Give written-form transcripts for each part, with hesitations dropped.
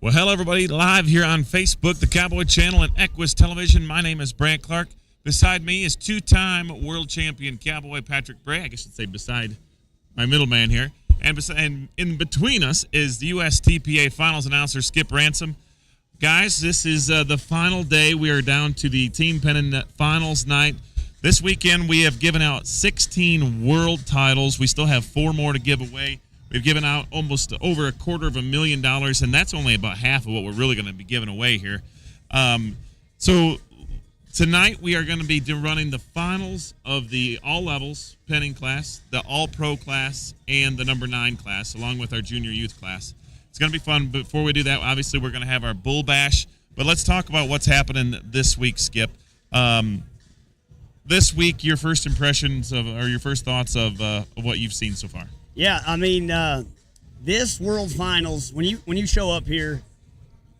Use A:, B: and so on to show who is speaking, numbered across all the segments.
A: Well, hello, everybody. Live here on Facebook, the Cowboy Channel, and Equus Television. My name is Brant Clark. Beside me is two-time world champion cowboy Patrick Bray. I guess I should say beside my middleman here. And in between us is the USTPA finals announcer, Skip Ransom. Guys, this is the final day. We are down to the team pennant finals night. This weekend, we have given out 16 world titles. We still have 4 more to give away. We've given out almost over $250,000, and that's only about half of what we're really going to be giving away here. So tonight we are going to be running the finals of the all levels penning class, the all pro class, and the number 9 class, along with our junior youth class. It's going to be fun. Before we do that, obviously we're going to have our bull bash. But let's talk about what's happening this week, Skip. This week, your first impressions or your first thoughts of what you've seen so far.
B: Yeah, I mean, this World Finals, when you show up here,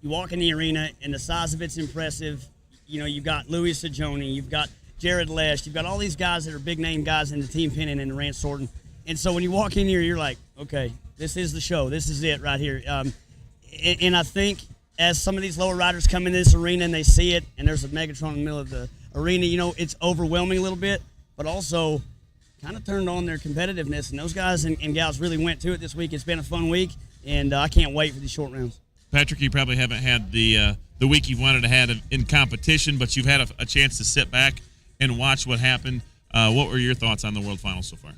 B: you walk in the arena, and the size of it's impressive. You know, you've got Louis Sajoni, you've got Jared Lesh, you've got all these guys that are big-name guys in the team penning and the ranch sorting. And so when you walk in here, you're like, okay, this is the show. This is it right here. And I think as some of these lower riders come into this arena and they see it, and there's a Megatron in the middle of the arena, you know, it's overwhelming a little bit, but also kind of turned on their competitiveness, and those guys and gals really went to it this week. It's been a fun week, and I can't wait for these short rounds.
A: Patrick, you probably haven't had the week you've wanted to have in competition, but you've had a chance to sit back and watch what happened. What were your thoughts on the World Finals so far?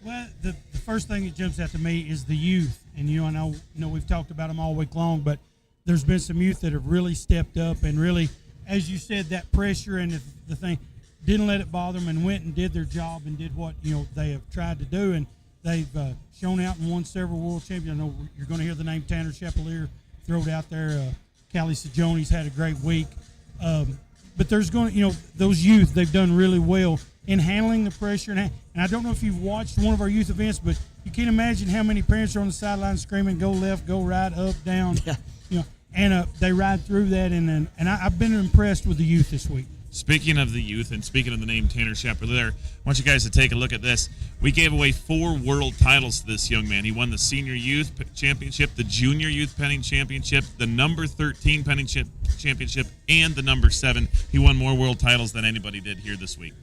C: Well, the first thing that jumps out to me is the youth, and I know we've talked about them all week long, but there's been some youth that have really stepped up and really, as you said, that pressure and the thing, didn't let it bother them and went and did their job and did what they have tried to do, and they've shown out and won several world champions. I know you're going to hear the name Tanner Chapelier thrown out there. Callie Sajoni's had a great week, but there's those youth, they've done really well in handling the pressure. And I don't know if you've watched one of our youth events, but you can't imagine how many parents are on the sideline screaming, "Go left, go right, up, down." Yeah. And they ride through that, and I've been impressed with the youth this week.
A: Speaking of the youth and speaking of the name Tanner Chapelier, I want you guys to take a look at this. We gave away 4 world titles to this young man. He won the senior youth championship, the junior youth penning championship, the number 13 penning championship, and the number 7. He won more world titles than anybody did here this week.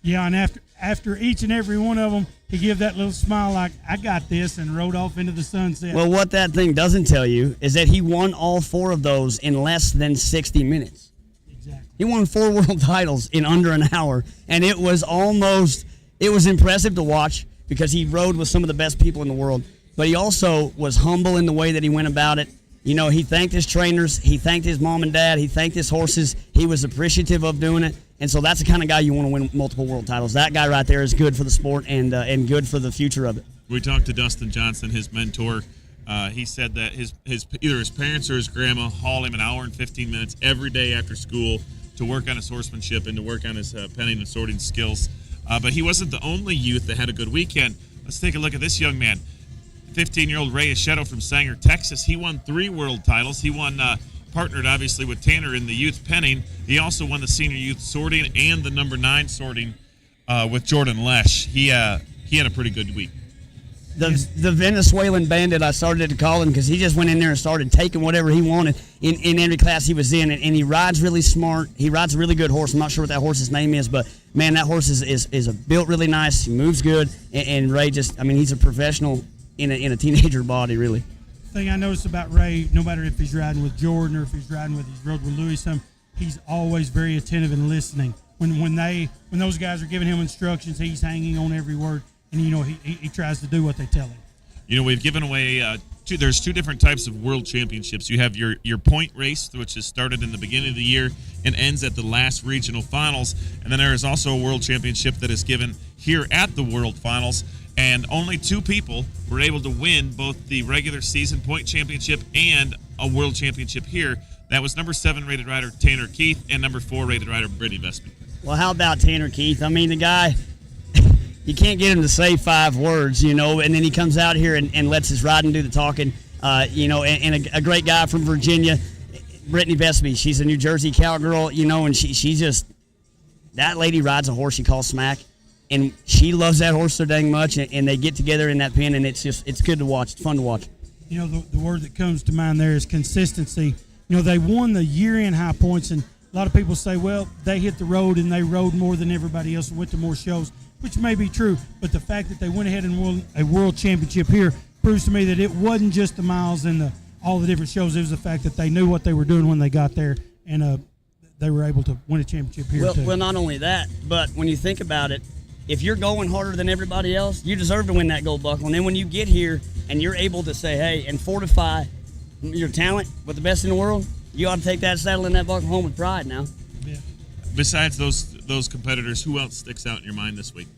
C: Yeah, and after each and every one of them, he gave that little smile like, "I got this," and rode off into the sunset.
B: Well, what that thing doesn't tell you is that he won all 4 of those in less than 60 minutes.
C: Exactly.
B: He won 4 world titles in under an hour, and it was impressive to watch because he rode with some of the best people in the world, but he also was humble in the way that he went about it. You know, he thanked his trainers, he thanked his mom and dad, he thanked his horses. He was appreciative of doing it, and so that's the kind of guy you want to win multiple world titles. That guy right there is good for the sport and good for the future of it.
A: We talked to Dustin Johnson, his mentor. He said that either his parents or his grandma haul him an hour and 15 minutes every day after school to work on his horsemanship and to work on his penning and sorting skills. But he wasn't the only youth that had a good weekend. Let's take a look at this young man. 15-year-old Ray Escheto from Sanger, Texas. He won 3 world titles. He won, partnered obviously with Tanner in the youth penning. He also won the senior youth sorting and the number 9 sorting with Jordan Lesh. He had a pretty good week.
B: The Venezuelan bandit, I started to call him, because he just went in there and started taking whatever he wanted in every class he was in, and he rides really smart. He rides a really good horse. I'm not sure what that horse's name is, but man, that horse is built really nice. He moves good, and Ray he's a professional in a teenager body, really.
C: The thing I noticed about Ray, no matter if he's riding with Jordan or if he's riding with his rode with Louis, he's always very attentive and listening. When those guys are giving him instructions, he's hanging on every word. And, he tries to do what they tell him.
A: We've given away there's 2 different types of world championships. You have your point race, which is started in the beginning of the year and ends at the last regional finals. And then there is also a world championship that is given here at the World Finals. And only 2 people were able to win both the regular season point championship and a world championship here. That was number 7 rated rider Tanner Keith and number 4 rated rider Brittany Vestman.
B: Well, how about Tanner Keith? I mean, the guy, you can't get him to say 5 words, and then he comes out here and lets his riding do the talking, and a great guy from Virginia, Brittany Vestman. She's a New Jersey cowgirl, and she just, that lady rides a horse she calls Smack, and she loves that horse so dang much, and they get together in that pen, and it's good to watch. It's fun to watch.
C: the word that comes to mind there is consistency. They won the year-end high points, and a lot of people say, well, they hit the road and they rode more than everybody else and went to more shows, which may be true. But the fact that they went ahead and won a world championship here proves to me that it wasn't just the miles and all the different shows. It was the fact that they knew what they were doing when they got there, and they were able to win a championship here too.
B: Well, not only that, but when you think about it, if you're going harder than everybody else, you deserve to win that gold buckle. And then when you get here and you're able to say, hey, and fortify your talent with the best in the world, you ought to take that saddle and that buckle home with pride now.
C: Yeah.
A: Besides those competitors, who else sticks out in your mind this week?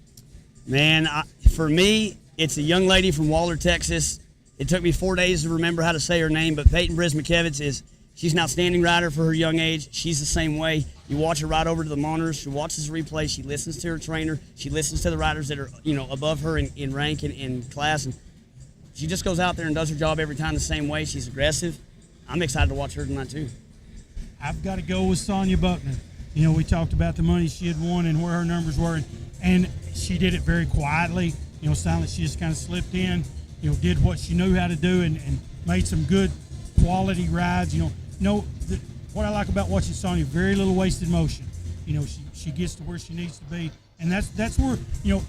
B: Man, for me, it's a young lady from Waller, Texas. It took me 4 days to remember how to say her name, but Peyton Brismakevitz she's an outstanding rider for her young age. She's the same way. You watch her ride over to the monitors. She watches the replay. She listens to her trainer. She listens to the riders that are above her in rank and in class, and she just goes out there and does her job every time the same way. She's aggressive. I'm excited to watch her tonight too.
C: I've got to go with Sonia Buckner. We talked about the money she had won and where her numbers were, and she did it very quietly. Silently, she just kind of slipped in, did what she knew how to do and made some good quality rides. What I like about watching Sonia, very little wasted motion. She gets to where she needs to be, and that's where you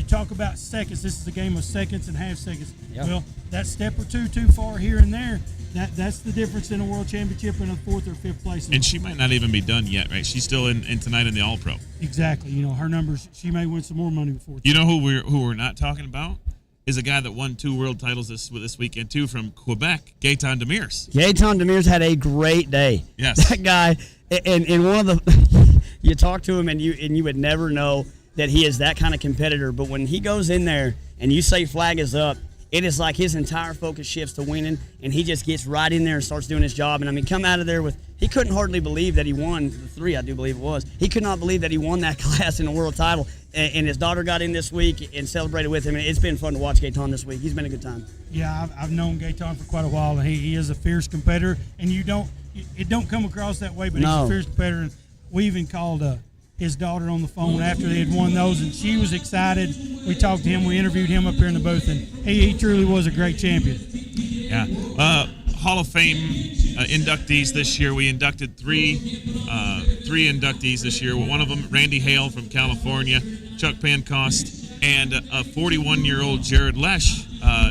C: talk about seconds. This is a game of seconds and half seconds. Yep. Well, that step or two too far here and there, that's the difference in a world championship and a fourth or fifth place.
A: And she might not even be done yet, right? She's still in tonight in the All Pro.
C: Exactly. Her numbers, she may win some more money before.
A: Who we're not talking about is a guy that won 2 world titles this weekend too, from Quebec, Gaetan Demers.
B: Gaetan Demers had a great day.
A: Yes.
B: That guy, and one of the, you talk to him and you would never know that he is that kind of competitor. But when he goes in there and you say flag is up, it is like his entire focus shifts to winning, and he just gets right in there and starts doing his job. And come out of there he couldn't hardly believe that he won the 3, I do believe it was. He could not believe that he won that class in a world title. And his daughter got in this week and celebrated with him. And it's been fun to watch Gaetan this week. He's been a good time.
C: Yeah, I've known Gaetan for quite a while, and he is a fierce competitor. And it don't come across that way, but he's a fierce competitor. And we even called his daughter on the phone after they had won those, and she was excited. We talked to him. We interviewed him up here in the booth, and he truly was a great champion.
A: Yeah. Hall of Fame inductees this year. We inducted three inductees this year. One of them, Randy Hale from California, Chuck Pancost, and a 41-year-old Jared Lesh,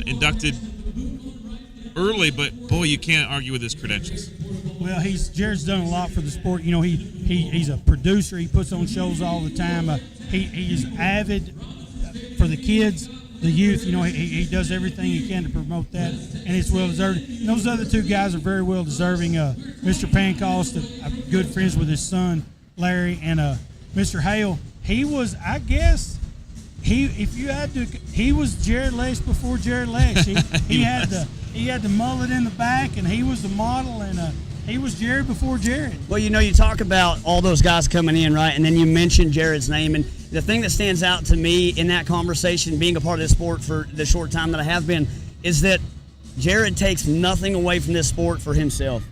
A: inducted early, but boy, you can't argue with his credentials.
C: Well, Jared's done a lot for the sport. He's a producer. He puts on shows all the time. He is avid for the kids, the youth. He does everything he can to promote that, and it's well deserved. And those other 2 guys are very well deserving. Mr. Pancost, I'm good friends with his son Larry, and Mr. Hale. He was, I guess, he was Jared Lesh before Jared Lesh. He had the mullet in the back, and he was the model, and he was Jared before Jared.
B: Well, you talk about all those guys coming in, right? And then you mentioned Jared's name. And the thing that stands out to me in that conversation, being a part of this sport for the short time that I have been, is that Jared takes nothing away from this sport for himself.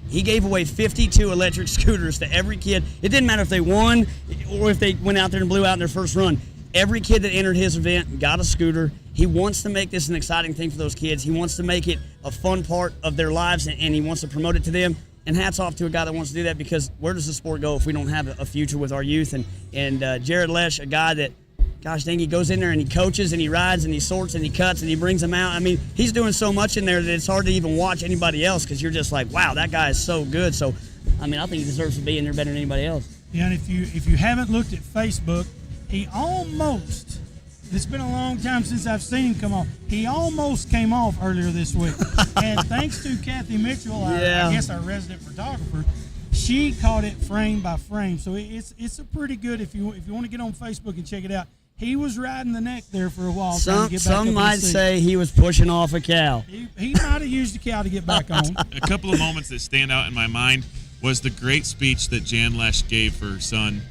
B: He gave away 52 electric scooters to every kid. It didn't matter if they won or if they went out there and blew out in their first run. Every kid that entered his event got a scooter. He wants to make this an exciting thing for those kids. He wants to make it a fun part of their lives, and he wants to promote it to them. And hats off to a guy that wants to do that, because where does the sport go if we don't have a future with our youth? And Jared Lesh, a guy that, gosh dang, he goes in there and he coaches and he rides and he sorts and he cuts and he brings them out. He's doing so much in there that it's hard to even watch anybody else, because you're just like, wow, that guy is so good. So, I think he deserves to be in there better than anybody else.
C: Yeah, and if you haven't looked at Facebook, he almost, it's been a long time since I've seen him come off. He almost came off earlier this week. And thanks to Kathy Mitchell, I guess our resident photographer, she caught it frame by frame. So it's a pretty good, if you want to get on Facebook and check it out. He was riding the neck there for a while.
B: Some might say he was pushing off a cow.
C: He might have used a cow to get back on.
A: A couple of moments that stand out in my mind was the great speech that Jan Lesh gave for her son.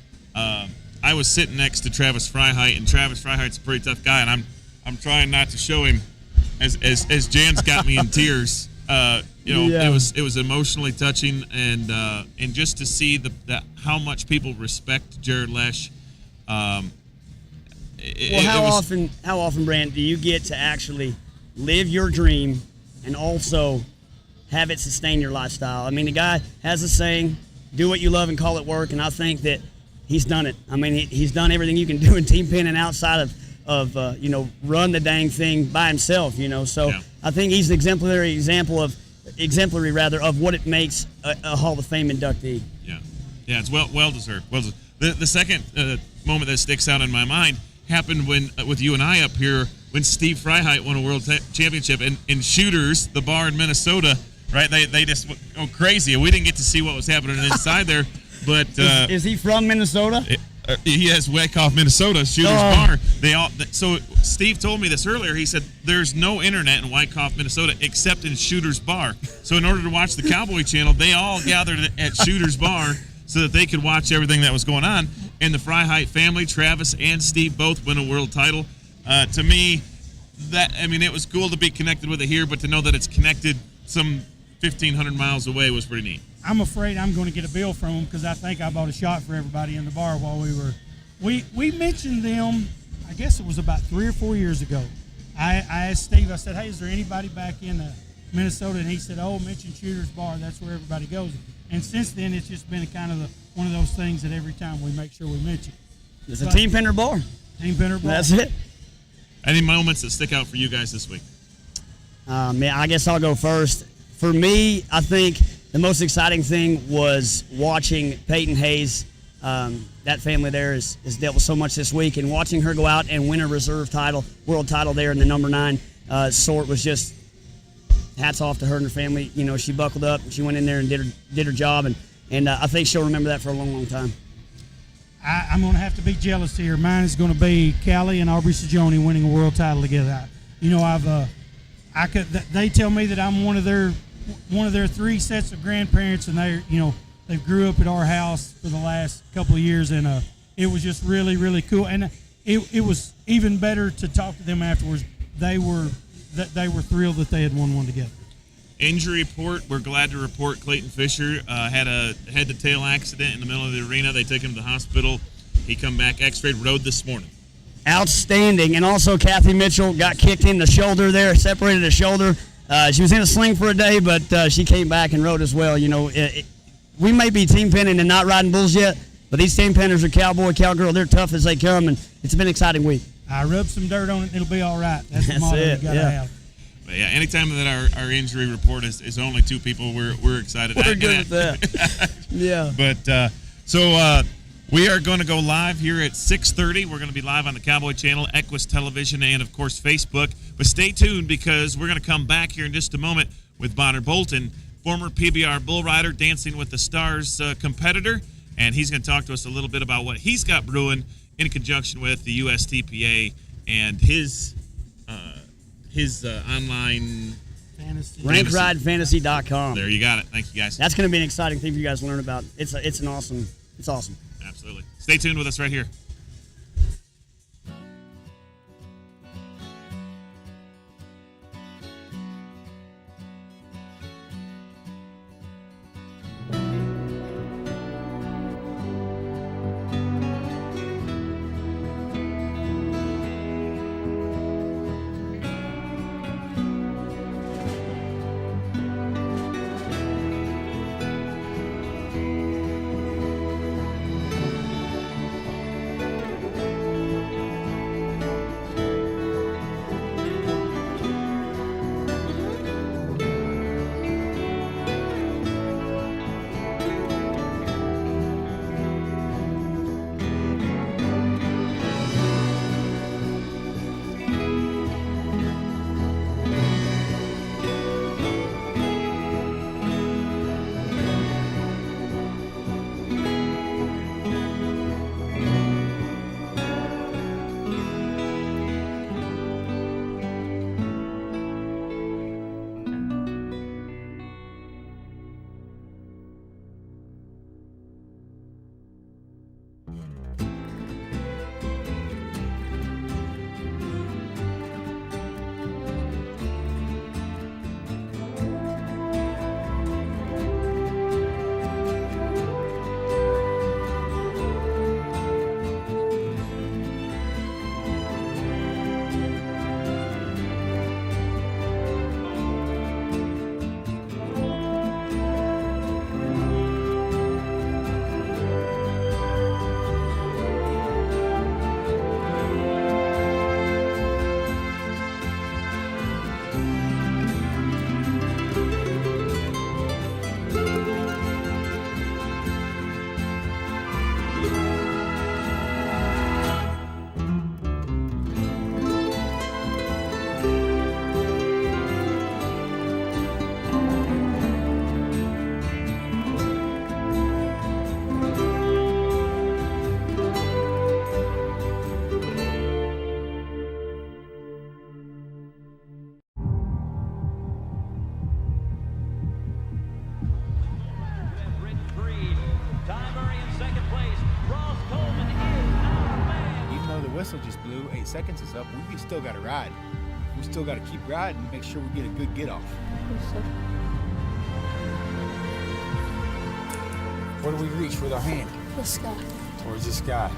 A: I was sitting next to Travis Freiheit, and Travis Freiheit's a pretty tough guy, and I'm trying not to show him as Jan's got me in tears. It was emotionally touching, and just to see how much people respect Jared Lesh.
B: How often, Brant, do you get to actually live your dream and also have it sustain your lifestyle. I mean, the guy has a saying, do what you love and call it work, and I think that he's done it. I mean, he's done everything you can do in team pinning outside of run the dang thing by himself, So
A: Yeah.
B: I think he's an exemplary of what it makes a Hall of Fame inductee.
A: Yeah, it's well deserved. The second moment that sticks out in my mind happened when with you and I up here when Steve Freiheit won a world championship in shooters, the bar in Minnesota. Right, they just go crazy. We didn't get to see what was happening inside there, but
B: Is he from Minnesota?
A: He has Wyckoff, Minnesota, Shooters Bar. So Steve told me this earlier. He said there's no internet in Wyckoff, Minnesota, except in Shooters Bar. So in order to watch the Cowboy Channel, they all gathered at Shooters Bar so that they could watch everything that was going on. And the Freiheit family, Travis and Steve, both win a world title. To me, it was cool to be connected with it here, but to know that it's connected some 1,500 miles away was pretty neat.
C: I'm afraid I'm going to get a bill from them because I think I bought a shot for everybody in the bar while we mentioned them. I guess it was about 3 or 4 years ago. I asked Steve, I said, hey, is there anybody back in Minnesota? And he said, mention Shooters Bar. That's where everybody goes. And since then, it's just been kind of one of those things that every time we make sure we mention.
B: It's a team pinner bar.
C: Team pinner bar.
B: That's it.
A: Any moments that stick out for you guys this week?
B: I guess I'll go first. For me, I think the most exciting thing was watching Peyton Hayes. That family there has dealt with so much this week, and watching her go out and win a reserve title, world title there in the number 9 sort was just hats off to her and her family. She buckled up, she went in there and did her job, and I think she'll remember that for a long, long time.
C: I'm going to have to be jealous here. Mine is going to be Callie and Aubrey Sajoni winning a world title together. They tell me that I'm one of their 3 sets of grandparents, and they grew up at our house for the last couple of years, and it was just really, really cool. And it was even better to talk to them afterwards. They were thrilled that they had won one together.
A: Injury report, we're glad to report Clayton Fisher had a head-to-tail accident in the middle of the arena. They took him to the hospital. He come back, x-rayed, rode this morning.
B: Outstanding. And also Kathy Mitchell got kicked in the shoulder there, separated the shoulder. She was in a sling for a day, but she came back and rode as well. We may be team pinning and not riding bulls yet, but these team pinners are cowgirl. They're tough as they come, and it's been an exciting week.
C: I rub some dirt on it, and it'll be all right. That's the motto you got to have.
A: But yeah, anytime that our injury report is only 2 people, we're excited.
B: We're good with that. Yeah.
A: But so we are going to go live here at 6:30. We're going to be live on the Cowboy Channel, Equus Television, and of course Facebook. But stay tuned because we're going to come back here in just a moment with Bonner Bolton, former PBR bull rider, Dancing with the Stars competitor, and he's going to talk to us a little bit about what he's got brewing in conjunction with the USTPA and his online
C: fantasy.
B: RankRideFantasy.com.
A: There, you got it. Thank you, guys.
B: That's going to be an exciting thing for you guys to learn about. It's awesome.
A: Absolutely. Stay tuned with us right here.
D: whistle just blew. 8 seconds is up. We still got to ride. We still got to keep riding and make sure we get a good get off. Where do we reach with our hand?
E: The sky.
D: Towards the sky.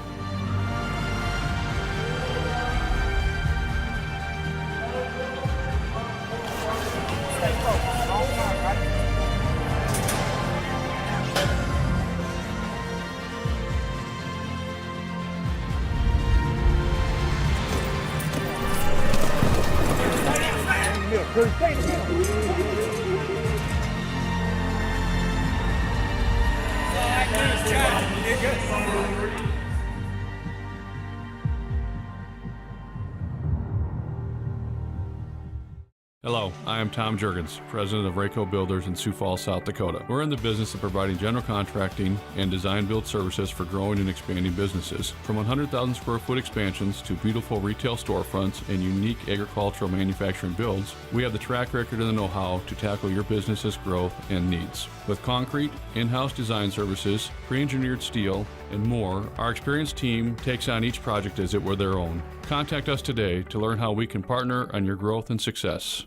F: Hello, I am Tom Juergens, president of Rayco Builders in Sioux Falls, South Dakota. We're in the business of providing general contracting and design build services for growing and expanding businesses. From 100,000 square foot expansions to beautiful retail storefronts and unique agricultural manufacturing builds, we have the track record and the know-how to tackle your business's growth and needs. With concrete, in-house design services, pre-engineered steel, and more, our experienced team takes on each project as it were their own. Contact us today to learn how we can partner on your growth and success.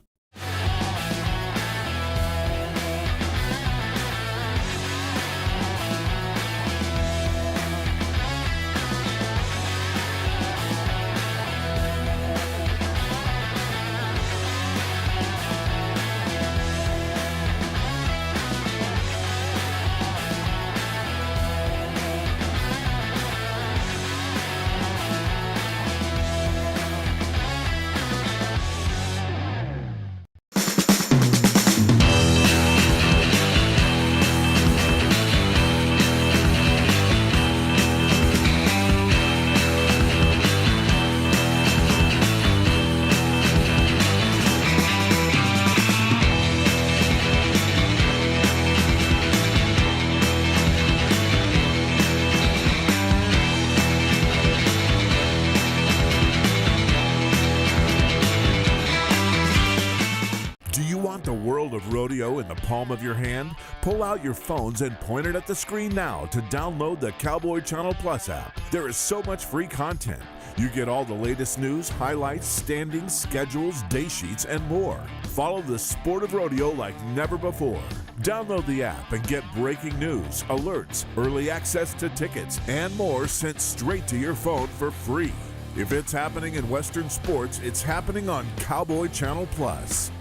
G: The world of rodeo in the palm of your hand? Pull out your phones and point it at the screen now to download the Cowboy Channel Plus app. There is so much free content. You get all the latest news, highlights, standings, schedules, day sheets, and more. Follow the sport of rodeo like never before. Download the app and get breaking news, alerts, early access to tickets, and more sent straight to your phone for free. If it's happening in Western sports, it's happening on Cowboy Channel Plus.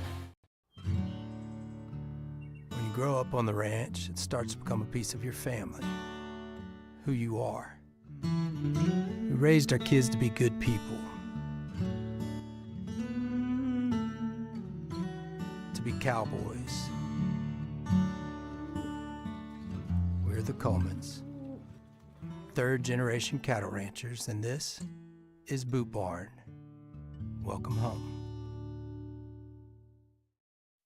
H: When you grow up on the ranch, it starts to become a piece of your family, who you are. We raised our kids to be good people, to be cowboys. We're the Colemans, third-generation cattle ranchers, and this is Boot Barn. Welcome home.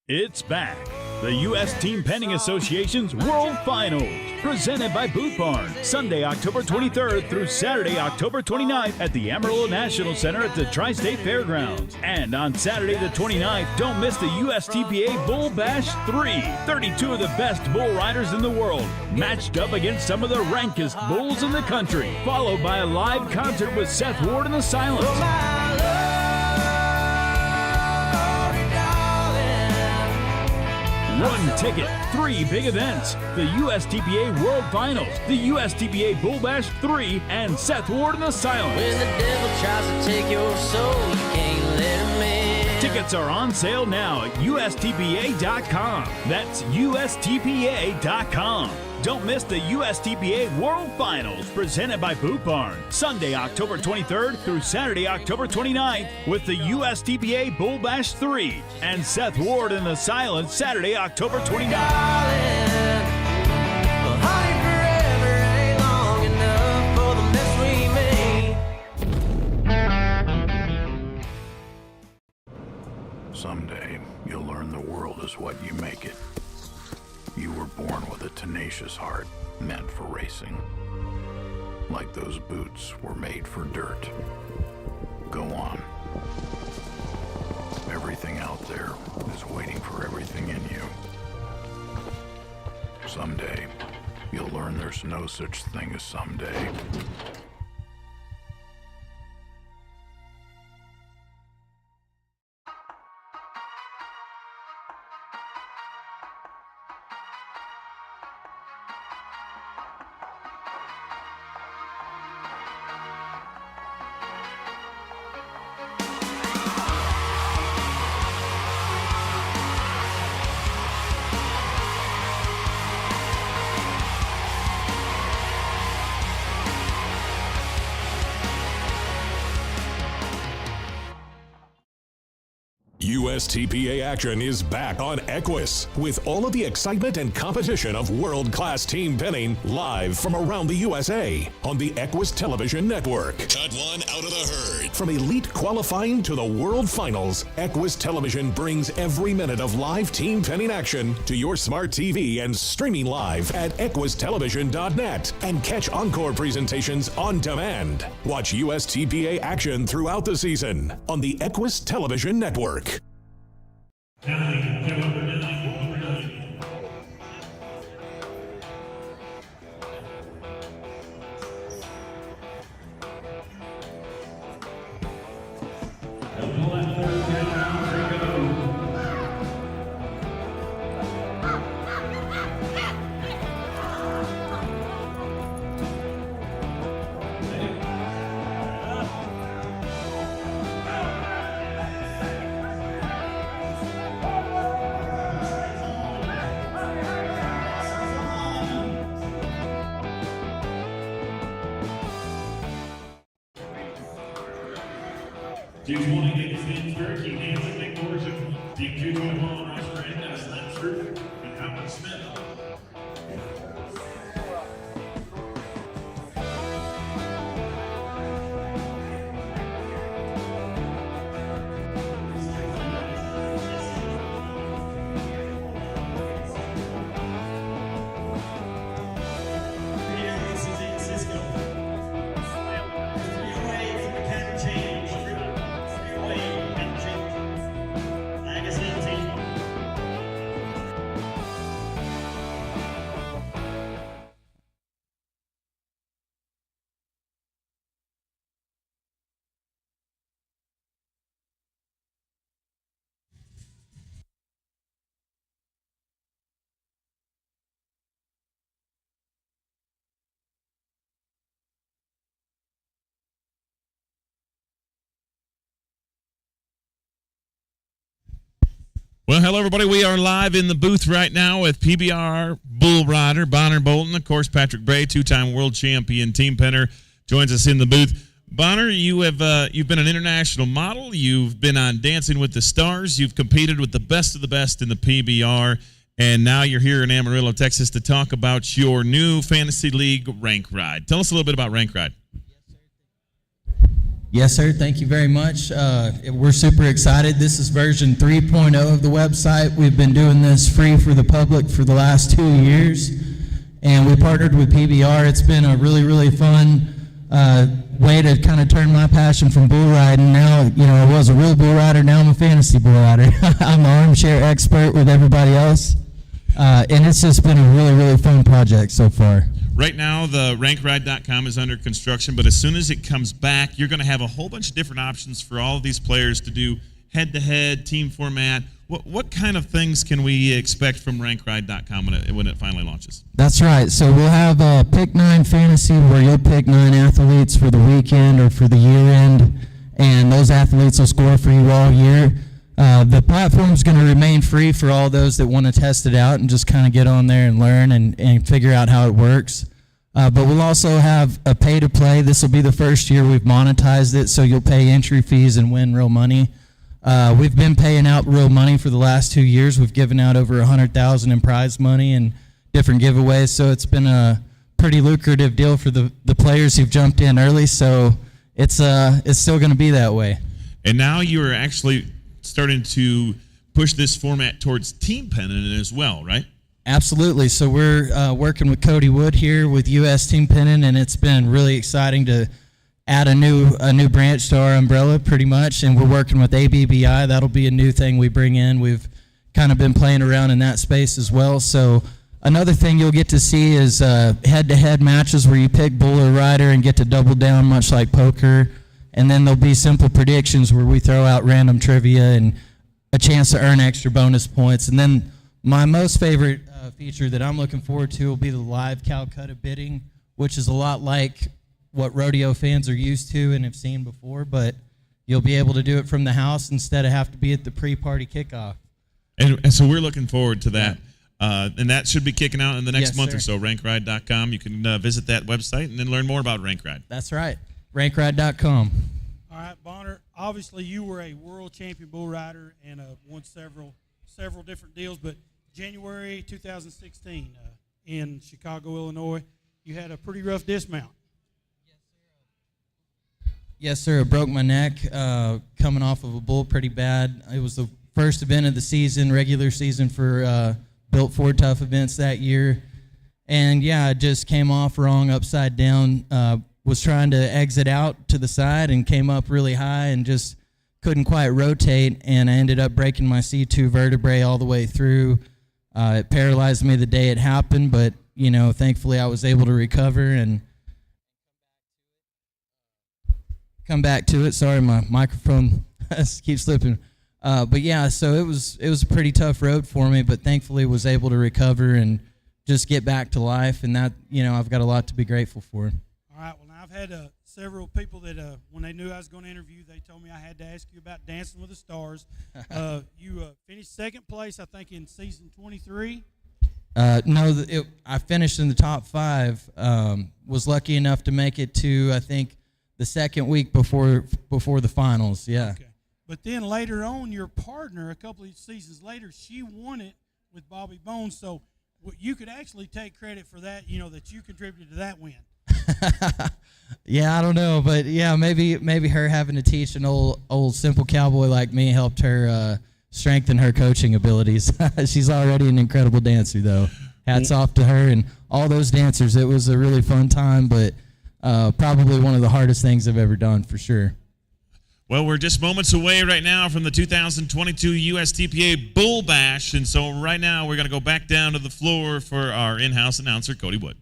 I: It's back. The U.S. Team Penning Association's World Finals, presented by Boot Barn, Sunday, October 23rd through Saturday, October 29th at the Amarillo National Center at the Tri-State Fairgrounds. And on Saturday the 29th, don't miss the USTPA Bull Bash 3. 32 of the best bull riders in the world, matched up against some of the rankest bulls in the country, followed by a live concert with Seth Ward and the Silence. One ticket, 3 big events: the USTPA World Finals, the USTPA Bull Bash 3, and Seth Ward and the Silence.
J: When the devil tries to take your soul, you can't let him in.
I: Tickets are on sale now at USTPA.com. That's USTPA.com. Don't miss the USTPA World Finals, presented by Boot Barn, Sunday, October 23rd through Saturday, October 29th, with the USTPA Bull Bash 3 and Seth Ward and the Silence, Saturday, October 29th.
K: Someday, you'll learn the world is what you make it. You were born with a tenacious heart, meant for racing. Like those boots were made for dirt. Go on. Everything out there is waiting for everything in you. Someday, you'll learn there's no such thing as someday.
E: USTPA action is back on Equus with all of the excitement and competition of world-class team pinning live from around the USA on the Equus Television Network. Cut one out of the herd. From elite qualifying to the World Finals, Equus Television brings every minute of live team pinning action to your smart TV and streaming live at equustelevision.net and catch encore presentations on demand. Watch USTPA action throughout the season on the Equus Television Network.
L: Team 20 Davis Hansberg, Keith Hansen, Nick Morrison, Team 221, Ross Brandon, Slim Scrooge, and Howard Smith.
A: Well, hello, everybody. We are live in the booth right now with PBR Bull Rider, Bonner Bolton. Of course, Patrick Bray, two-time world champion team pinner, joins us in the booth. Bonner, you've been an international model. You've been on Dancing with the Stars. You've competed with the best of the best in the PBR. And now you're here in Amarillo, Texas, to talk about your new Fantasy League Rank Ride. Tell us a little bit about Rank Ride.
M: Yes, sir. Thank you very much. We're super excited. This is version 3.0 of the website. We've been doing this free for the public for the last 2 years, and we partnered with PBR. It's been a really, really fun way to kind of turn my passion from bull riding. Now, I was a real bull rider. Now I'm a fantasy bull rider. I'm an armchair expert with everybody else, and it's just been a really, really fun project so far.
A: Right now, the rankride.com is under construction, but as soon as it comes back, you're going to have a whole bunch of different options for all of these players to do head-to-head, team format. What kind of things can we expect from rankride.com when it finally launches?
M: That's right. So we'll have Pick 9 Fantasy, where you'll pick 9 athletes for the weekend or for the year-end, and those athletes will score for you all year. The platform's going to remain free for all those that want to test it out and just kind of get on there and learn and figure out how it works. But we'll also have a pay-to-play. This will be the first year we've monetized it, so you'll pay entry fees and win real money. We've been paying out real money for the last 2 years. We've given out over $100,000 in prize money and different giveaways, so it's been a pretty lucrative deal for the players who've jumped in early, so it's still going to be that way.
A: And now you are actually starting to push this format towards team pinning as well, right?
M: Absolutely. So we're working with Cody Wood here with US Team Pinning, and it's been really exciting to add a new branch to our umbrella pretty much, and we're working with ABBI. That'll be a new thing we bring in. We've kind of been playing around in that space as well. So another thing you'll get to see is head-to-head matches where you pick bull or rider and get to double down much like poker. And then there'll be simple predictions where we throw out random trivia and a chance to earn extra bonus points. And then my most favorite feature that I'm looking forward to will be the live Calcutta bidding, which is a lot like what rodeo fans are used to and have seen before, but you'll be able to do it from the house instead of have to be at the pre-party kickoff.
A: And so we're looking forward to that. And that should be kicking out in the next month or so, rankride.com. You can visit that website and then learn more about Rank Ride.
M: That's right. rankride.com.
C: All right, Bonner, obviously you were a world champion bull rider and won several different deals, but January 2016 in Chicago, Illinois, you had a pretty rough dismount.
M: Yes, sir. I broke my neck coming off of a bull pretty bad. It was the first event of the season, regular season for Built Ford Tough events that year. And, yeah, I just came off wrong, upside down, was trying to exit out to the side and came up really high and just couldn't quite rotate, and I ended up breaking my C2 vertebrae all the way through. It paralyzed me the day it happened, but, you know, thankfully I was able to recover and come back to it. Sorry, my microphone keeps slipping. But, yeah, so it was a pretty tough road for me, but thankfully was able to recover and just get back to life, and that, you know, I've got a lot to be grateful for.
C: All right, well, now I've had several people that when they knew I was going to interview, they told me I had to ask you about Dancing with the Stars. You finished second place, I think, in season 23.
M: No, I finished in the top 5. Was lucky enough to make it to, I think, the second week before the finals. Yeah.
C: Okay. But then later on, your partner, a couple of seasons later, she won it with Bobby Bones. So you could actually take credit for that. You know, that you contributed to that win.
M: Yeah, I don't know, but yeah, maybe her having to teach an old simple cowboy like me helped her strengthen her coaching abilities. She's already an incredible dancer, though. Hats off to her and all those dancers. It was a really fun time, but probably one of the hardest things I've ever done, for sure.
A: Well, we're just moments away right now from the 2022 USTPA Bull Bash, and so right now we're going to go back down to the floor for our in-house announcer, Cody Wood.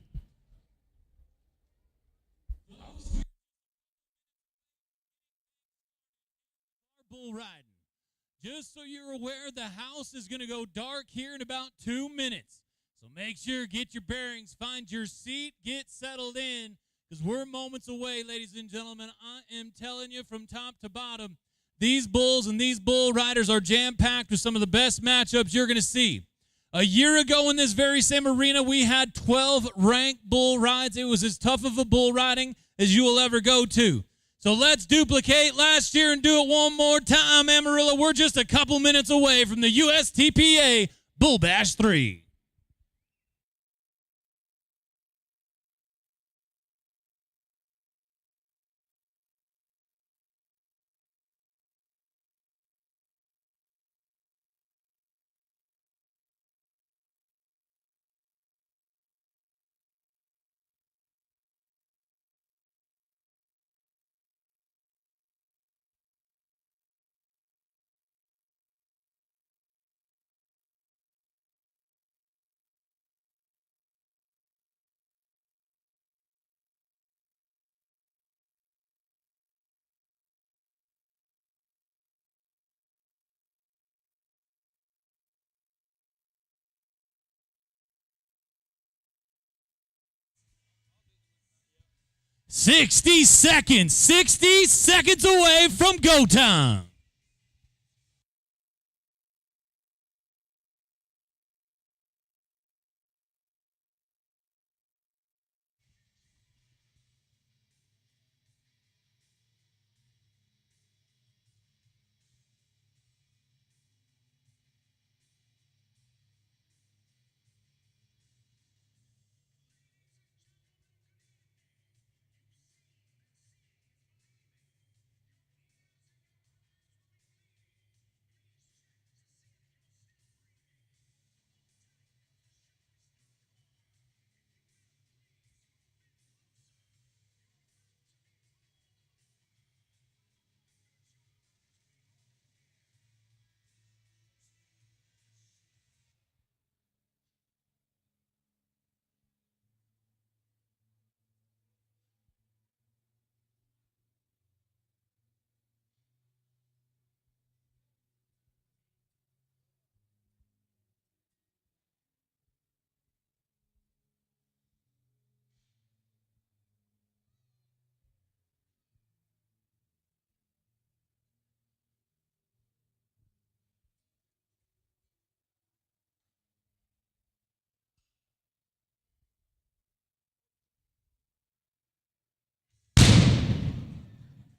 N: Bull riding. Just so you're aware, the house is going to go dark here in about 2 minutes. So make sure, get your bearings, find your seat, get settled in, because we're moments away, ladies and gentlemen. I am telling you from top to bottom, these bulls and these bull riders are jam-packed with some of the best matchups you're going to see. A year ago in this very same arena, we had 12 ranked bull rides. It was as tough of a bull riding as you will ever go to. So let's duplicate last year and do it one more time, Amarillo. We're just a couple minutes away from the USTPA Bull Bash 3. "60 seconds away from go time."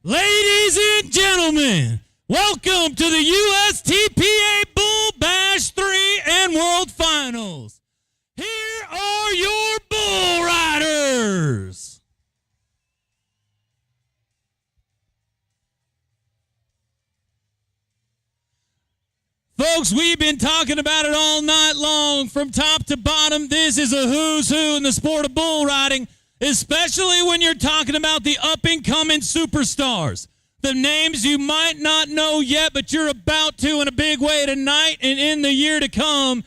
N: Ladies and gentlemen, welcome to the USTPA Bull Bash 3 and World Finals. Here are your bull riders. Folks, we've been talking about it all night long from top to bottom. This is a who's who in the sport of bull riding, especially when you're talking about the up-and-coming superstars. The names you might not know yet, but you're about to in a big way tonight and in the year to come.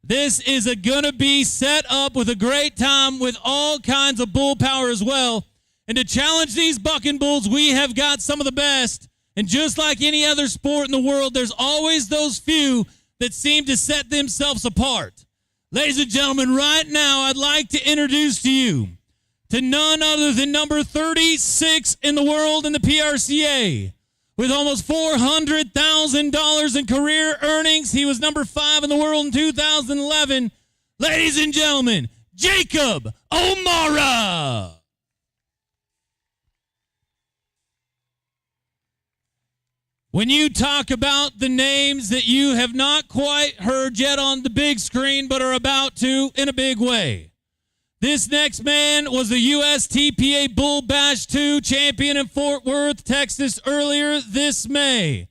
N: This is going to be set up with a great time with all kinds of bull power as well. And to challenge these bucking bulls, we have got some of the best. And just like any other sport in the world, there's always those few that seem to set themselves apart. Ladies and gentlemen, right now, I'd like to introduce to you to none other than number 36 in the world in the PRCA. With almost $400,000 in career earnings, he was number 5 in the world in 2011. Ladies and gentlemen, Jacob O'Mara. When you talk about the names that you have not quite heard yet on the big screen, but are about to in a big way. This next man was the USTPA Bull Bash 2 champion in Fort Worth, Texas, earlier this May.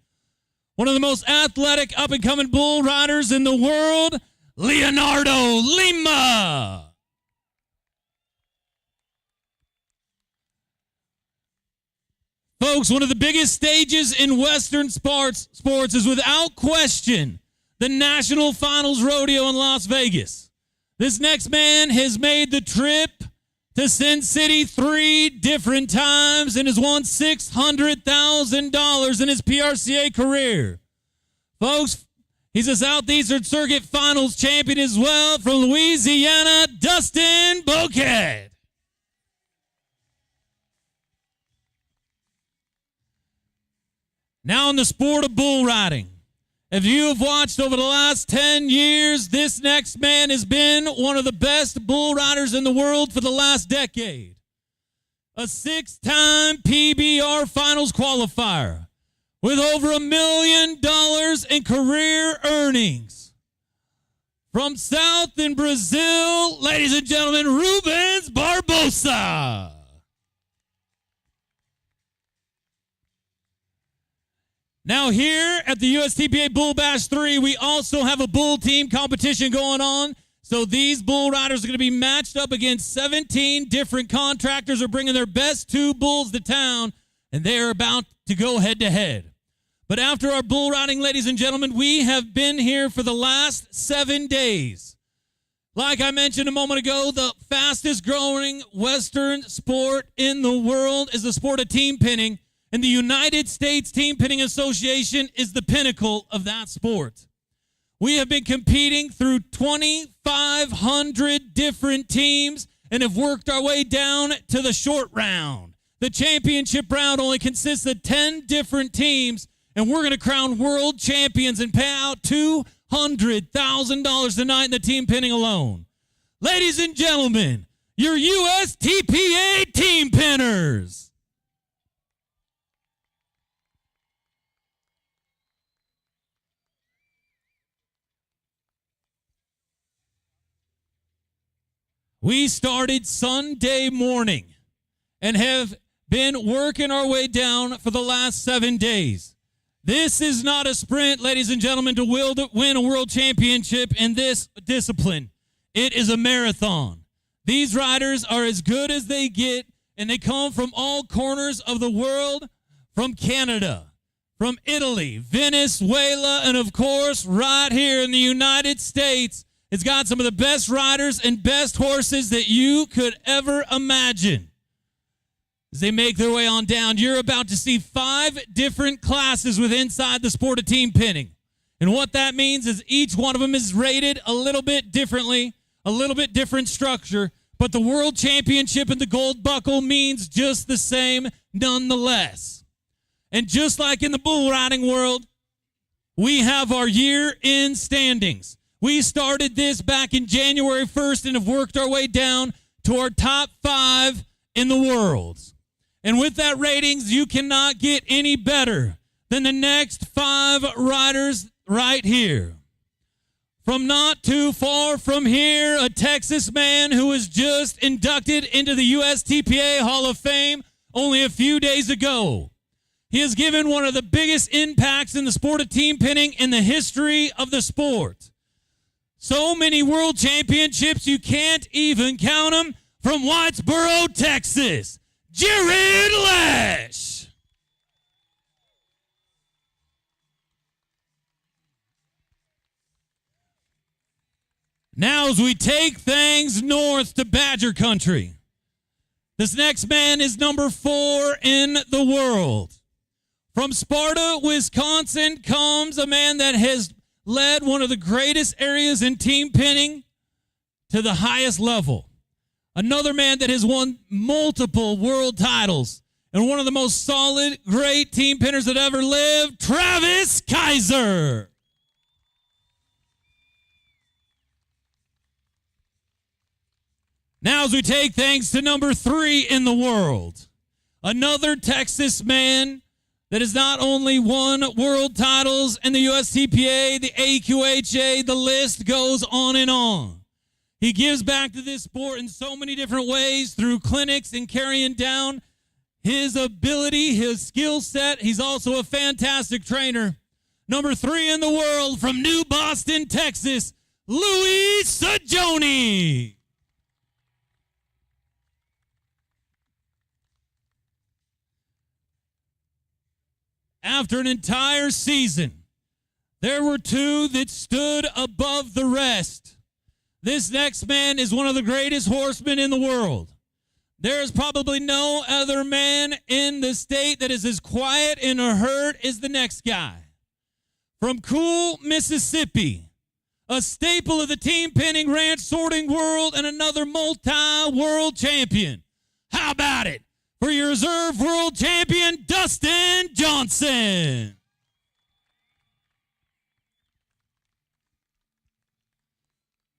N: One of the most athletic up-and-coming bull riders in the world, Leonardo Lima. Folks, one of the biggest stages in Western sports is without question the National Finals Rodeo in Las Vegas. This next man has made the trip to Sin City 3 different times and has won $600,000 in his PRCA career. Folks, he's a Southeastern Circuit Finals champion as well from Louisiana, Dustin Bouquet. Now in the sport of bull riding. If you have watched over the last 10 years, this next man has been one of the best bull riders in the world for the last decade. A 6-time PBR Finals qualifier with over $1 million in career earnings. From South in Brazil, ladies and gentlemen, Rubens Barbosa. Now here at the USTPA Bull Bash 3, we also have a bull team competition going on. So these bull riders are going to be matched up against 17 different contractors who are bringing their best 2 bulls to town, and they are about to go head-to-head. But after our bull riding, ladies and gentlemen, we have been here for the last 7 days. Like I mentioned a moment ago, the fastest growing Western sport in the world is the sport of team pinning. And the United States Team Pinning Association is the pinnacle of that sport. We have been competing through 2,500 different teams and have worked our way down to the short round. The championship round only consists of 10 different teams, and we're going to crown world champions and pay out $200,000 tonight in the team pinning alone. Ladies and gentlemen, your USTPA team pinners. We started Sunday morning and have been working our way down for the last 7 days. This is not a sprint, ladies and gentlemen, to win a world championship in this discipline. It is a marathon. These riders are as good as they get, and they come from all corners of the world, from Canada, from Italy, Venezuela, and of course, right here in the United States. It's got some of the best riders and best horses that you could ever imagine. As they make their way on down, you're about to see 5 different classes inside the sport of team pinning. And what that means is each one of them is rated a little bit differently, a little bit different structure, but the world championship and the gold buckle means just the same nonetheless. And just like in the bull riding world, we have our year-end standings. We started this back in January 1st and have worked our way down to our top 5 in the world. And with that ratings, you cannot get any better than the next 5 riders right here. From not too far from here, a Texas man who was just inducted into the USTPA Hall of Fame only a few days ago. He has given one of the biggest impacts in the sport of team pinning in the history of the sport. So many world championships, you can't even count them. From Whitesboro, Texas, Jared Lash. Now as we take things north to Badger Country, this next man is number 4 in the world. From Sparta, Wisconsin comes a man that has led one of the greatest areas in team pinning to the highest level. Another man that has won multiple world titles and one of the most solid, great team pinners that ever lived, Travis Kaiser. Now as we take things to number 3 in the world, another Texas man that has not only won world titles in the USTPA, the AQHA, the list goes on and on. He gives back to this sport in so many different ways through clinics and carrying down his ability, his skill set. He's also a fantastic trainer. Number 3 in the world from New Boston, Texas, Louis Sajoni. After an entire season, there were 2 that stood above the rest. This next man is one of the greatest horsemen in the world. There is probably no other man in the state that is as quiet in a herd as the next guy. From Cool, Mississippi, a staple of the team pinning ranch sorting world and another multi-world champion. How about it for your reserve world champion, Dustin Johnson?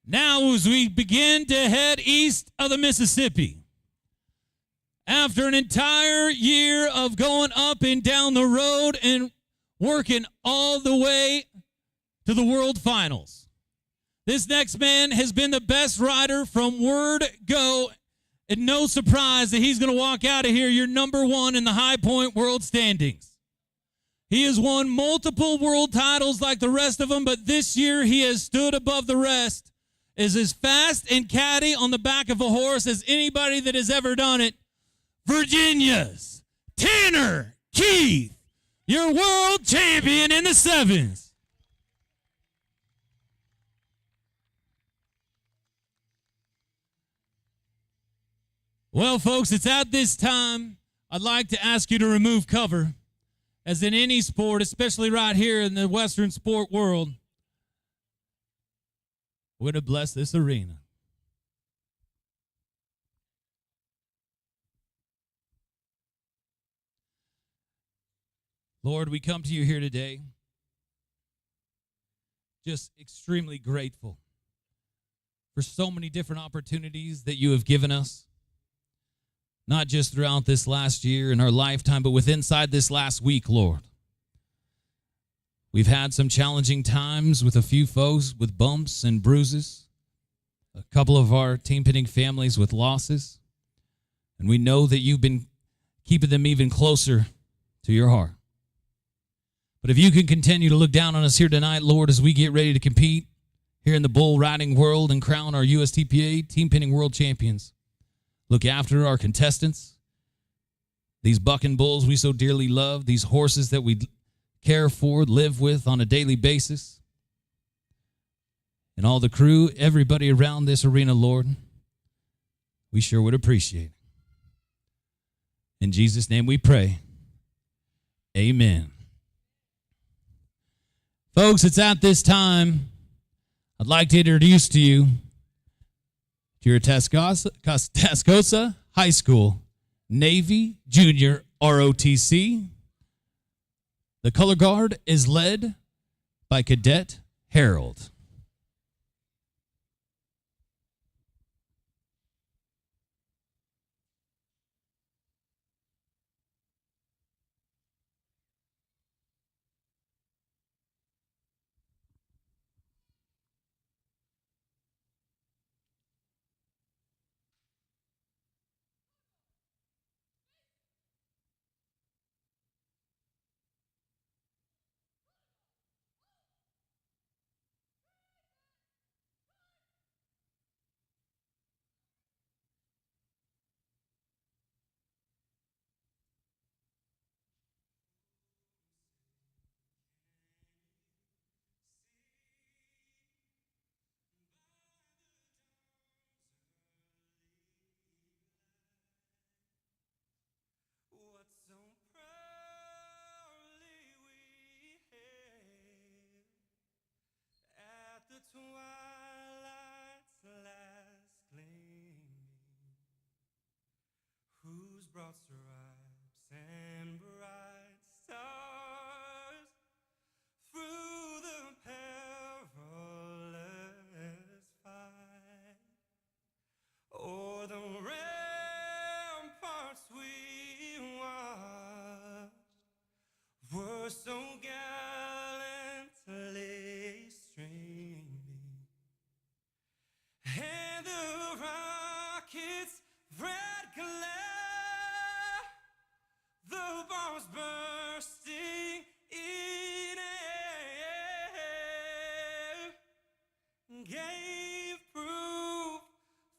N: Now as we begin to head east of the Mississippi, after an entire year of going up and down the road and working all the way to the world finals, this next man has been the best rider from word go. And no surprise that he's going to walk out of here your number 1 in the High Point World standings. He has won multiple world titles like the rest of them, but this year he has stood above the rest, is as fast and catty on the back of a horse as anybody that has ever done it. Virginia's Tanner Keith, your world champion in the 7s. Well, folks, it's at this time I'd like to ask you to remove cover, as in any sport, especially right here in the Western sport world, we're to bless this arena. Lord, we come to you here today just extremely grateful for so many different opportunities that you have given us. Not just throughout this last year in our lifetime, but inside this last week, Lord. We've had some challenging times with a few folks with bumps and bruises, a couple of our team pinning families with losses, and we know that you've been keeping them even closer to your heart. But if you can continue to look down on us here tonight, Lord, as we get ready to compete here in the bull riding world and crown our USTPA team pinning world champions. Look after our contestants, these bucking bulls we so dearly love, these horses that we care for, live with on a daily basis, and all the crew, everybody around this arena, Lord, we sure would appreciate it. In Jesus' name we pray. Amen. Folks, it's at this time I'd like to introduce to you your Tascosa High School Navy Junior ROTC. The color guard is led by Cadet Harold.
O: stripes and bright stars through the perilous fight. O'er the ramparts we watched were so gallantly streaming, and the rockets' red glare, the bombs bursting in air, gave proof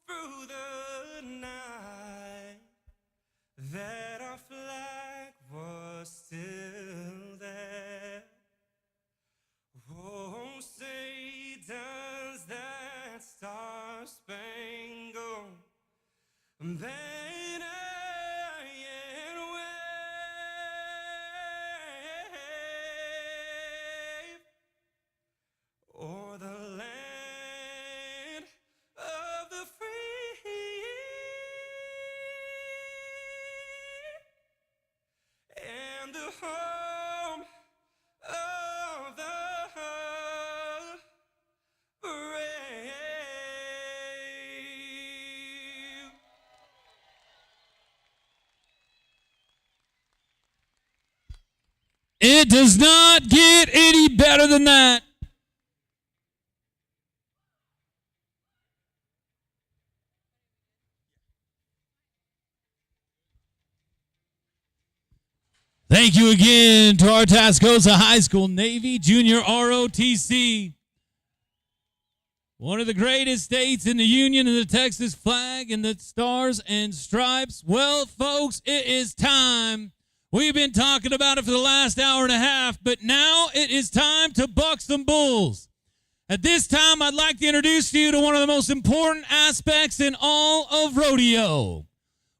O: through the night that our flag was still there. Oh, say does that star-spangled banner yet wave o'er the land of the free and the home of the brave.
N: It does not get any better than that. Thank you again to our Tascosa High School Navy Junior ROTC. One of the greatest states in the Union, and the Texas flag and the stars and stripes. Well, folks, it is time. We've been talking about it for the last hour and a half, but now it is time to buck some bulls. At this time, I'd like to introduce you to one of the most important aspects in all of rodeo.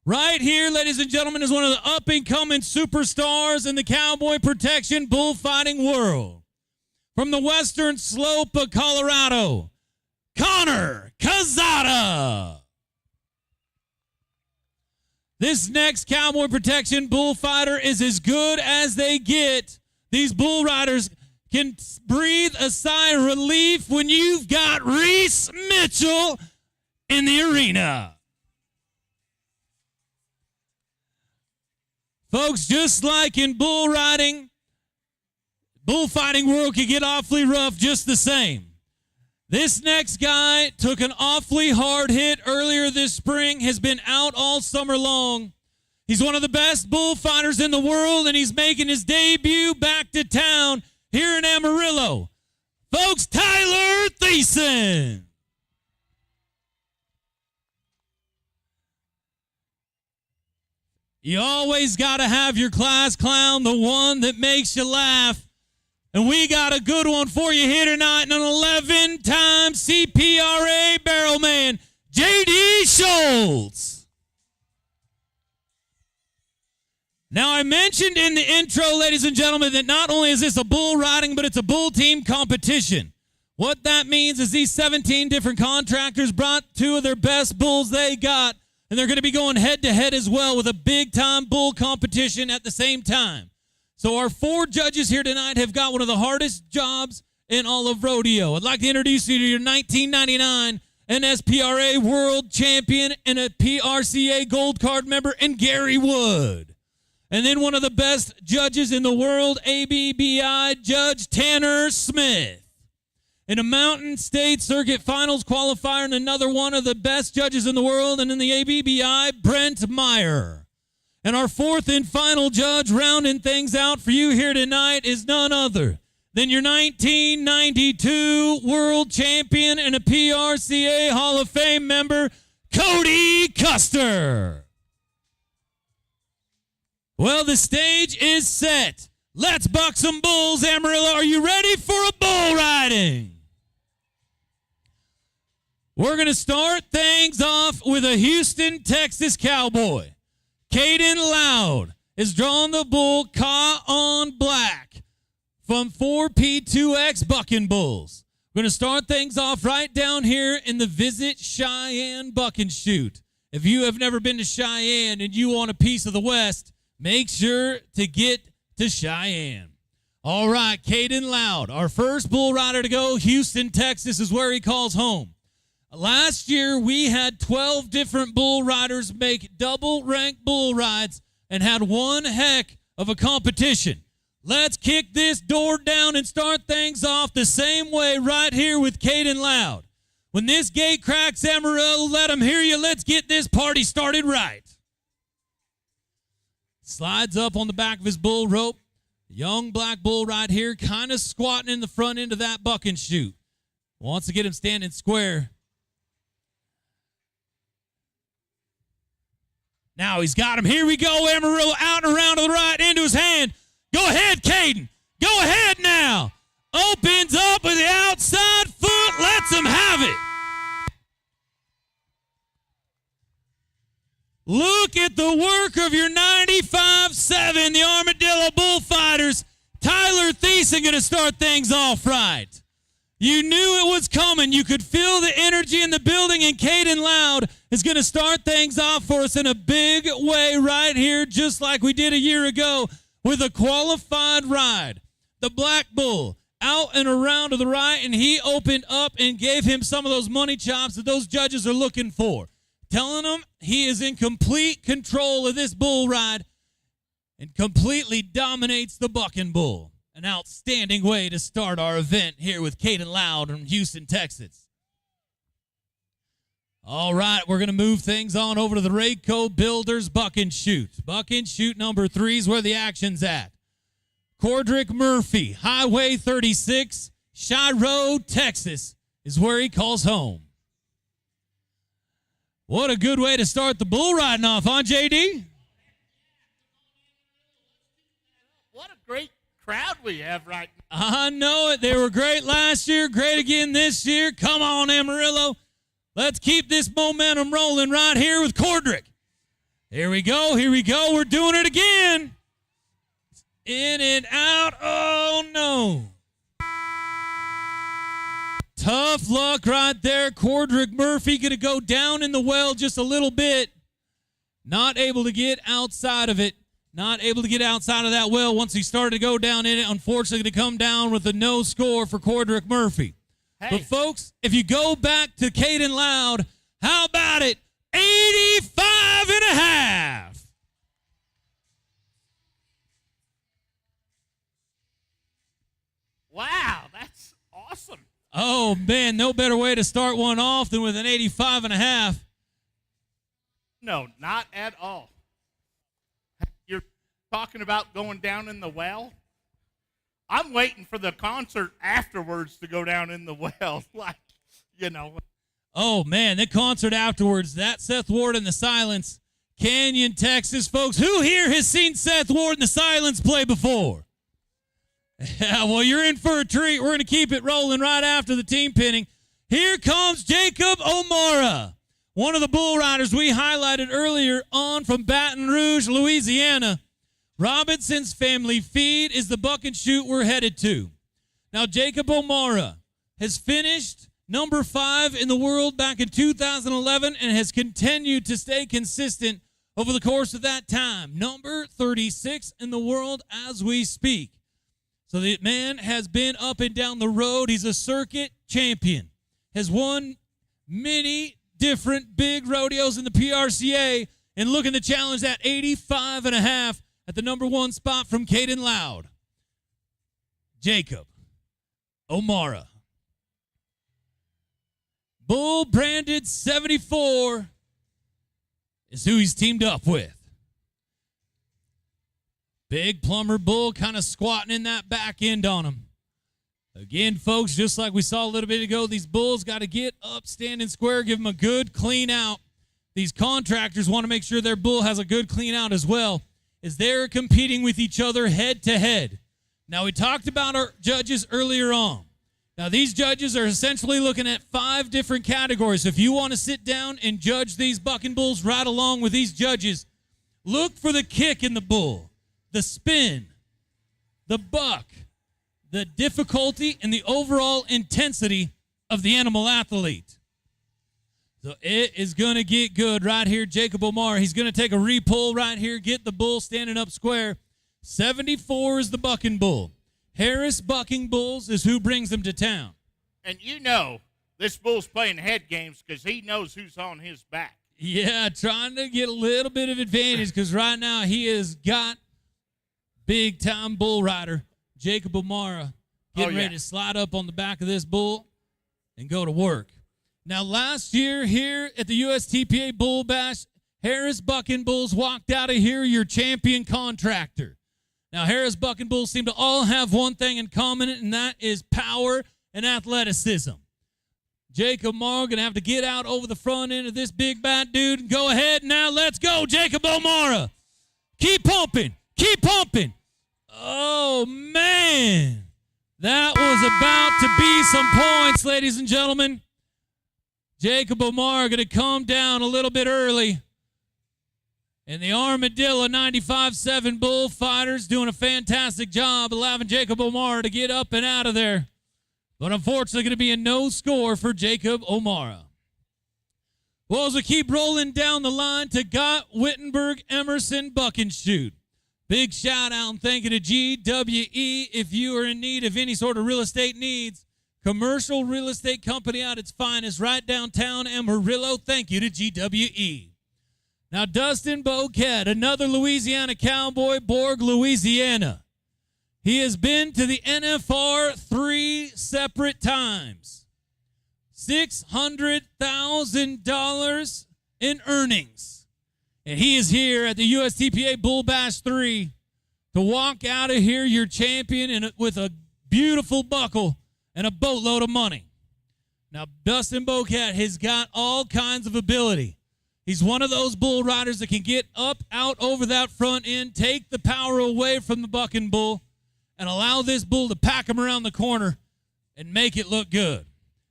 N: Right here, ladies and gentlemen, is one of the up-and-coming superstars in the cowboy protection bullfighting world. From the western slope of Colorado, Connor Cazada. This next cowboy protection bullfighter is as good as they get. These bull riders can breathe a sigh of relief when you've got Reese Mitchell in the arena. Folks, just like in bull riding, bullfighting world can get awfully rough just the same. This next guy took an awfully hard hit earlier this spring, has been out all summer long. He's one of the best bullfighters in the world, and he's making his debut back to town here in Amarillo. Folks, Tyler Thiessen. You always got to have your class clown, the one that makes you laugh. And we got a good one for you here tonight, an 11-time CPRA barrelman, J.D. Schultz. Now, I mentioned in the intro, ladies and gentlemen, that not only is this a bull riding, but it's a bull team competition. What that means is these 17 different contractors brought two of their best bulls they got, and they're going to be going head-to-head as well with a big-time bull competition at the same time. So our four judges here tonight have got one of the hardest jobs in all of rodeo. I'd like to introduce you to your 1999 NSPRA World Champion and a PRCA Gold Card member, and Gary Wood. And then one of the best judges in the world, ABBI Judge Tanner Smith. In a Mountain State Circuit Finals qualifier, and another one of the best judges in the world, and in the ABBI, Brent Meyer. And our fourth and final judge rounding things out for you here tonight is none other than your 1992 world champion and a PRCA Hall of Fame member, Cody Custer. Well, the stage is set. Let's buck some bulls, Amarillo. Are you ready for a bull riding? We're going to start things off with a Houston, Texas cowboy. Caden Loud is drawing the bull Ka on Black from 4P2X Bucking Bulls. We're going to start things off right down here in the Visit Cheyenne Buck and Shoot. If you have never been to Cheyenne and you want a piece of the West, make sure to get to Cheyenne. All right, Caden Loud, our first bull rider to go. Houston, Texas is where he calls home. Last year, we had 12 different bull riders make double-ranked bull rides and had one heck of a competition. Let's kick this door down and start things off the same way right here with Caden Loud. When this gate cracks, Amarillo, let them hear you. Let's get this party started right. Slides up on the back of his bull rope. Young black bull right here, kind of squatting in the front end of that buck and chute. Wants to get him standing square. Now he's got him. Here we go. Amarillo out and around to the right, into his hand. Go ahead, Caden. Go ahead now. Opens up with the outside foot. Lets him have it. Look at the work of your 95-7, the Armadillo Bullfighters. Tyler Thiessen going to start things off right. You knew it was coming. You could feel the energy in the building, and Caden Loud is going to start things off for us in a big way right here, just like we did a year ago with a qualified ride. The Black Bull out and around to the right, and he opened up and gave him some of those money chops that those judges are looking for. Telling him he is in complete control of this bull ride and completely dominates the bucking bull. An outstanding way to start our event here with Caden Loud from Houston, Texas. All right, we're going to move things on over to the Rayco Builders Buck and Shoot. Buck and Shoot number 3 is where the action's at. Cordrick Murphy, Highway 36, Shiro, Texas, is where he calls home. What a good way to start the bull riding off, huh, JD?
P: What a great crowd we have right now.
N: I know it. They were great last year, great again this year. Come on, Amarillo. Let's keep this momentum rolling right here with Cordrick. Here we go. Here we go. We're doing it again. In and out. Oh, no. Tough luck right there. Cordrick Murphy going to go down in the well just a little bit. Not able to get outside of it. Not able to get outside of that well once he started to go down in it. Unfortunately, to come down with a no score for Cordrick Murphy.
P: Hey.
N: But, folks, if you go back to Caden Loud, how about it? 85 and a half.
P: Wow, that's awesome.
N: Oh, man, no better way to start one off than with an 85 and a half.
P: No, not at all. You're talking about going down in the well? I'm waiting for the concert afterwards to go down in the well. Like, you know.
N: Oh, man, the concert afterwards, that Seth Ward and the Silence, Canyon, Texas. Folks, who here has seen Seth Ward and the Silence play before? Yeah, well, you're in for a treat. We're going to keep it rolling right after the team pinning. Here comes Jacob O'Mara, one of the bull riders we highlighted earlier on from Baton Rouge, Louisiana. Robinson's Family Feed is the buck and shoot we're headed to. Now, Jacob O'Mara has finished number 5 in the world back in 2011 and has continued to stay consistent over the course of that time. Number 36 in the world as we speak. So the man has been up and down the road. He's a circuit champion. Has won many different big rodeos in the PRCA and looking to challenge that 85 and a half at the number 1 spot from Caden Loud. Jacob O'Mara. Bull branded 74 is who he's teamed up with. Big plumber bull kind of squatting in that back end on him. Again, folks, just like we saw a little bit ago, these bulls got to get up, standing square, give them a good clean out. These contractors want to make sure their bull has a good clean out as well, as they're competing with each other head to head. Now, we talked about our judges earlier on. Now, these judges are essentially looking at 5 different categories. If you want to sit down and judge these bucking bulls right along with these judges, look for the kick in the bull, the spin, the buck, the difficulty, and the overall intensity of the animal athlete. So it is going to get good right here. Jacob Omar, he's going to take a repull right here, get the bull standing up square. 74 is the bucking bull. Harris Bucking Bulls is who brings them to town.
P: And you know this bull's playing head games because he knows who's on his back.
N: Yeah, trying to get a little bit of advantage because right now he has got big-time bull rider Jacob O'Mara getting ready to slide up on the back of this bull and go to work. Now, last year here at the USTPA Bull Bash, Harris Bucking Bulls walked out of here your champion contractor. Now, Harris Bucking Bulls seem to all have one thing in common, and that is power and athleticism. Jacob O'Mara going to have to get out over the front end of this big bad dude and go ahead. Now, let's go, Jacob O'Mara. Keep pumping. Keep pumping. Oh, man. That was about to be some points, ladies and gentlemen. Jacob O'Mara going to come down a little bit early. And the Armadillo 95-7 Bullfighters doing a fantastic job allowing Jacob O'Mara to get up and out of there. But unfortunately, going to be a no score for Jacob O'Mara. Well, as we keep rolling down the line to Gott Wittenberg Emerson Buckenshoot. Big shout out and thank you to GWE. If you are in need of any sort of real estate needs, commercial real estate company at its finest right downtown Amarillo. Thank you to GWE. Now, Dustin Boquet, another Louisiana cowboy, Borg, Louisiana. He has been to the NFR 3 separate times. $600,000 in earnings. And he is here at the USTPA Bull Bash 3 to walk out of here your champion and with a beautiful buckle and a boatload of money. Now, Dustin Boquet has got all kinds of ability. He's one of those bull riders that can get up, out over that front end, take the power away from the bucking bull, and allow this bull to pack him around the corner and make it look good.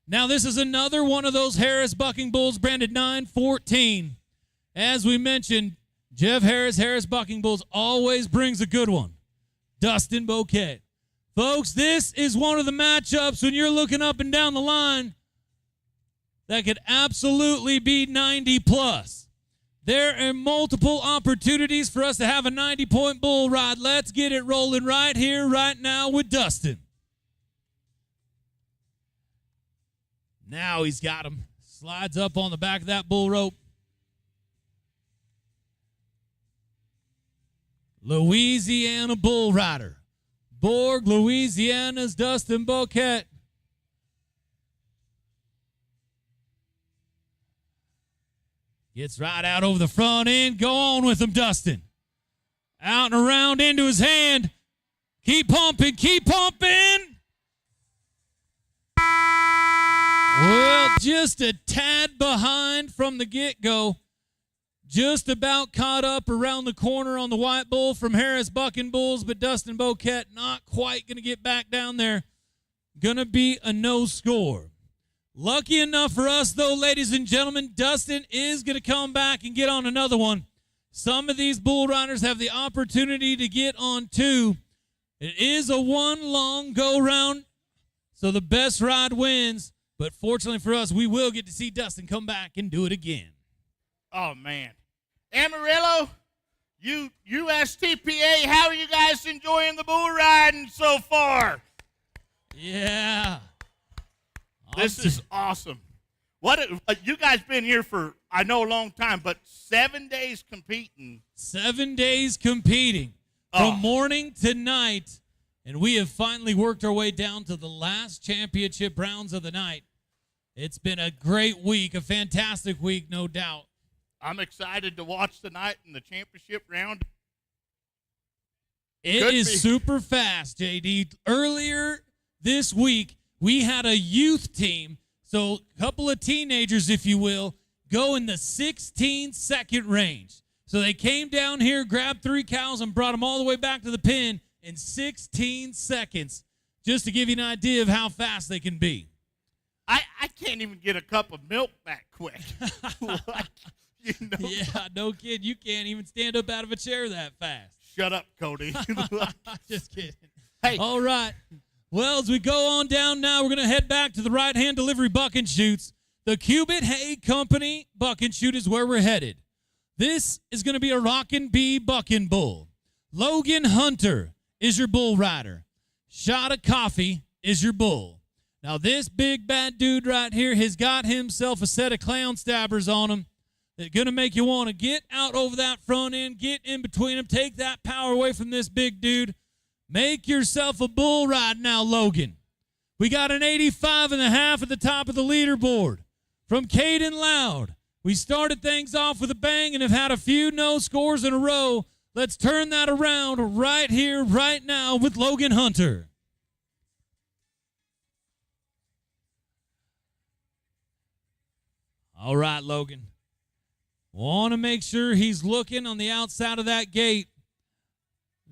N: Now, this is another one of those Harris Bucking Bulls branded 914. As we mentioned, Jeff Harris Bucking Bulls always brings a good one. Dustin Boquet. Folks, this is one of the matchups when you're looking up and down the line that could absolutely be 90 plus. There are multiple opportunities for us to have a 90-point bull ride. Let's get it rolling right here, right now with Dustin. Now he's got him. Slides up on the back of that bull rope. Louisiana bull rider. Borg, Louisiana's Dustin Boquet. Gets right out over the front end. Go on with him, Dustin. Out and around into his hand. Keep pumping. Keep pumping. Well, just a tad behind from the get-go. Just about caught up around the corner on the white bull from Harris Bucking Bulls, but Dustin Boquet not quite going to get back down there. Going to be a no score. Lucky enough for us, though, ladies and gentlemen, Dustin is going to come back and get on another one. Some of these bull riders have the opportunity to get on two. It is a one long go-round, so the best ride wins. But fortunately for us, we will get to see Dustin come back and do it again.
P: Oh, man. Amarillo, USTPA, how are you guys enjoying the bull riding so far?
N: Yeah.
P: This is awesome. You guys been here for, I know, a long time, but 7 days competing.
N: 7 days competing from morning to night, and we have finally worked our way down to the last championship rounds of the night. It's been a great week, a fantastic week, no doubt.
P: I'm excited to watch tonight in the championship round.
N: It is super fast, JD. Earlier this week, we had a youth team, so a couple of teenagers, if you will, go in the 16-second range. So they came down here, grabbed 3 cows, and brought them all the way back to the pen in 16 seconds, just to give you an idea of how fast they can be.
P: I can't even get a cup of milk that quick.
N: Yeah, no kid. You can't even stand up out of a chair that fast.
P: Shut up, Cody.
N: Just kidding.
P: Hey.
N: All right. Well, as we go on down now, we're going to head back to the right-hand delivery bucking shoots. The Cubit Hay Company Buck and Shoot is where we're headed. This is going to be a Rockin' Bee Bucking Bull. Logan Hunter is your bull rider. Shot of Coffee is your bull. Now, this big bad dude right here has got himself a set of clown stabbers on him that's going to make you want to get out over that front end, get in between them, take that power away from this big dude. Make yourself a bull ride now, Logan. We got an 85.5 at the top of the leaderboard from Caden Loud. We started things off with a bang and have had a few no scores in a row. Let's turn that around right here, right now with Logan Hunter. All right, Logan. Want to make sure he's looking on the outside of that gate.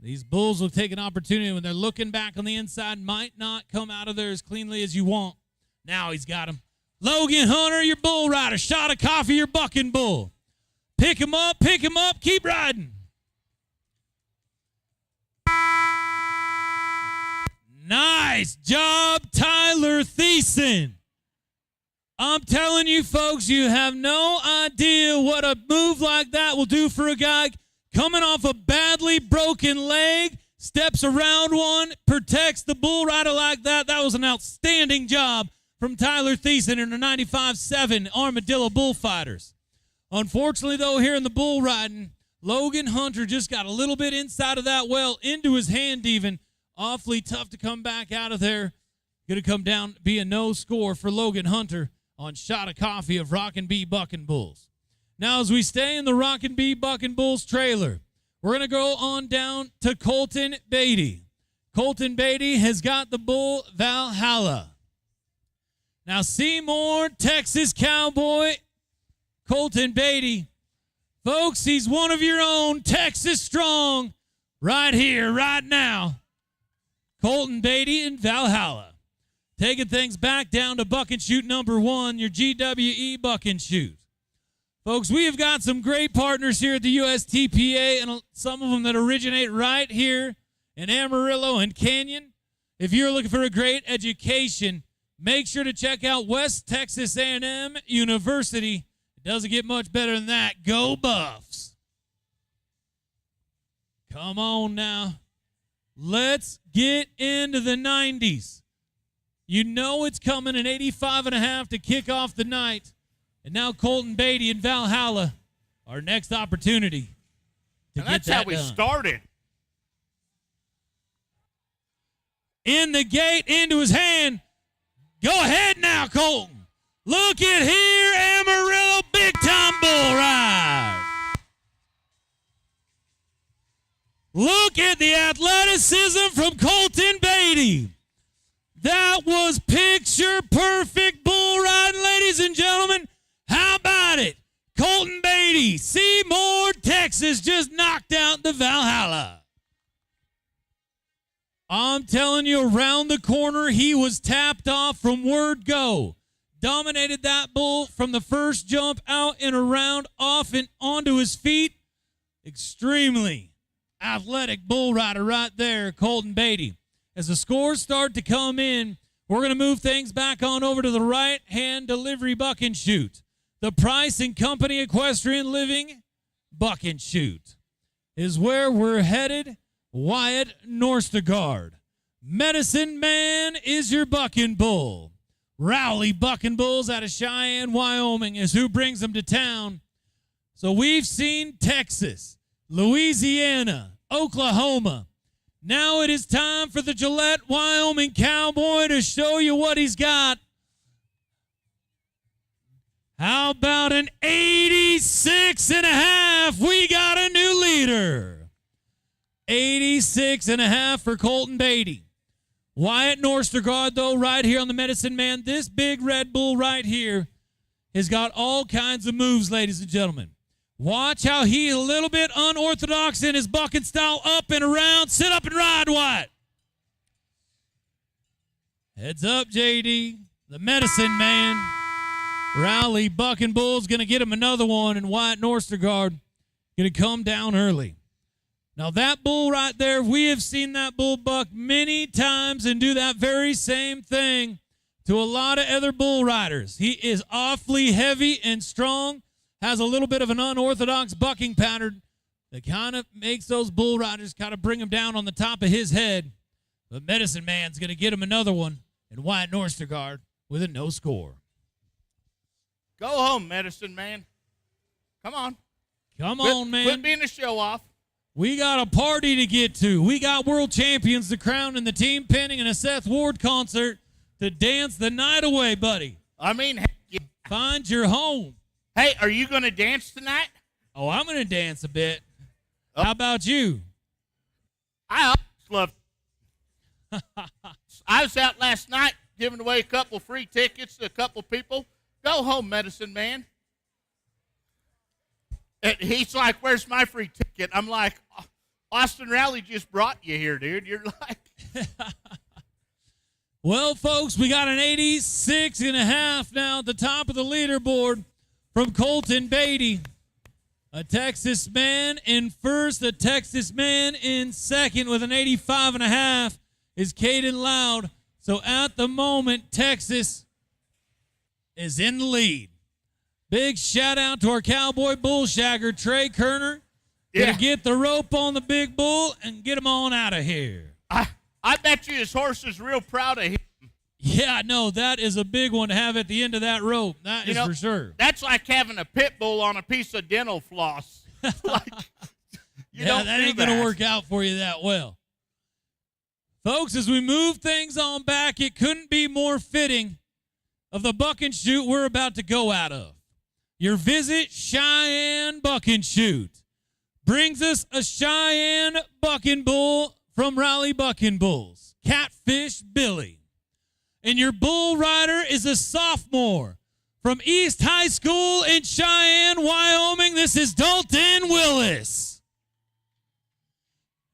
N: These bulls will take an opportunity when they're looking back on the inside, might not come out of there as cleanly as you want. Now he's got him. Logan Hunter, your bull rider. Shot of Coffee, your bucking bull. Pick him up, keep riding. Nice job, Tyler Thiessen. I'm telling you, folks, you have no idea what a move like that will do for a guy coming off a badly broken leg, steps around one, protects the bull rider like that. That was an outstanding job from Tyler Thiessen in the 95.7 Armadillo Bullfighters. Unfortunately, though, here in the bull riding, Logan Hunter just got a little bit inside of that well, into his hand even. Awfully tough to come back out of there. Going to come down, be a no score for Logan Hunter on Shot of Coffee of Rockin' Bee Bucking Bulls. Now, as we stay in the Rockin' Bee Bucking Bulls trailer, we're going to go on down to Colton Beatty. Colton Beatty has got the bull Valhalla. Now, Seymour, Texas Cowboy, Colton Beatty. Folks, he's one of your own, Texas strong, right here, right now. Colton Beatty and Valhalla. Taking things back down to Buck and Shoot number 1, your GWE Buck and Shoot. Folks, we have got some great partners here at the USTPA, and some of them that originate right here in Amarillo and Canyon. If you're looking for a great education, make sure to check out West Texas A&M University. It doesn't get much better than that. Go Buffs. Come on now. Let's get into the 90s. You know it's coming, an 85.5 to kick off the night. And now Colton Beatty and Valhalla, our next opportunity to
P: and
N: get
P: that's
N: that
P: how we
N: done.
P: started.
N: In the gate, into his hand. Go ahead now, Colton. Look at here, Amarillo, big-time bull ride. Look at the athleticism from Colton Beatty. That was picture-perfect bull riding, ladies and gentlemen. How about it? Colton Beatty, Seymour, Texas, just knocked out the Valhalla. I'm telling you, around the corner, he was tapped off from word go. Dominated that bull from the first jump out and around, off and onto his feet. Extremely athletic bull rider right there, Colton Beatty. As the scores start to come in, we're going to move things back on over to the right-hand delivery Buck and Shoot. The Price and Company Equestrian Living Buck and Shoot is where we're headed. Wyatt Norstegard. Medicine Man is your bucking bull. Rowley Bucking Bulls out of Cheyenne, Wyoming is who brings them to town. So we've seen Texas, Louisiana, Oklahoma. Now it is time for the Gillette, Wyoming Cowboy to show you what he's got. How about an 86.5? We got a new leader. 86.5 for Colton Beatty. Wyatt Norstegard, though, right here on the Medicine Man. This big Red Bull right here has got all kinds of moves, ladies and gentlemen. Watch how he a little bit unorthodox in his bucking style, up and around. Sit up and ride, Wyatt. Heads up, JD. The Medicine Man. Rowley Bucking Bull's going to get him another one, and Wyatt Norstegard going to come down early. Now, that bull right there, we have seen that bull buck many times and do that very same thing. to a lot of other bull riders. He is awfully heavy and strong, has a little bit of an unorthodox bucking pattern that kind of makes those bull riders kind of bring him down on the top of his head. But Medicine Man's going to get him another one in Wyatt Norstergaard with a no score.
P: Go home, Medicine Man. Come on.
N: Come on, man.
P: Quit being a show-off.
N: We got a party to get to. We got world champions to crown in the team pinning and a Seth Ward concert to dance the night away, buddy.
P: I mean,
N: find your home.
P: Hey, are you going to dance tonight?
N: Oh, I'm going to dance a bit. How about you?
P: I always love. I was out last night giving away a couple free tickets to a couple people. Go home, Medicine Man. And he's like, where's my free ticket? I'm like, Austin Rally just brought you here, dude. You're like.
N: Well, folks, we got an 86.5 now at the top of the leaderboard from Colton Beatty. A Texas man in first, a Texas man in second with an 85.5 is Caden Loud. So at the moment, Texas is in the lead. Big shout out to our cowboy bullshagger, Trey Kerner. Gonna get the rope on the big bull and get him on out of here.
P: I bet you his horse is real proud of him.
N: Yeah, no, that is a big one to have at the end of that rope. That is for sure.
P: That's like having a pit bull on a piece of dental floss. That
N: ain't going to work out for you that well. Folks, as we move things on back, it couldn't be more fitting of the buck and shoot we're about to go out of. Your Visit Cheyenne Buck and Shoot brings us a Cheyenne bucking bull from Raleigh Bucking Bulls, Catfish Billy. And your bull rider is a sophomore from East High School in Cheyenne, Wyoming. This is Dalton Willis.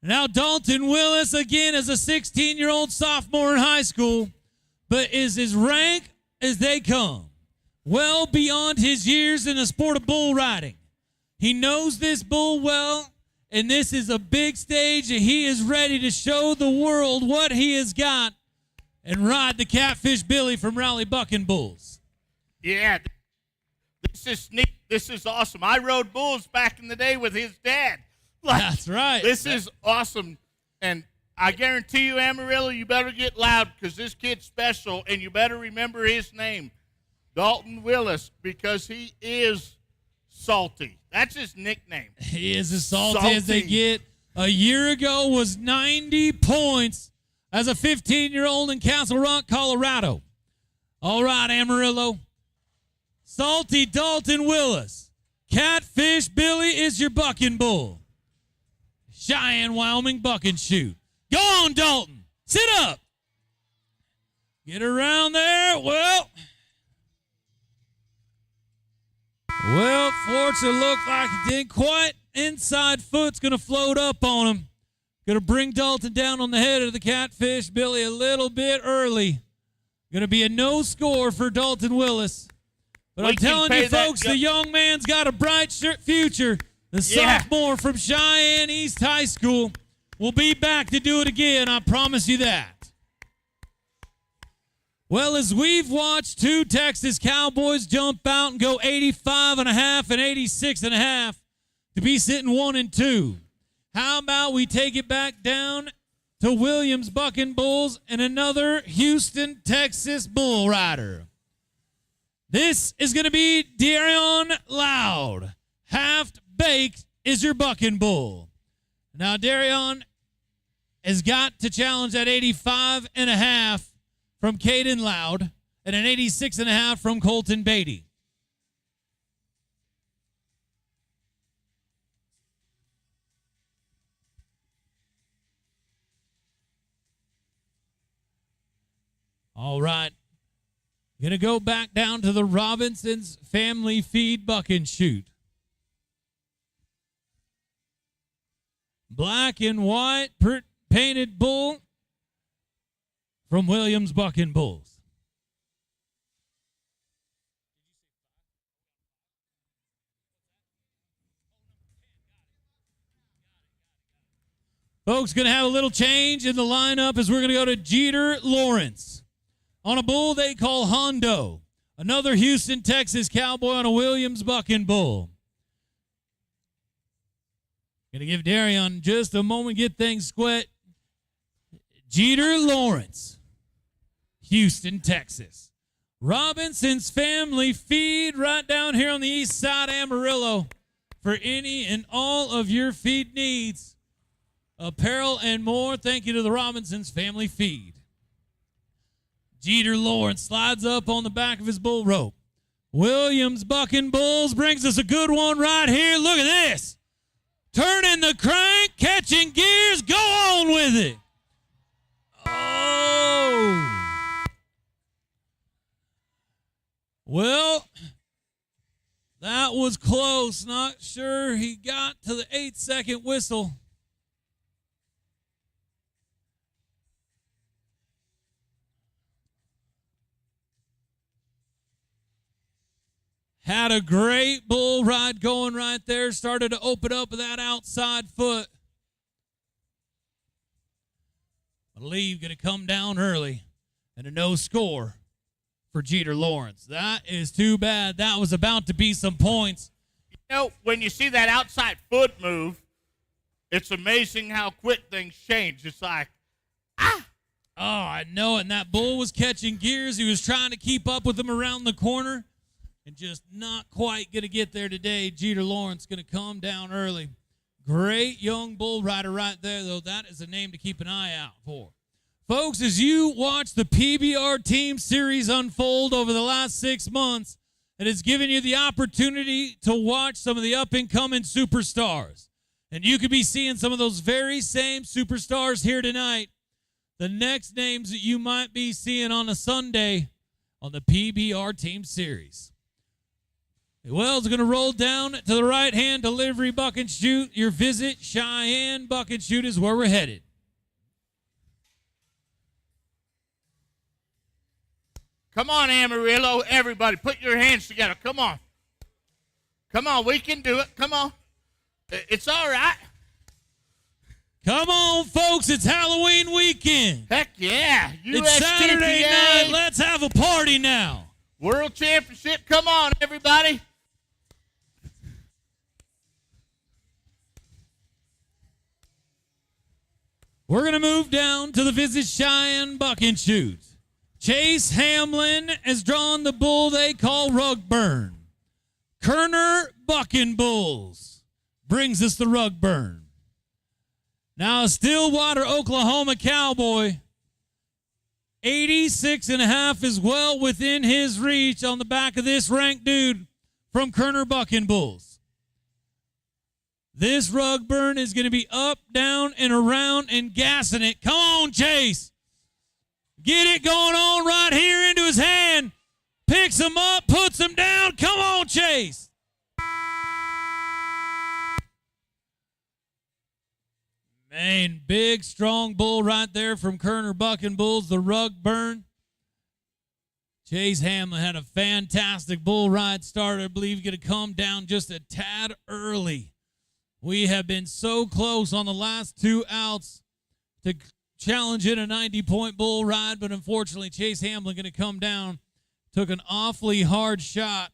N: Now, Dalton Willis, again, is a 16-year-old sophomore in high school, but is as rank as they come. Well beyond his years in the sport of bull riding. He knows this bull well, and this is a big stage, and he is ready to show the world what he has got and ride the Catfish Billy from Raleigh Bucking Bulls.
P: Yeah, this is neat. This is awesome. I rode bulls back in the day with his dad.
N: That's right.
P: This is awesome. And I guarantee you, Amarillo, you better get loud because this kid's special, and you better remember his name, Dalton Willis, because he is salty. That's his nickname.
N: He is as salty as they get. A year ago was 90 points as a 15-year-old in Castle Rock, Colorado. All right, Amarillo. Salty Dalton Willis. Catfish Billy is your bucking bull. Cheyenne, Wyoming, buck and shoot. Go on, Dalton. Sit up. Get around there. Well, fortunately, looked like it didn't quite. Inside foot's going to float up on him. Going to bring Dalton down on the head of the Catfish Billy a little bit early. Going to be a no score for Dalton Willis. But I'm telling you, folks, the young man's got a bright future. The sophomore from Cheyenne East High School will be back to do it again. I promise you that. Well, as we've watched two Texas Cowboys jump out and go 85.5 and 86.5 to be sitting 1 and 2. How about we take it back down to Williams Bucking Bulls and another Houston, Texas bull rider. This is going to be Darion Loud. Half-baked is your bucking bull. Now, Darion has got to challenge that 85.5 from Caden Loud and an 86.5 from Colton Beatty. All right. Going to go back down to the Robinson's Family Feed Buck and Shoot. Black and white painted bull from Williams Bucking Bulls. Folks, going to have a little change in the lineup as we're going to go to Jeter Lawrence. on a bull they call Hondo. Another Houston, Texas cowboy on a Williams bucking bull. Gonna give Darion just a moment, get things squat. Jeter Lawrence, Houston, Texas. Robinson's Family Feed right down here on the east side of Amarillo for any and all of your feed needs. Apparel and more. Thank you to the Robinson's Family Feed. Jeter Lawrence slides up on the back of his bull rope. Williams bucking bulls brings us a good one right here. Look at this. Turning the crank, catching gears, go on with it. Oh. Well, that was close. Not sure he got to the 8-second whistle. Had a great bull ride going right there. Started to open up with that outside foot. I believe going to come down early and a no score for Jeter Lawrence. That is too bad. That was about to be some points.
P: You know, when you see that outside foot move, it's amazing how quick things change. It's like, ah.
N: Oh, I know it. And that bull was catching gears. He was trying to keep up with him around the corner. And just not quite going to get there today. Jeter Lawrence going to come down early. Great young bull rider right there, though. That is a name to keep an eye out for. Folks, as you watch the PBR Team Series unfold over the last 6 months, it has given you the opportunity to watch some of the up-and-coming superstars. And you could be seeing some of those very same superstars here tonight. The next names that you might be seeing on a Sunday on the PBR Team Series. Wells going to roll down to the right-hand delivery, buck and shoot. Your visit, Cheyenne, buck and shoot is where we're headed.
P: Come on, Amarillo. Everybody, put your hands together. Come on. Come on, we can do it. Come on. It's all right.
N: Come on, folks. It's Halloween weekend.
P: Heck yeah.
N: It's Saturday night. Let's have a party now.
P: World Championship. Come on, everybody.
N: We're going to move down to the Visit Cheyenne buck and shoot. Chase Hamlin has drawn the bull they call Rugburn. Kerner Bucking Bulls brings us the Rugburn. Now, a Stillwater, Oklahoma cowboy. 86.5 is well within his reach on the back of this ranked dude from Kerner Bucking Bulls. This Rugburn is going to be up, down, and around and gassing it. Come on, Chase. Get it going on right here into his hand. Picks him up, puts him down. Come on, Chase. Man, big, strong bull right there from Kerner Bucking Bulls, the Rugburn. Chase Hamlin had a fantastic bull ride start. I believe he's going to come down just a tad early. We have been so close on the last 2 outs to challenge in a 90-point bull ride, but unfortunately Chase Hamlin going to come down. Took an awfully hard shot.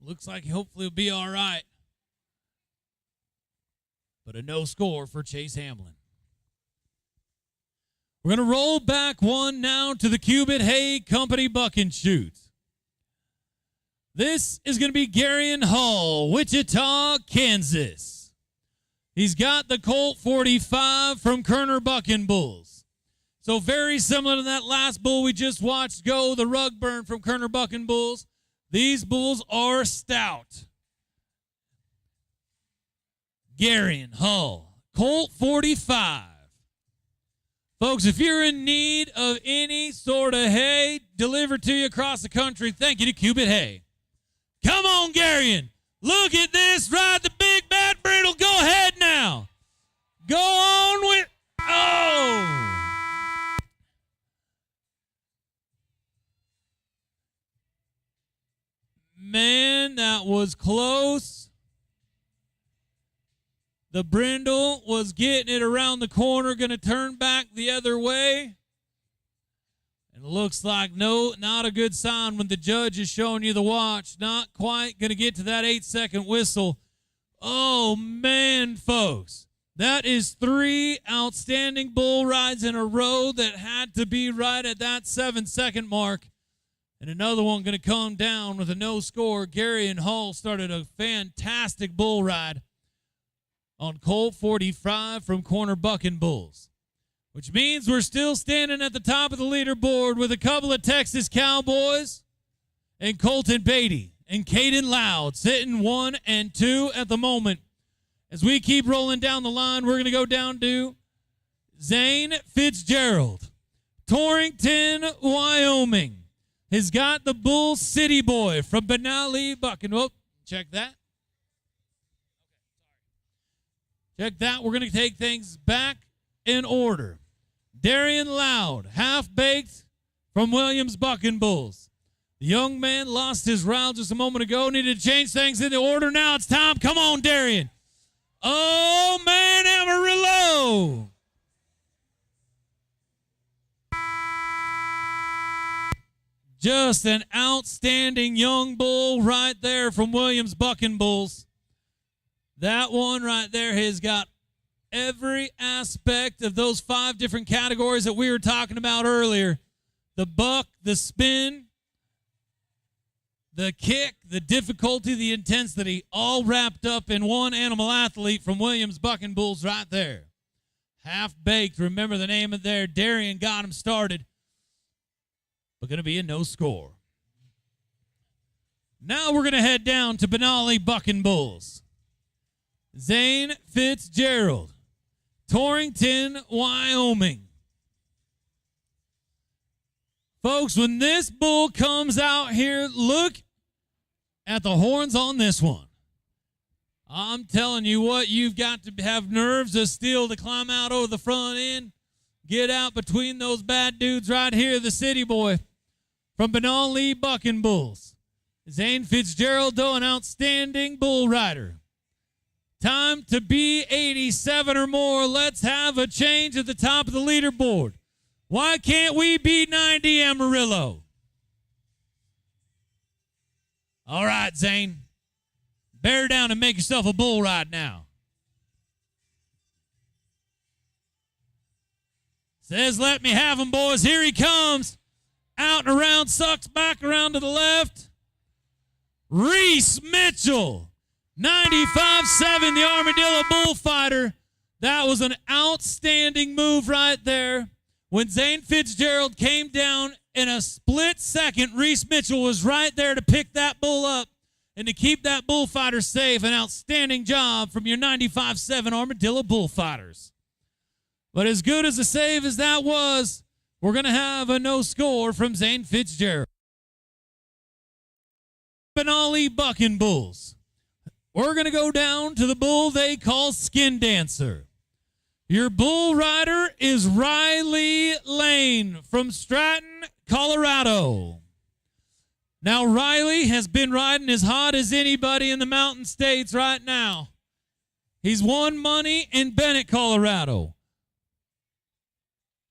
N: Looks like hopefully it'll be all right. But a no score for Chase Hamlin. We're going to roll back one now to the Cubit Hay Company buck and shoot. This is going to be Garrion Hall, Wichita, Kansas. He's got the Colt 45 from Kerner Bucking Bulls. So very similar to that last bull we just watched go, the Rugburn from Kerner Bucking Bulls. These bulls are stout. Garrion Hall, Colt 45. Folks, if you're in need of any sort of hay delivered to you across the country, thank you to Cubit Hay. Come on, Garrion. Look at this. Ride the big bad brindle. Go ahead now. Go on with. Oh. Man, that was close. The brindle was getting it around the corner, going to turn back the other way. And looks like not a good sign when the judge is showing you the watch. Not quite going to get to that 8-second whistle. Oh, man, folks. That is 3 outstanding bull rides in a row that had to be right at that 7-second mark. And another one going to come down with a no score. Gary and Hall started a fantastic bull ride on Colt 45 from Corner Bucking Bulls, which means we're still standing at the top of the leaderboard with a couple of Texas Cowboys and Colton Beatty and Caden Loud sitting 1 and 2 at the moment. As we keep rolling down the line, we're going to go down to Zane Fitzgerald. Torrington, Wyoming, has got the Bull City Boy from Benali Bucking. Oh, check that. Check that. We're going to take things back in order. Darian Loud, half-baked from Williams Bucking Bulls. The young man lost his route just a moment ago. Needed to change things in the order. Now it's time. Come on, Darian. Oh, man, Amarillo. Just an outstanding young bull right there from Williams Bucking Bulls. That one right there has got every aspect of those 5 different categories that we were talking about earlier. The buck, the spin, the kick, the difficulty, the intensity, all wrapped up in one animal athlete from Williams Bucking Bulls right there. Half-baked, remember the name of there. Darian got him started, but going to be a no score. Now we're going to head down to Benali Bucking Bulls. Zane Fitzgerald, Torrington, Wyoming. Folks, when this bull comes out here, look at the horns on this one. I'm telling you what, you've got to have nerves of steel to climb out over the front end, get out between those bad dudes right here, the city boy from Benali Bucking Bulls. Zane Fitzgerald, though, an outstanding bull rider. Time to be 87 or more. Let's have a change at the top of the leaderboard. Why can't we be 90, Amarillo? All right, Zane. Bear down and make yourself a bull ride now. Says, let me have him, boys. Here he comes. Out and around, sucks back around to the left. Reese Mitchell. 95-7, the Armadillo Bullfighter. That was an outstanding move right there. When Zane Fitzgerald came down in a split second, Reese Mitchell was right there to pick that bull up and to keep that bullfighter safe. An outstanding job from your 95-7 Armadillo Bullfighters. But as good as a save as that was, we're going to have a no score from Zane Fitzgerald. Benali Bucking Bulls. We're going to go down to the bull they call Skin Dancer. Your bull rider is Riley Lane from Stratton, Colorado. Now, Riley has been riding as hot as anybody in the Mountain States right now. He's won money in Bennett, Colorado.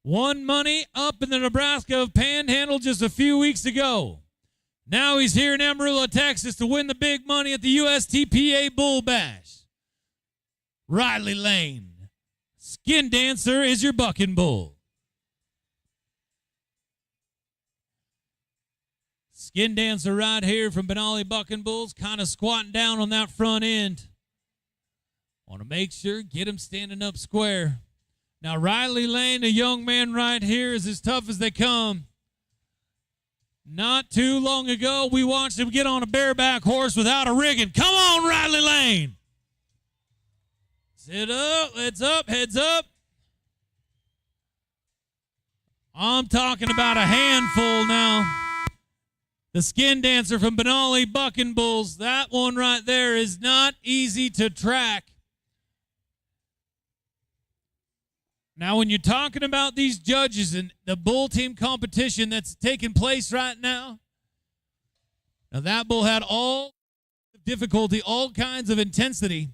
N: Won money up in the Nebraska Panhandle just a few weeks ago. Now he's here in Amarillo, Texas to win the big money at the USTPA Bull Bash. Riley Lane. Skin Dancer is your bucking bull. Skin Dancer right here from Benali Bucking Bulls, kind of squatting down on that front end. Want to make sure, get him standing up square. Now Riley Lane, the young man right here, is as tough as they come. Not too long ago, we watched him get on a bareback horse without a rigging. Come on, Riley Lane. Sit up, heads up, heads up. I'm talking about a handful now. The Skin Dancer from Benali Bucking Bulls. That one right there is not easy to track. Now, when you're talking about these judges and the bull team competition that's taking place right now, now that bull had all difficulty, all kinds of intensity,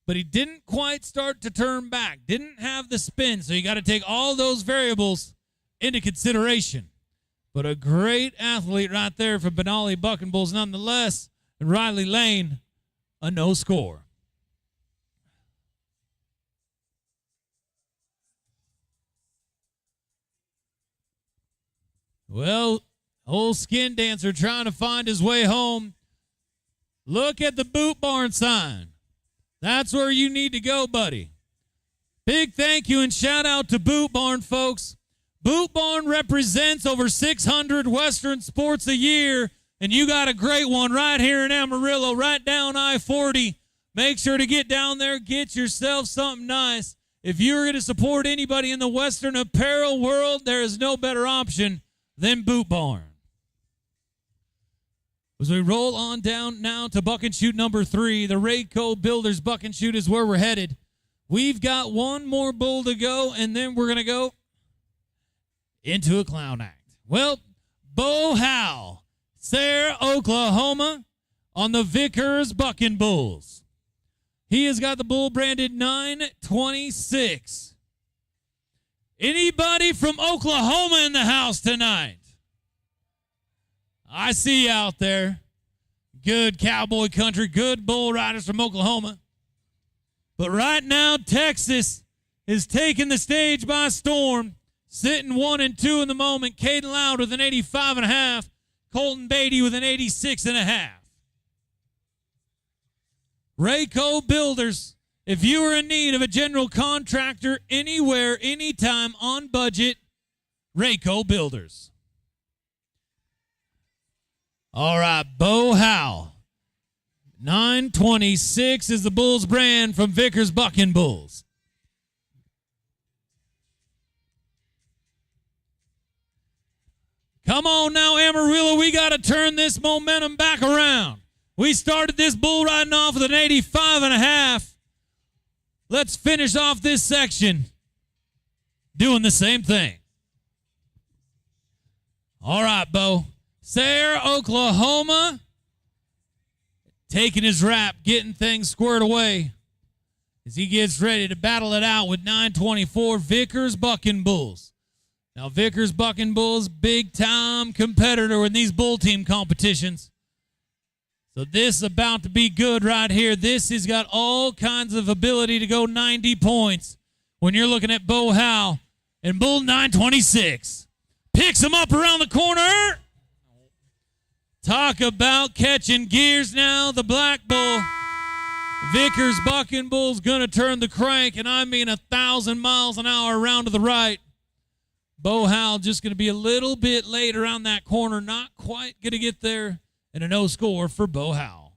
N: but he didn't quite start to turn back, didn't have the spin, so you got to take all those variables into consideration. but a great athlete right there for Benally Bucking Bulls nonetheless. And Riley Lane, a no score. Well, old Skin Dancer trying to find his way home. Look at the Boot Barn sign. That's where you need to go, buddy. Big thank you and shout out to Boot Barn, folks. Boot Barn represents over 600 Western sports a year, and you got a great one right here in Amarillo, right down I-40. Make sure to get down there, get yourself something nice. If you're going to support anybody in the Western apparel world, there is no better option than Boot Barn. As we roll on down now to buck and shoot number 3, the Rayco Builders buck and shoot is where we're headed. We've got one more bull to go, and then we're going to go into a clown act. Well, Bo Howe, Sayre, Oklahoma, on the Vickers Bucking Bulls. He has got the bull branded 926. Anybody from Oklahoma in the house tonight? I see you out there. Good cowboy country, good bull riders from Oklahoma. But right now, Texas is taking the stage by storm, sitting 1 and 2 in the moment. Caden Loud with an 85.5. Colton Beatty with an 86.5. Rayco Builders, if you are in need of a general contractor anywhere, anytime, on budget, Rayco Builders. All right, Bo Howe. 926 is the Bulls brand from Vickers Bucking Bulls. Come on now, Amarillo. We got to turn this momentum back around. We started this bull riding off with an 85.5. Let's finish off this section doing the same thing. All right, Bo. Sayre, Oklahoma, taking his rap, getting things squared away as he gets ready to battle it out with 924 Vickers Bucking Bulls. Now, Vickers Bucking Bulls, big-time competitor in these bull team competitions. So this is about to be good right here. This has got all kinds of ability to go 90 points when you're looking at Bo Howe and Bull 926. Picks him up around the corner. Talk about catching gears now. The Black Bull, Vickers Bucking Bull's going to turn the crank, and I mean 1,000 miles an hour around to the right. Bo Howe just going to be a little bit late around that corner, not quite going to get there, and a no score for Bo Howe.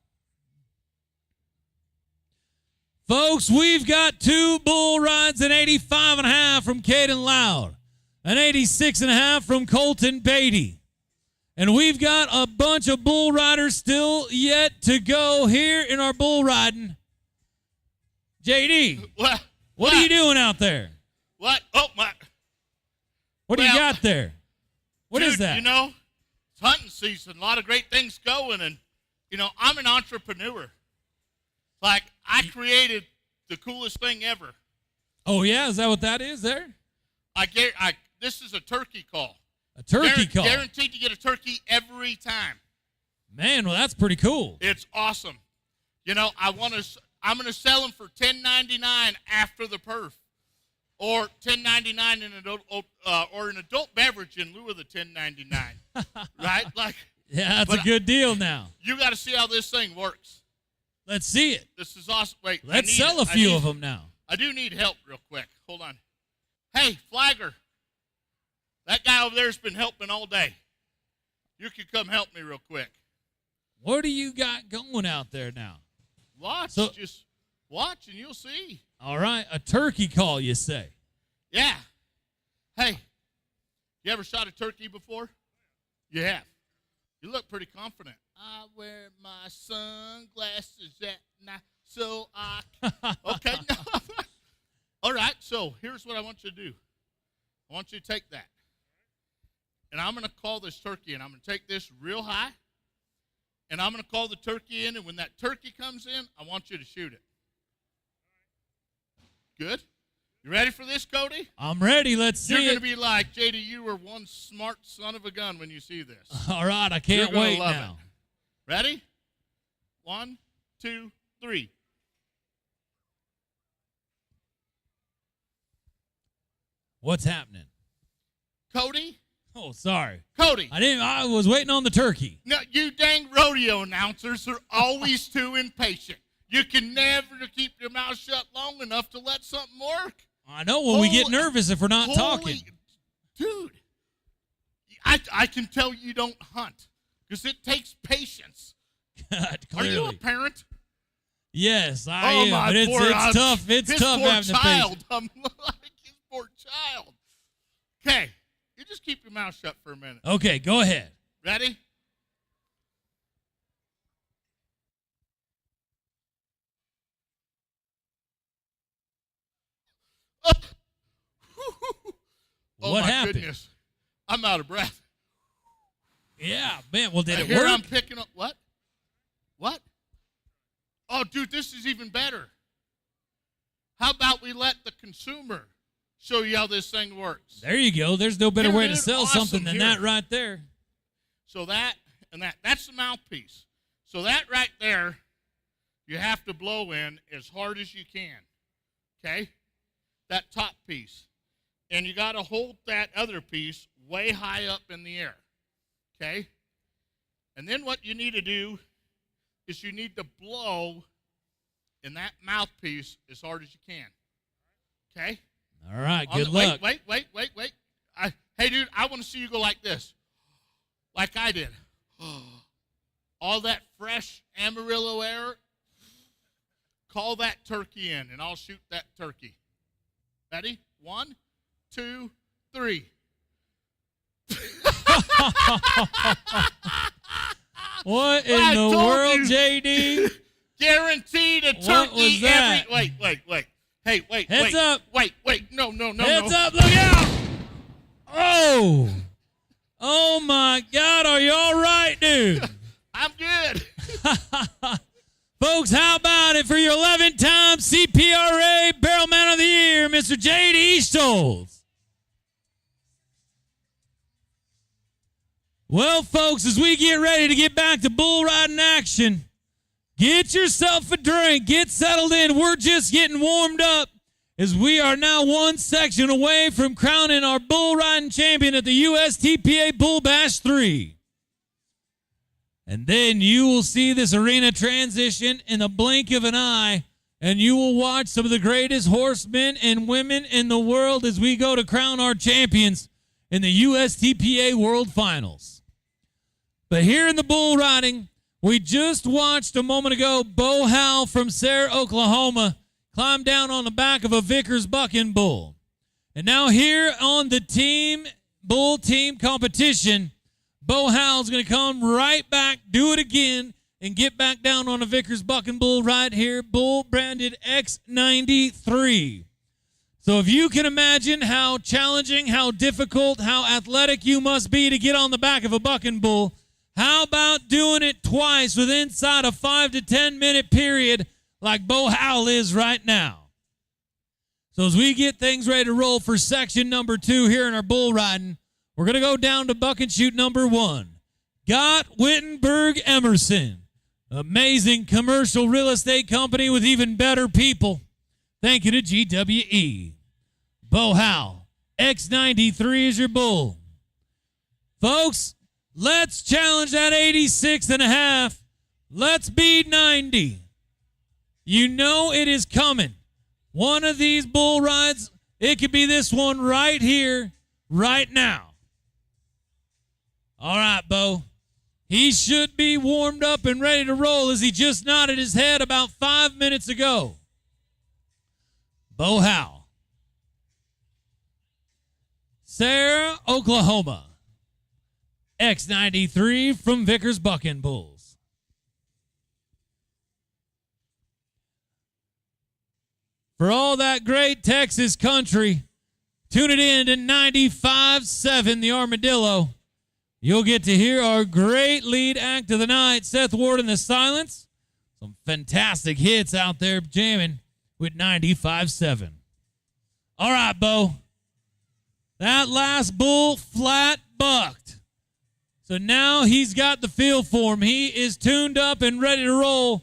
N: Folks, we've got 2 bull rides, an 85.5 from Caden Loud, an 86.5 from Colton Beatty. And we've got a bunch of bull riders still yet to go here in our bull riding. JD, what are you doing out there?
P: What? Oh, my.
N: What do you got there? What
P: Dude,
N: is that?
P: You know, it's hunting season. A lot of great things going. And, you know, I'm an entrepreneur. Like, I created the coolest thing ever.
N: Oh, yeah? Is that what that is there?
P: This is a turkey call.
N: A turkey call.
P: Guaranteed to get a turkey every time.
N: Man, well, that's pretty cool.
P: It's awesome. You know, I'm going to sell them for $10.99 after the perf, or $10.99 in an adult beverage in lieu of the $10.99. Right? Like,
N: yeah, that's a good deal now.
P: You got to see how this thing works.
N: Let's see it.
P: This is awesome. Wait,
N: let's sell a few of them now.
P: I do need help real quick. Hold on. Hey, Flagger. That guy over there's been helping all day. You can come help me real quick.
N: What do you got going out there now?
P: Watch. Just watch and you'll see.
N: All right. A turkey call, you say?
P: Yeah. Hey, you ever shot a turkey before? You have. You look pretty confident. I wear my sunglasses at night so I can. Okay. All right. So here's what I want you to do. I want you to take that. And I'm going to call this turkey, and I'm going to take this real high, and I'm going to call the turkey in, and when that turkey comes in, I want you to shoot it. Good? You ready for this, Cody?
N: I'm ready. Let's see
P: You're going
N: it.
P: to be like, JD, you were one smart son of a gun when you see this.
N: All right, I
P: You're
N: can't
P: gonna
N: wait
P: love
N: now.
P: It. Ready? 1, 2, 3.
N: What's happening?
P: Cody?
N: Oh, sorry.
P: Cody.
N: I was waiting on the turkey.
P: No, you dang rodeo announcers are always too impatient. You can never keep your mouth shut long enough to let something work.
N: I know. Well, we get nervous if we're not talking.
P: Dude, I can tell you don't hunt because it takes patience.
N: God,
P: Are you a
N: clearly.
P: parent?
N: Yes, I am. But it's tough. It's
P: his
N: tough
P: poor
N: having
P: child.
N: the patience.
P: I'm like his poor child. Okay, you just keep your mouth shut for a minute.
N: Okay, go ahead.
P: Ready? Oh,
N: What
P: my
N: happened?
P: goodness. I'm out of breath.
N: Yeah, man. Well, did it
P: Here
N: work?
P: I'm picking up. What? What? Oh, dude, this is even better. How about we let the consumer show you how this thing works?
N: There you go. There's no better
P: Here,
N: way to
P: dude,
N: sell
P: awesome.
N: something than
P: Here.
N: that right there.
P: So that and that's the mouthpiece. So that right there, you have to blow in as hard as you can. Okay? That top piece. And you got to hold that other piece way high up in the air. Okay? And then what you need to do is you need to blow in that mouthpiece as hard as you can. Okay?
N: All right, good luck.
P: Wait. Hey, dude, I want to see you go like this. Like I did. All that fresh Amarillo air. Call that turkey in, and I'll shoot that turkey. Ready? 1, 2, 3.
N: What in the world, JD?
P: Guaranteed a turkey
N: What was that?
P: Wait. Hey, wait.
N: Heads up.
P: Wait. No.
N: Heads up, look out! Oh! Oh my God, are you all right, dude?
P: I'm good.
N: Folks, how about it for your 11th-time CPRA Barrelman of the Year, Mr. J.D. Stoltz? Well, folks, as we get ready to get back to bull riding action, get yourself a drink, get settled in. We're just getting warmed up as we are now one section away from crowning our bull riding champion at the USTPA Bull Bash 3. And then you will see this arena transition in the blink of an eye, and you will watch some of the greatest horsemen and women in the world as we go to crown our champions in the USTPA World Finals. But here in the bull riding, we just watched a moment ago Bo Howell from Sarah, Oklahoma, climb down on the back of a Vickers bucking bull. And now here on the bull team competition, Bo Howell's going to come right back, do it again, and get back down on a Vickers bucking bull right here, bull branded X93. So if you can imagine how challenging, how difficult, how athletic you must be to get on the back of a bucking bull, how about doing it twice within inside a 5 to 10 minute period like Bo Howell is right now? So as we get things ready to roll for section number 2 here in our bull riding, we're going to go down to buck and shoot number 1. Gott Wittenberg Emerson. Amazing commercial real estate company with even better people. Thank you to GWE. Bo Howell, X93 is your bull. Folks, let's challenge that 86.5. Let's be 90. You know it is coming. One of these bull rides, it could be this one right here, right now. All right, Bo. He should be warmed up and ready to roll as he just nodded his head about 5 minutes ago. Bo Howell. Sarah, Oklahoma. X93 from Vickers Bucking Bulls. For all that great Texas country, tune it in to 95.7 The Armadillo. You'll get to hear our great lead act of the night, Seth Ward and the Silence. Some fantastic hits out there jamming with 95.7. All right, Bo. That last bull flat bucked. So now he's got the feel for him. He is tuned up and ready to roll.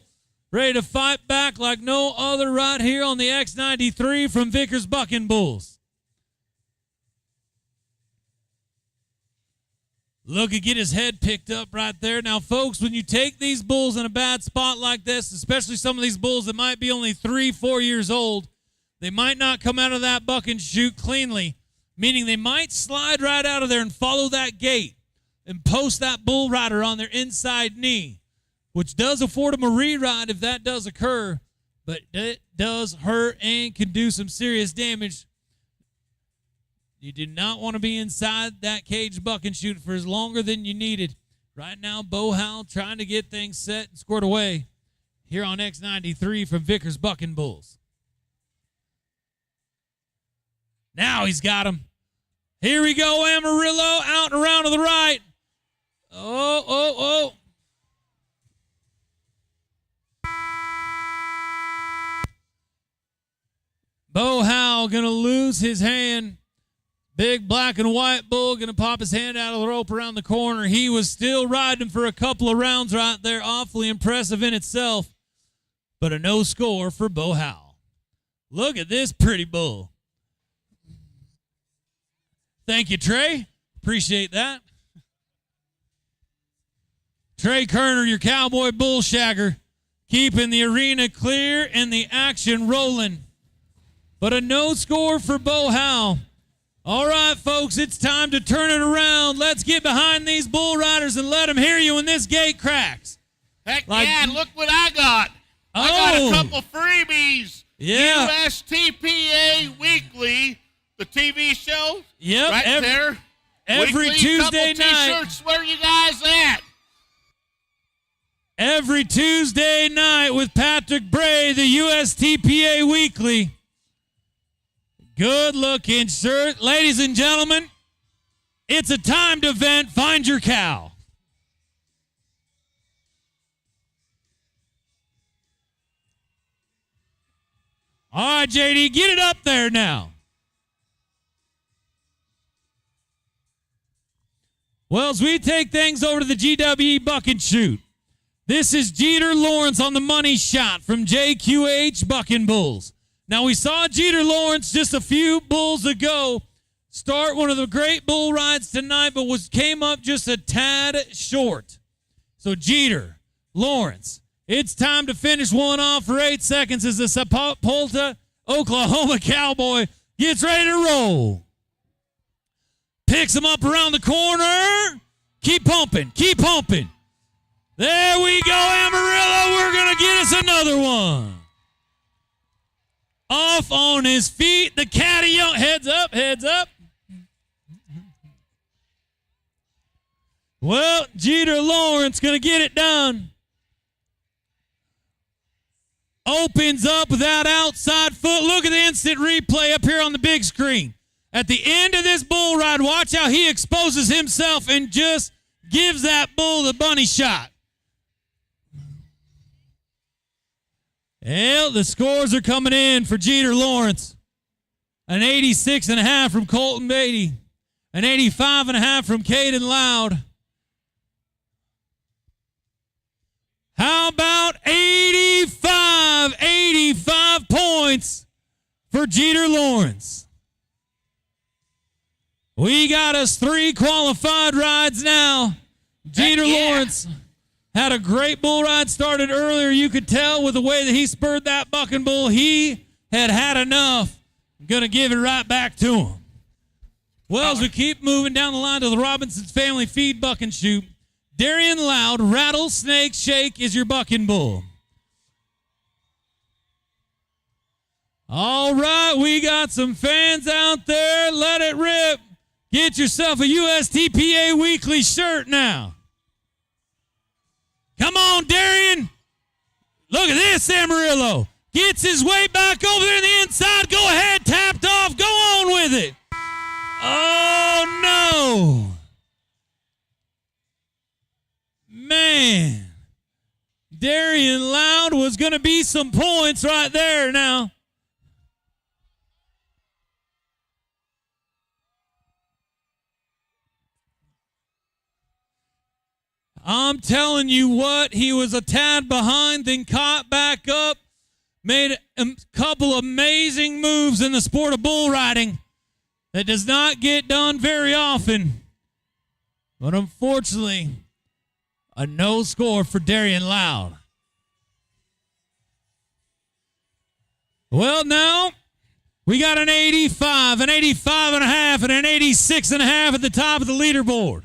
N: Ready to fight back like no other right here on the X93 from Vickers Bucking Bulls. Look at get his head picked up right there. Now, folks, when you take these bulls in a bad spot like this, especially some of these bulls that might be only 3-4 years old, they might not come out of that buck and shoot cleanly, meaning they might slide right out of there and follow that gate and post that bull rider on their inside knee, which does afford them a re-ride if that does occur, but it does hurt and can do some serious damage. You do not want to be inside that cage buck and shoot for as longer than you needed. Right now, Bo Howell trying to get things set and squared away here on X93 from Vickers Bucking Bulls. Now he's got him. Here we go, Amarillo, out and around to the right. Oh. Bo Howell going to lose his hand. Big black and white bull going to pop his hand out of the rope around the corner. He was still riding for a couple of rounds right there. Awfully impressive in itself. But a no score for Bo Howell. Look at this pretty bull. Thank you, Trey. Appreciate that. Trey Kerner, your cowboy bull shagger, keeping the arena clear and the action rolling. But a no score for Bo Howell. All right, folks, it's time to turn it around. Let's get behind these bull riders and let them hear you when this gate cracks.
P: Heck yeah, look what I got. I got a couple freebies.
N: Yeah.
P: USTPA Weekly, the TV show.
N: Yep.
P: Right there.
N: Every
P: Weekly,
N: Tuesday
P: couple
N: night.
P: T-shirts. Where you guys at?
N: Every Tuesday night with Patrick Bray, the USTPA Weekly. Good looking shirt. Ladies and gentlemen, it's a timed event. Find your cow. All right, JD, get it up there now. Well, as we take things over to the GWE Buck and Shoot, this is Jeter Lawrence on the money shot from JQH Bucking Bulls. Now, we saw Jeter Lawrence just a few bulls ago start one of the great bull rides tonight, but came up just a tad short. So, Jeter, Lawrence, it's time to finish one off for 8 seconds as the Sapulpa, Oklahoma Cowboy gets ready to roll. Picks him up around the corner. Keep pumping. Keep pumping. There we go, Amarillo. We're going to get us another one. Off on his feet. The caddy, heads up, heads up. Well, Jeter Lawrence going to get it done. Opens up with that outside foot. Look at the instant replay up here on the big screen. At the end of this bull ride, watch how he exposes himself and just gives that bull the bunny shot. Well, the scores are coming in for Jeter Lawrence. An 86.5 from Colton Beatty. An 85.5 from Caden Loud. How about 85 points for Jeter Lawrence? We got us 3 qualified rides now. Jeter Lawrence had a great bull ride started earlier. You could tell with the way that he spurred that bucking bull. He had had enough. I'm going to give it right back to him. Well, as we keep moving down the line to the Robinson's Family Feed Buck and Shoot, Darian Loud, Rattlesnake Shake is your bucking bull. All right, we got some fans out there. Let it rip. Get yourself a USTPA Weekly shirt now. Come on, Darian. Look at this, Amarillo. Gets his way back over there on the inside. Go ahead, tapped off. Go on with it. Oh, no. Man. Darian Loud was going to be some points right there now. I'm telling you what, he was a tad behind, then caught back up, made a couple amazing moves in the sport of bull riding that does not get done very often. But unfortunately, a no score for Darian Loud. Well, now we got an 85, an 85 and a half, and an 86 and a half at the top of the leaderboard.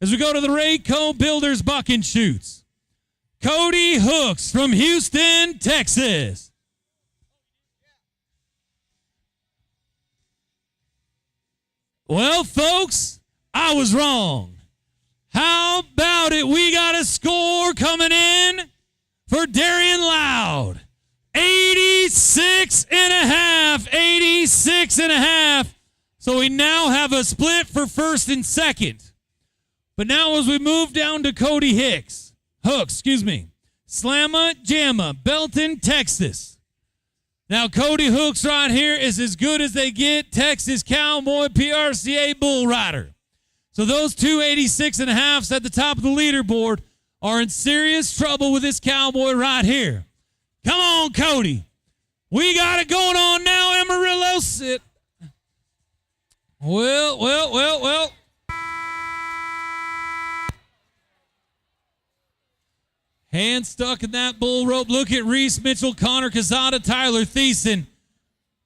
N: As we go to the Rayco Builders Buck and Shoots. Cody Hooks from Houston, Texas. Well, folks, I was wrong. How about it? We got a score coming in for Darian Loud. 86 and a half, 86 and a half. So we now have a split for first and second. But now as we move down to Cody Hooks, Slamma Jamma, Belton, Texas. Now Cody Hooks right here is as good as they get, Texas Cowboy PRCA Bull Rider. So those two 86 and a halves at the top of the leaderboard are in serious trouble with this cowboy right here. Come on, Cody. We got it going on now, Amarillo. Sit. Well. Hand stuck in that bull rope. Look at Reese Mitchell, Connor Cazada, Tyler Thiessen.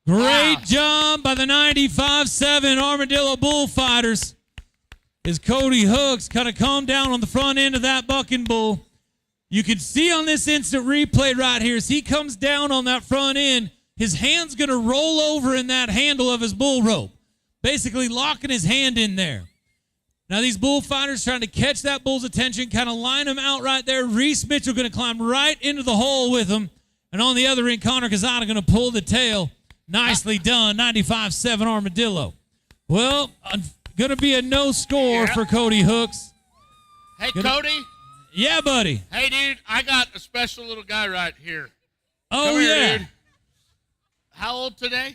N: Great job by the 95-7 Armadillo Bullfighters. As Cody Hooks kind of calmed down on the front end of that bucking bull. You can see on this instant replay right here, as he comes down on that front end, his hand's going to roll over in that handle of his bull rope, basically locking his hand in there. Now these bullfighters trying to catch that bull's attention, kind of line him out right there. Reese Mitchell going to climb right into the hole with him. And on the other end, Connor Cazada going to pull the tail. Nicely done, 95-7 Armadillo. Well, going to be a no score for Cody Hooks.
P: Hey, Cody.
N: Yeah, buddy.
P: Hey, dude, I got a special little guy right here.
N: Oh,
P: Come here,
N: yeah.
P: dude. How old today?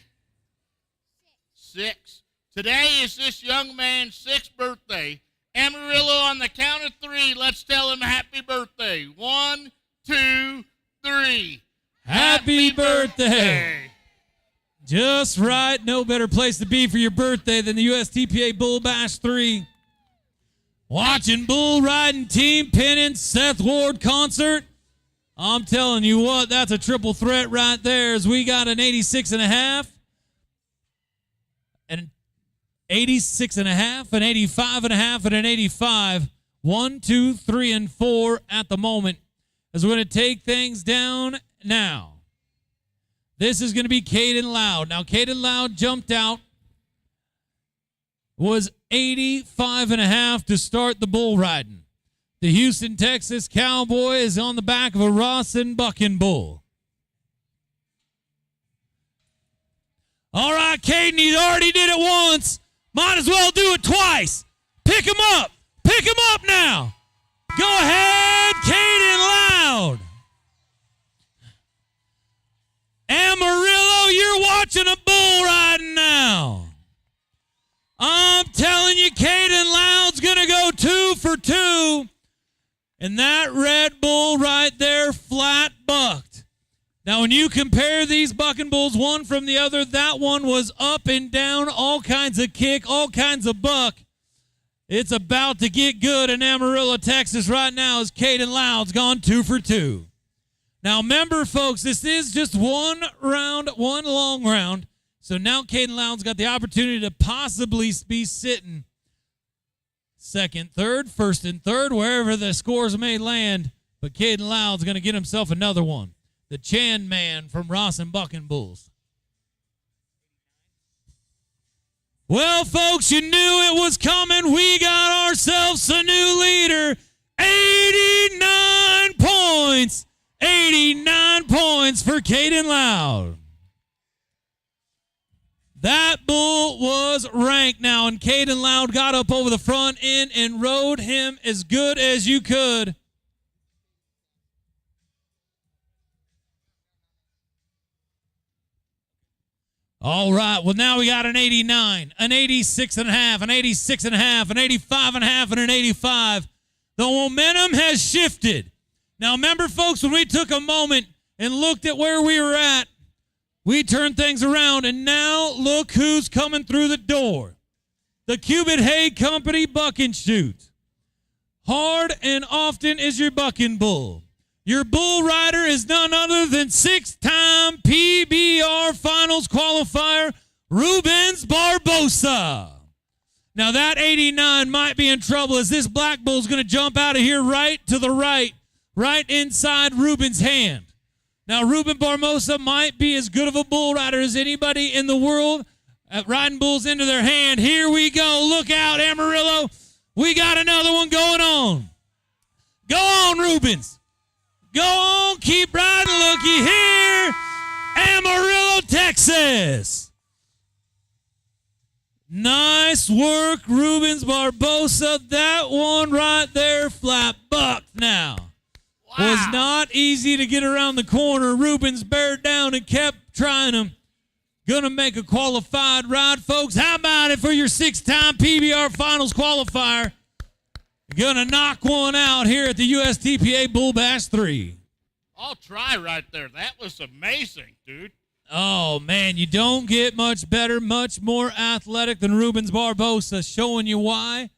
P: 6. Today is this young man's 6th birthday. Amarillo, on the count of 3, let's tell him happy birthday. 1, 2, 3.
N: Happy birthday. Just right. No better place to be for your birthday than the USTPA Bull Bash 3. Watching bull riding team pinning Seth Ward concert. I'm telling you what, that's a triple threat right there, as we got an 86 and a half, an 86 and a half, an 85 and a half, and an 85. 1, 2, 3, and 4 at the moment, as we're going to take things down now. This is going to be Caden Loud. Now, Caden Loud jumped out, was 85 and a half to start the bull riding. The Houston, Texas Cowboy is on the back of a Rawson bucking bull. All right, Caden, he already did it once. Might as well do it twice. Pick him up. Pick him up now. Go ahead, Caden Loud. Amarillo, you're watching a bull riding now. I'm telling you, Caden Loud's going to go 2 for 2. And that Red Bull right there flat bucked. Now, when you compare these bucking bulls one from the other, that one was up and down, all kinds of kick, all kinds of buck. It's about to get good in Amarillo, Texas right now, as Caden Loud's gone 2 for 2. Now, remember, folks, this is just one round, one long round. So now Caden Loud's got the opportunity to possibly be sitting second, third, first, and third, wherever the scores may land. But Caden Loud's going to get himself another one. The Chan man from Ross and Bucking Bulls. Well, folks, you knew it was coming. We got ourselves a new leader. 89 points. 89 points for Caden Loud. That bull was ranked now, and Caden Loud got up over the front end and rode him as good as you could. All right, well, now we got an 89, an 86 and a half, an 86 and a half, an 85 and a half, and an 85. The momentum has shifted. Now, remember, folks, when we took a moment and looked at where we were at, we turned things around, and now look who's coming through the door. The Cubit Hay Company Bucking Chute. Hard and often is your bucking bull. Your bull rider is none other than six-time PBR Finals qualifier, Rubens Barbosa. Now that 89 might be in trouble as this black bull's going to jump out of here right to the right inside Rubens' hand. Now Ruben Barbosa might be as good of a bull rider as anybody in the world at riding bulls into their hand. Here we go. Look out, Amarillo. We got another one going on. Go on, Rubens. Go on, keep riding. Looky here. Amarillo, Texas. Nice work, Rubens Barbosa. That one right there, flat bucked now. Wow. Was not easy to get around the corner. Rubens bared down and kept trying him. Gonna make a qualified ride, folks. How about it for your six-time PBR Finals qualifier? Gonna knock one out here at the USTPA Bull Bash 3.
P: I'll try right there. That was amazing, dude.
N: Oh, man, you don't get much better, much more athletic than Rubens Barbosa, showing you why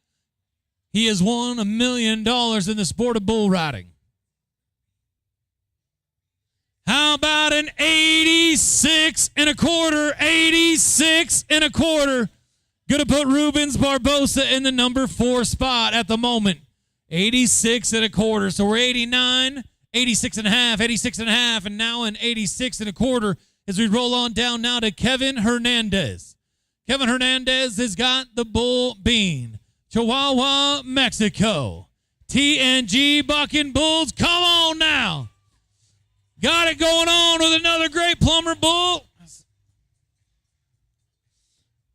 N: he has won $1 million in the sport of bull riding. How about an 86 and a quarter? 86 and a quarter. Going to put Rubens Barbosa in the number 4 spot at the moment. 86 and a quarter. So we're 89, 86 and a half, 86 and a half, and now an 86 and a quarter as we roll on down now to Kevin Hernandez. Kevin Hernandez has got the bull bean. Chihuahua, Mexico. TNG Bucking Bulls. Come on now. Got it going on with another great plumber bull.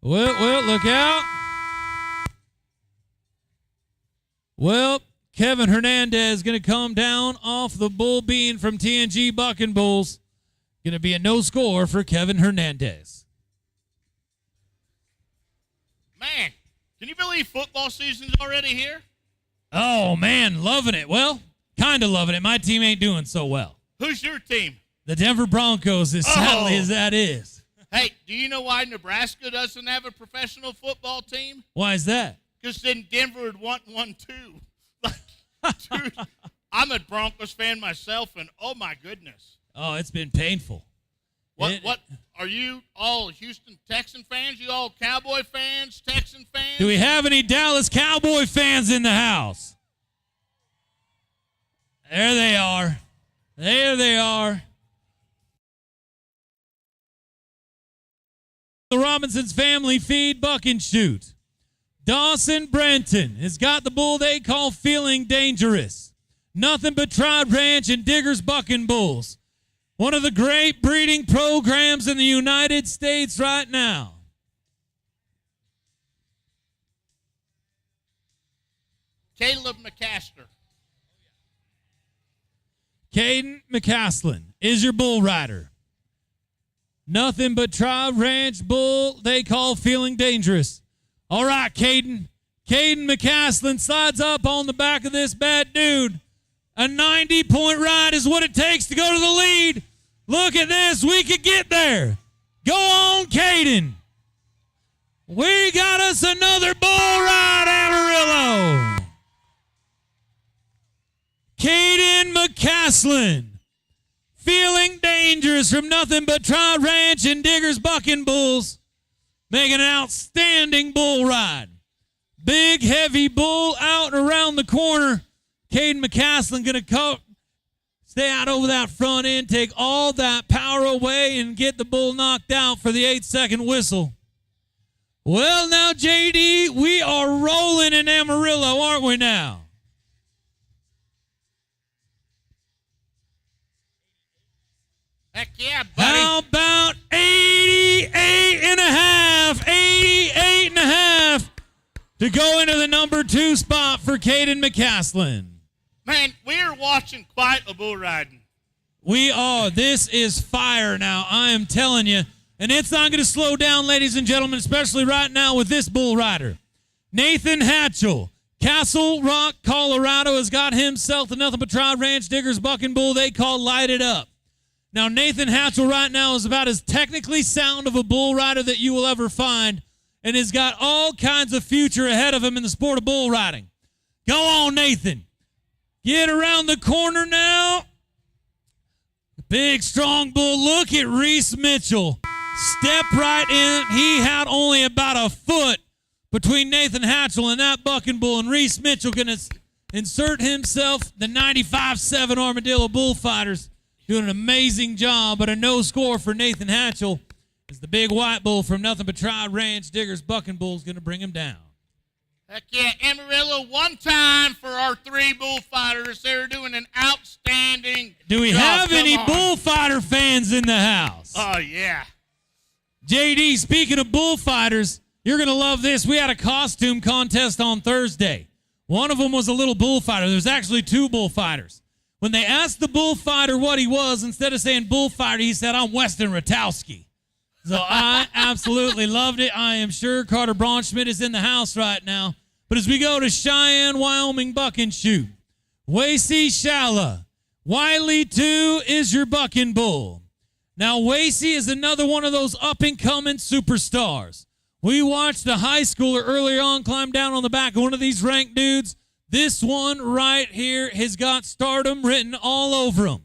N: Well, look out. Well, Kevin Hernandez is going to come down off the bull bean from TNG Bucking Bulls. Going to be a no score for Kevin Hernandez.
P: Man, can you believe football season's already here?
N: Oh, man, loving it. Well, kind of loving it. My team ain't doing so well.
P: Who's your team?
N: The Denver Broncos, as sadly as that is.
P: Hey, do you know why Nebraska doesn't have a professional football team?
N: Why is that?
P: Because then Denver would want one too. Dude, I'm a Broncos fan myself, and oh my goodness.
N: Oh, it's been painful.
P: What are you all Houston Texan fans? You all Cowboy fans, Texan fans?
N: Do we have any Dallas Cowboy fans in the house? There they are. There they are. The Robinson's family feed Bucking Chute. Dawson Brenton has got the bull they call Feeling Dangerous. Nothing but Tribe Ranch and Diggers Bucking Bulls. One of the great breeding programs in the United States right now.
P: Caleb McCaster.
N: Caden McCaslin is your bull rider. Nothing but Tribe Ranch bull they call Feeling Dangerous. All right, Caden. Caden McCaslin slides up on the back of this bad dude. A 90-point ride is what it takes to go to the lead. Look at this. We could get there. Go on, Caden. We got us another bull ride, Amarillo. Caden McCaslin. Feeling Dangerous from Nothing But Tribe Ranch and Diggers Bucking Bulls. Making an outstanding bull ride. Big, heavy bull out and around the corner. Caden McCaslin going to stay out over that front end, take all that power away, and get the bull knocked out for the 8-second whistle. Well, now, JD, we are rolling in Amarillo, aren't we now?
P: Heck yeah, buddy.
N: How about 88 and a half? 88 and a half to go into the number 2 spot for Caden McCaslin.
P: Man, we are watching quite a bull riding.
N: We are. This is fire now, I am telling you. And it's not going to slow down, ladies and gentlemen, especially right now with this bull rider. Nathan Hatchell, Castle Rock, Colorado has got himself the Nothing But Try Ranch Diggers Bucking Bull they call Light It Up. Now, Nathan Hatchell right now is about as technically sound of a bull rider that you will ever find and has got all kinds of future ahead of him in the sport of bull riding. Go on, Nathan. Get around the corner now. Big, strong bull. Look at Reese Mitchell. Step right in. He had only about a foot between Nathan Hatchell and that bucking bull, and Reese Mitchell going to insert himself, the 95-7 Armadillo Bullfighters, doing an amazing job, but a no score for Nathan Hatchell as the big white bull from Nothing But Try Ranch Diggers Bucking Bull is going to bring him down.
P: Heck yeah, Amarillo, one time for our 3 bullfighters. They're doing an outstanding
N: Do we
P: job.
N: have
P: Come
N: any
P: on.
N: bullfighter fans in the house?
P: Oh, yeah.
N: JD, speaking of bullfighters, you're going to love this. We had a costume contest on Thursday. One of them was a little bullfighter. There's actually 2 bullfighters. When they asked the bullfighter what he was, instead of saying bullfighter, he said, I'm Weston Ratowski. So I absolutely loved it. I am sure Carter Braunschmidt is in the house right now. But as we go to Cheyenne, Wyoming buck and shoot, Wasey Shala, Wiley 2 is your bucking bull. Now, Wasey is another one of those up-and-coming superstars. We watched a high schooler earlier on climb down on the back of one of these ranked dudes. This one right here has got stardom written all over him.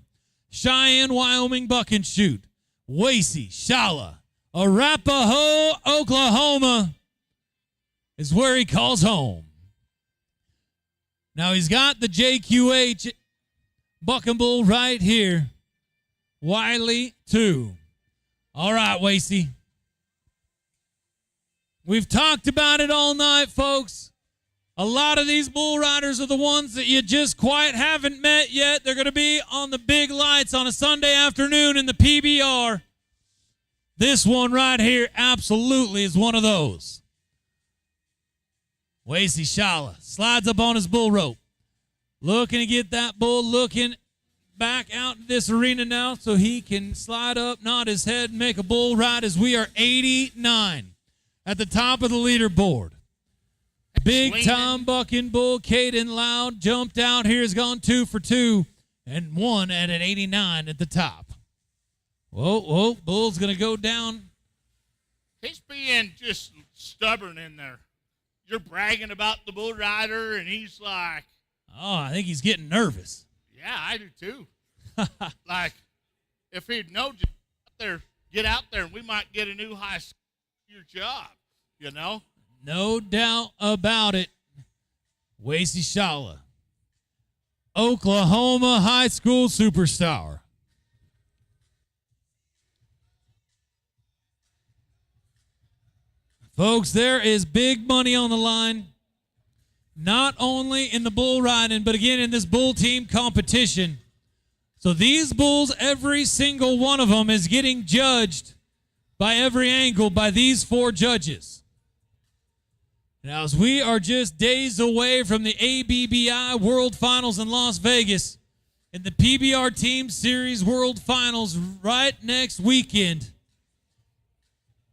N: Cheyenne, Wyoming buck and shoot, Wasey Shala. Arapahoe, Oklahoma is where he calls home. Now he's got the JQH bucking bull right here. Wiley 2. All right, Wasey. We've talked about it all night, folks. A lot of these bull riders are the ones that you just quite haven't met yet. They're going to be on the big lights on a Sunday afternoon in the PBR. This one right here absolutely is one of those. Wasey Shala slides up on his bull rope. Looking to get that bull looking back out in this arena now so he can slide up, nod his head, and make a bull ride as we are 89 at the top of the leaderboard. Big time bucking bull, Caden Loud, jumped out here, has gone 2 for 2, and won at an 89 at the top. Whoa, bull's going to go down.
P: He's being just stubborn in there. You're bragging about the bull rider, and he's like,
N: oh, I think he's getting nervous.
P: yeah, I do too. Like, if he'd know, just get out there, and we might get a new high school for your job, you know?
N: No doubt about it. Wasey Shala, Oklahoma high school superstar. Folks, there is big money on the line, not only in the bull riding, but again in this bull team competition. So these bulls, every single one of them is getting judged by every angle by these 4 judges. Now, as we are just days away from the ABBI World Finals in Las Vegas and the PBR Team Series World Finals right next weekend,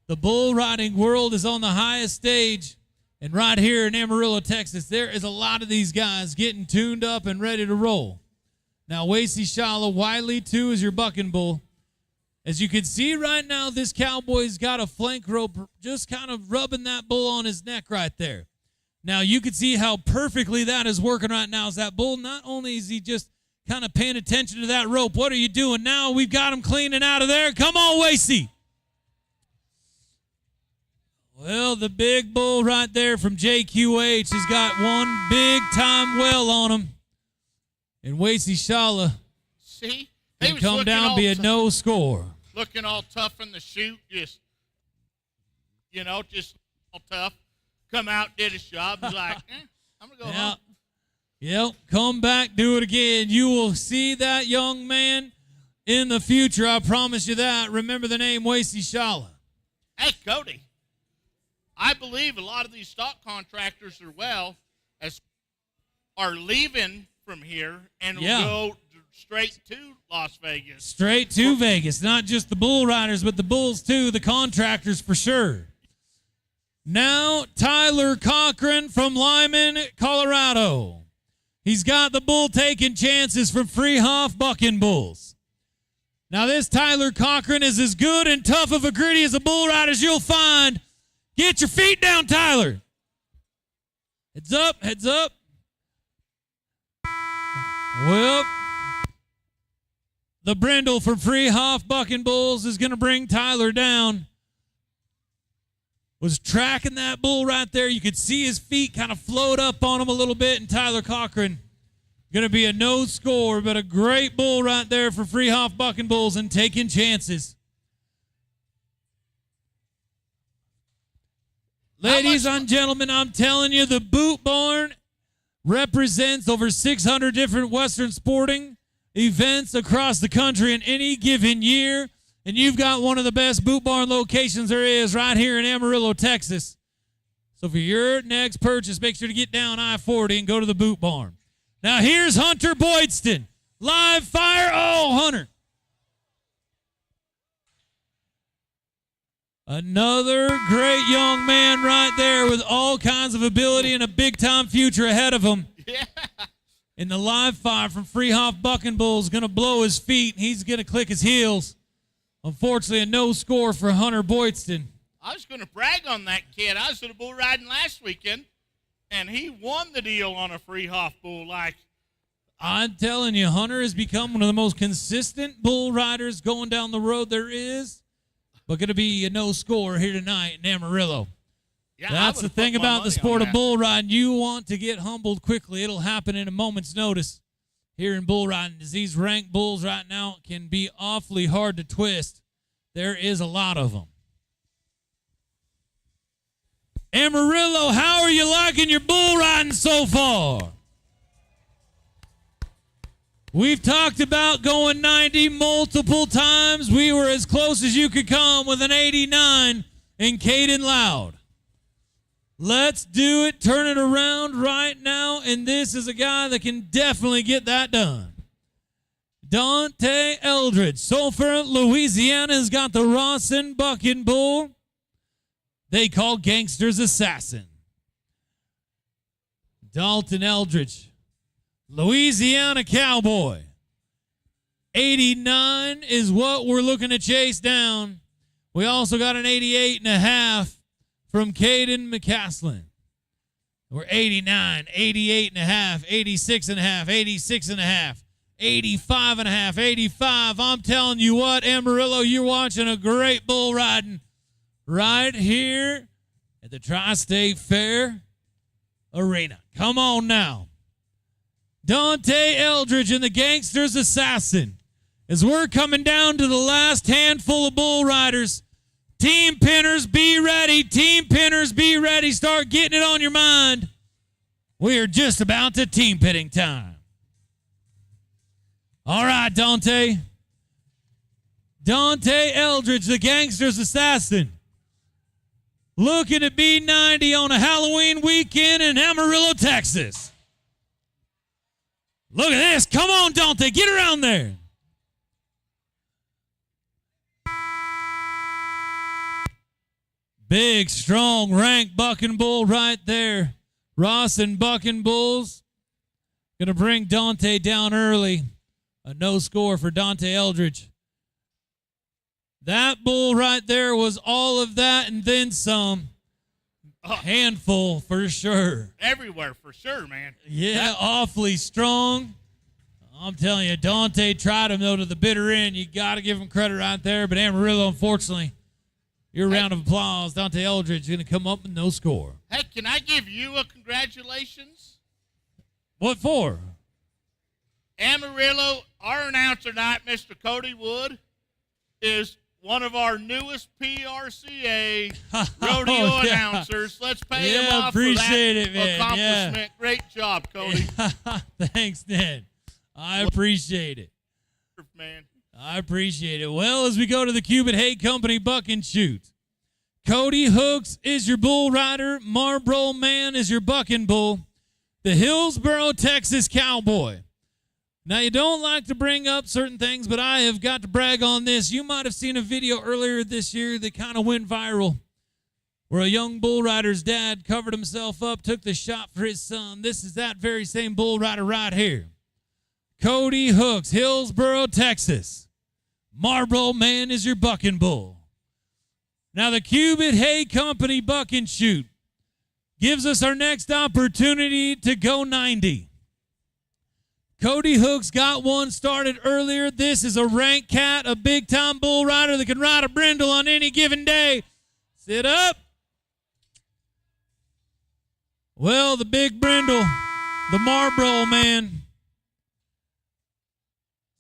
N: the bull riding world is on the highest stage. And right here in Amarillo, Texas, there is a lot of these guys getting tuned up and ready to roll. Now, Wasey Shala, Wiley 2 is your bucking bull. As you can see right now, this cowboy's got a flank rope just kind of rubbing that bull on his neck right there. Now, you can see how perfectly that is working right now. As that bull, not only is he just kind of paying attention to that rope, what are you doing now? We've got him cleaning out of there. Come on, Wasey. Well, the big bull right there from JQH has got one big-time well on him. And Wasey Shala
P: See?
N: can come down be a no score.
P: Looking all tough in the chute, just all tough. Come out, did his job. He's like, I'm going to go home.
N: Yep, come back, do it again. You will see that young man in the future. I promise you that. Remember the name Wasey Shala.
P: Hey, Cody, I believe a lot of these stock contractors are leaving from here and will go straight to Las Vegas.
N: Straight to Vegas. Not just the bull riders, but the bulls too, the contractors for sure. Now, Tyler Cochran from Lyman, Colorado. He's got the bull taking chances from Freehoff Bucking Bulls. Now, this Tyler Cochran is as good and tough of a gritty as a bull rider as you'll find. Get your feet down, Tyler. Heads up, heads up. Well, the brindle from Freehoff Bucking Bulls is going to bring Tyler down. Was tracking that bull right there. You could see his feet kind of float up on him a little bit, and Tyler Cochran going to be a no score, but a great bull right there for Freehoff Bucking Bulls and taking chances. Ladies and gentlemen, I'm telling you, the Boot Barn represents over 600 different Western sporting events across the country in any given year. And you've got one of the best Boot Barn locations there is right here in Amarillo, Texas. So for your next purchase, make sure to get down I-40 and go to the Boot Barn. Now here's Hunter Boydston. Live fire. Oh, Hunter. Another great young man right there with all kinds of ability and a big-time future ahead of him. Yeah. And the live fire from Freehoff Bucking Bull is going to blow his feet. He's going to click his heels. Unfortunately, a no score for Hunter Boydston.
P: I was going to brag on that kid. I was at a bull riding last weekend, and he won the deal on a Freehoff bull.
N: I'm telling you, Hunter has become one of the most consistent bull riders going down the road there is. But going to be a no score here tonight in Amarillo. Yeah, that's the thing about the sport of bull riding. You want to get humbled quickly. It'll happen in a moment's notice here in bull riding. As these ranked bulls right now can be awfully hard to twist. There is a lot of them. Amarillo, how are you liking your bull riding so far? We've talked about going 90 multiple times. We were as close as you could come with an 89 in Caden Loud. Let's do it. Turn it around right now. And this is a guy that can definitely get that done. Dante Eldridge. Sulphur, Louisiana has got the Rawson Bucking Bull. They call Gangster's Assassin. Dalton Eldridge. Louisiana Cowboy. 89 is what we're looking to chase down. We also got an 88.5 from Caden McCaslin. We're 89, 88.5, 86.5, 86.5, 85.5, 85. I'm telling you what, Amarillo, you're watching a great bull riding right here at the Tri-State Fair Arena. Come on now. Dante Eldridge and the Gangster's Assassin. As we're coming down to the last handful of bull riders, team pinners, be ready. Team pinners, be ready. Start getting it on your mind. We are just about to team pitting time. All right, Dante. Dante Eldridge, the Gangster's Assassin. Looking at B90 on a Halloween weekend in Amarillo, Texas. Look at this. Come on, Dante. Get around there. Big, strong, ranked bucking bull right there. Rawson Bucking Bulls. Going to bring Dante down early. A no score for Dante Eldridge. That bull right there was all of that and then some. Handful for sure.
P: Everywhere for sure, man.
N: Yeah, awfully strong. I'm telling you, Dante tried him, though, to the bitter end. You got to give him credit right there. But Amarillo, unfortunately, your round of applause. Dante Eldridge is going to come up with no score.
P: Hey, can I give you a congratulations?
N: What for?
P: Amarillo, our announcer tonight, Mr. Cody Wood, is one of our newest PRCA rodeo announcers. Let's pay him off for that accomplishment.
N: Yeah.
P: Great job, Cody.
N: Thanks, Ned. I appreciate it.
P: Man.
N: I appreciate it. Well, as we go to the Cuban Hay Company Buck and Shoot, Cody Hooks is your bull rider. Marlboro Man is your bucking bull. The Hillsboro, Texas Cowboy. Now, you don't like to bring up certain things, but I have got to brag on this. You might have seen a video earlier this year that kind of went viral. where a young bull rider's dad covered himself up, took the shot for his son. This is that very same bull rider right here. Cody Hooks, Hillsboro, Texas. Marlboro Man is your bucking bull. Now the Cubit Hay Company buck and shoot gives us our next opportunity to go 90. Cody Hooks got one started earlier. This is a rank cat, a big-time bull rider that can ride a brindle on any given day. Sit up. Well, the big brindle, the Marlboro Man, is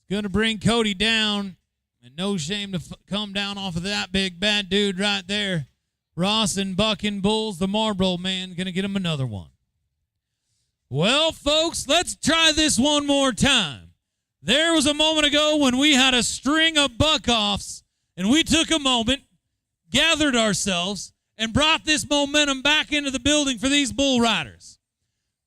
N: going to bring Cody down. And no shame to come down off of that big bad dude right there. Ross and Bucking Bulls, the Marlboro Man, going to get him another one. Well, folks, let's try this one more time. There was a moment ago when we had a string of buck-offs, and we took a moment, gathered ourselves, and brought this momentum back into the building for these bull riders.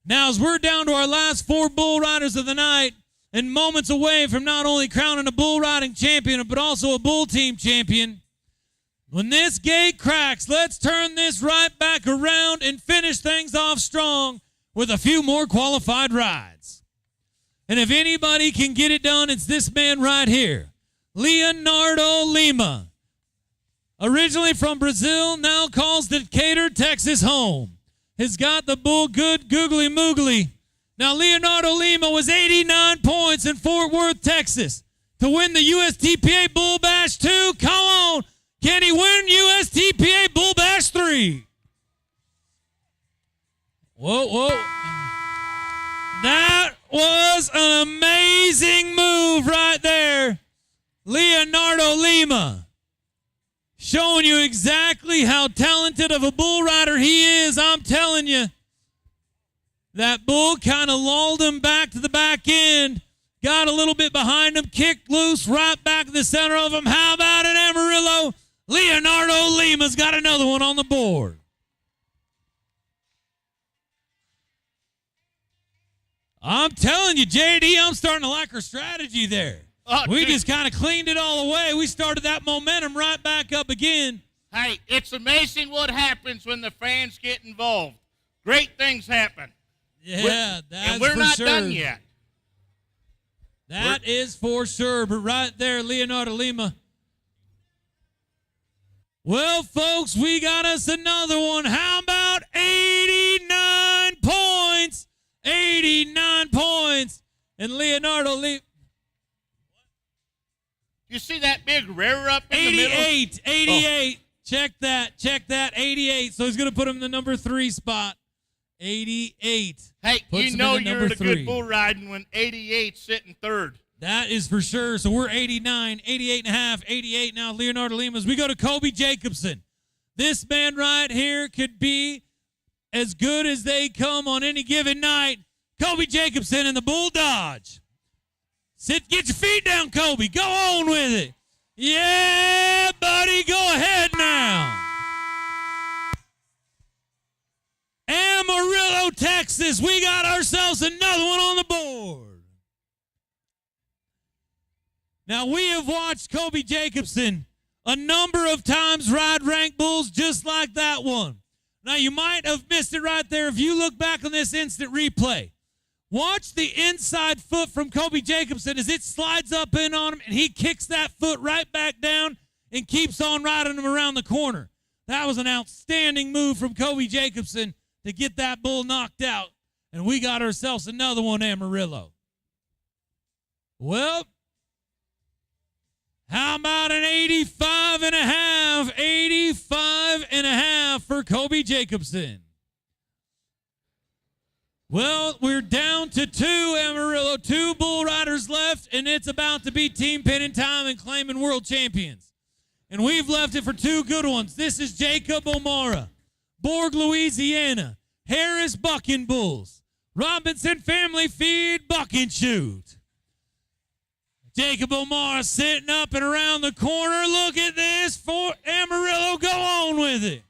N: Now, as we're down to our last 4 bull riders of the night, and moments away from not only crowning a bull riding champion, but also a bull team champion, when this gate cracks, let's turn this right back around and finish things off strong with a few more qualified rides. And if anybody can get it done, it's this man right here, Leonardo Lima. Originally from Brazil, now calls Decatur, Texas home. Has got the bull good googly moogly. Now, Leonardo Lima was 89 points in Fort Worth, Texas to win the USTPA Bull Bash 2. Come on. Can he win USTPA Bull Bash 3? Whoa, whoa. That was an amazing move right there. Leonardo Lima showing you exactly how talented of a bull rider he is. I'm telling you, that bull kind of lulled him back to the back end, got a little bit behind him, kicked loose right back in the center of him. How about it, Amarillo? Leonardo Lima's got another one on the board. I'm telling you, JD, I'm starting to like our strategy there. We just kind of cleaned it all away. We started that momentum right back up again.
P: Hey, it's amazing what happens when the fans get involved. Great things happen.
N: Yeah, that's
P: and we're
N: for
P: not
N: sure.
P: done yet.
N: That is for sure. But right there, Leonardo Lima. Well, folks, we got us another one. How about 89 points? 89 points. And Leonardo Lima.
P: You see that big rear up in the middle?
N: 88. Check that. 88. So he's going to put him in the number 3 spot. 88.
P: Hey,
N: Puts
P: you
N: him
P: know
N: in the
P: you're
N: number
P: at a good
N: 3.
P: bull riding when 88's sitting third.
N: That is for sure. So we're 89, 88 and a half, 88 now. Leonardo Lima's. We go to Kobe Jacobson. This man right here could be as good as they come on any given night. Kobe Jacobson in the Bull Dodge. Get your feet down, Kobe. Go on with it. Yeah, buddy, go ahead now. Amarillo, Texas, we got ourselves another one on the board. Now, we have watched Kobe Jacobson a number of times ride rank bulls just like that one. Now, you might have missed it right there if you look back on this instant replay. Watch the inside foot from Kobe Jacobson as it slides up in on him, and he kicks that foot right back down and keeps on riding him around the corner. That was an outstanding move from Kobe Jacobson to get that bull knocked out, and we got ourselves another one, Amarillo. Well, how about an 85 and a half? 85 and a half for Kobe Jacobson. Well, we're down to 2, Amarillo. 2 bull riders left, and it's about to be team pinning time and claiming world champions. And we've left it for 2 good ones. This is Jacob O'Mara, Borg, Louisiana, Harris Bucking Bulls, Robinson Family Feed Bucking Shoot. Jacob O'Mara sitting up and around the corner. Look at this for Amarillo. Go on with it.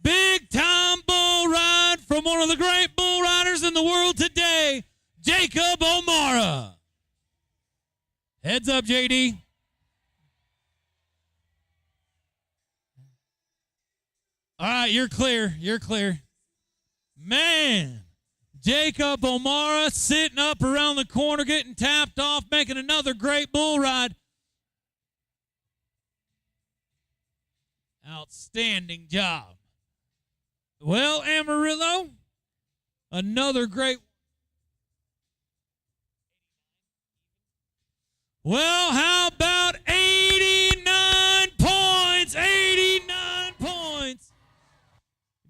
N: Big time bull ride from one of the great bull riders in the world today, Jacob O'Mara. Heads up, JD. All right, you're clear. You're clear. Man, Jacob O'Mara sitting up around the corner, getting tapped off, making another great bull ride. Outstanding job. Well, Amarillo, another great. Well, how about 89 points? 89 points.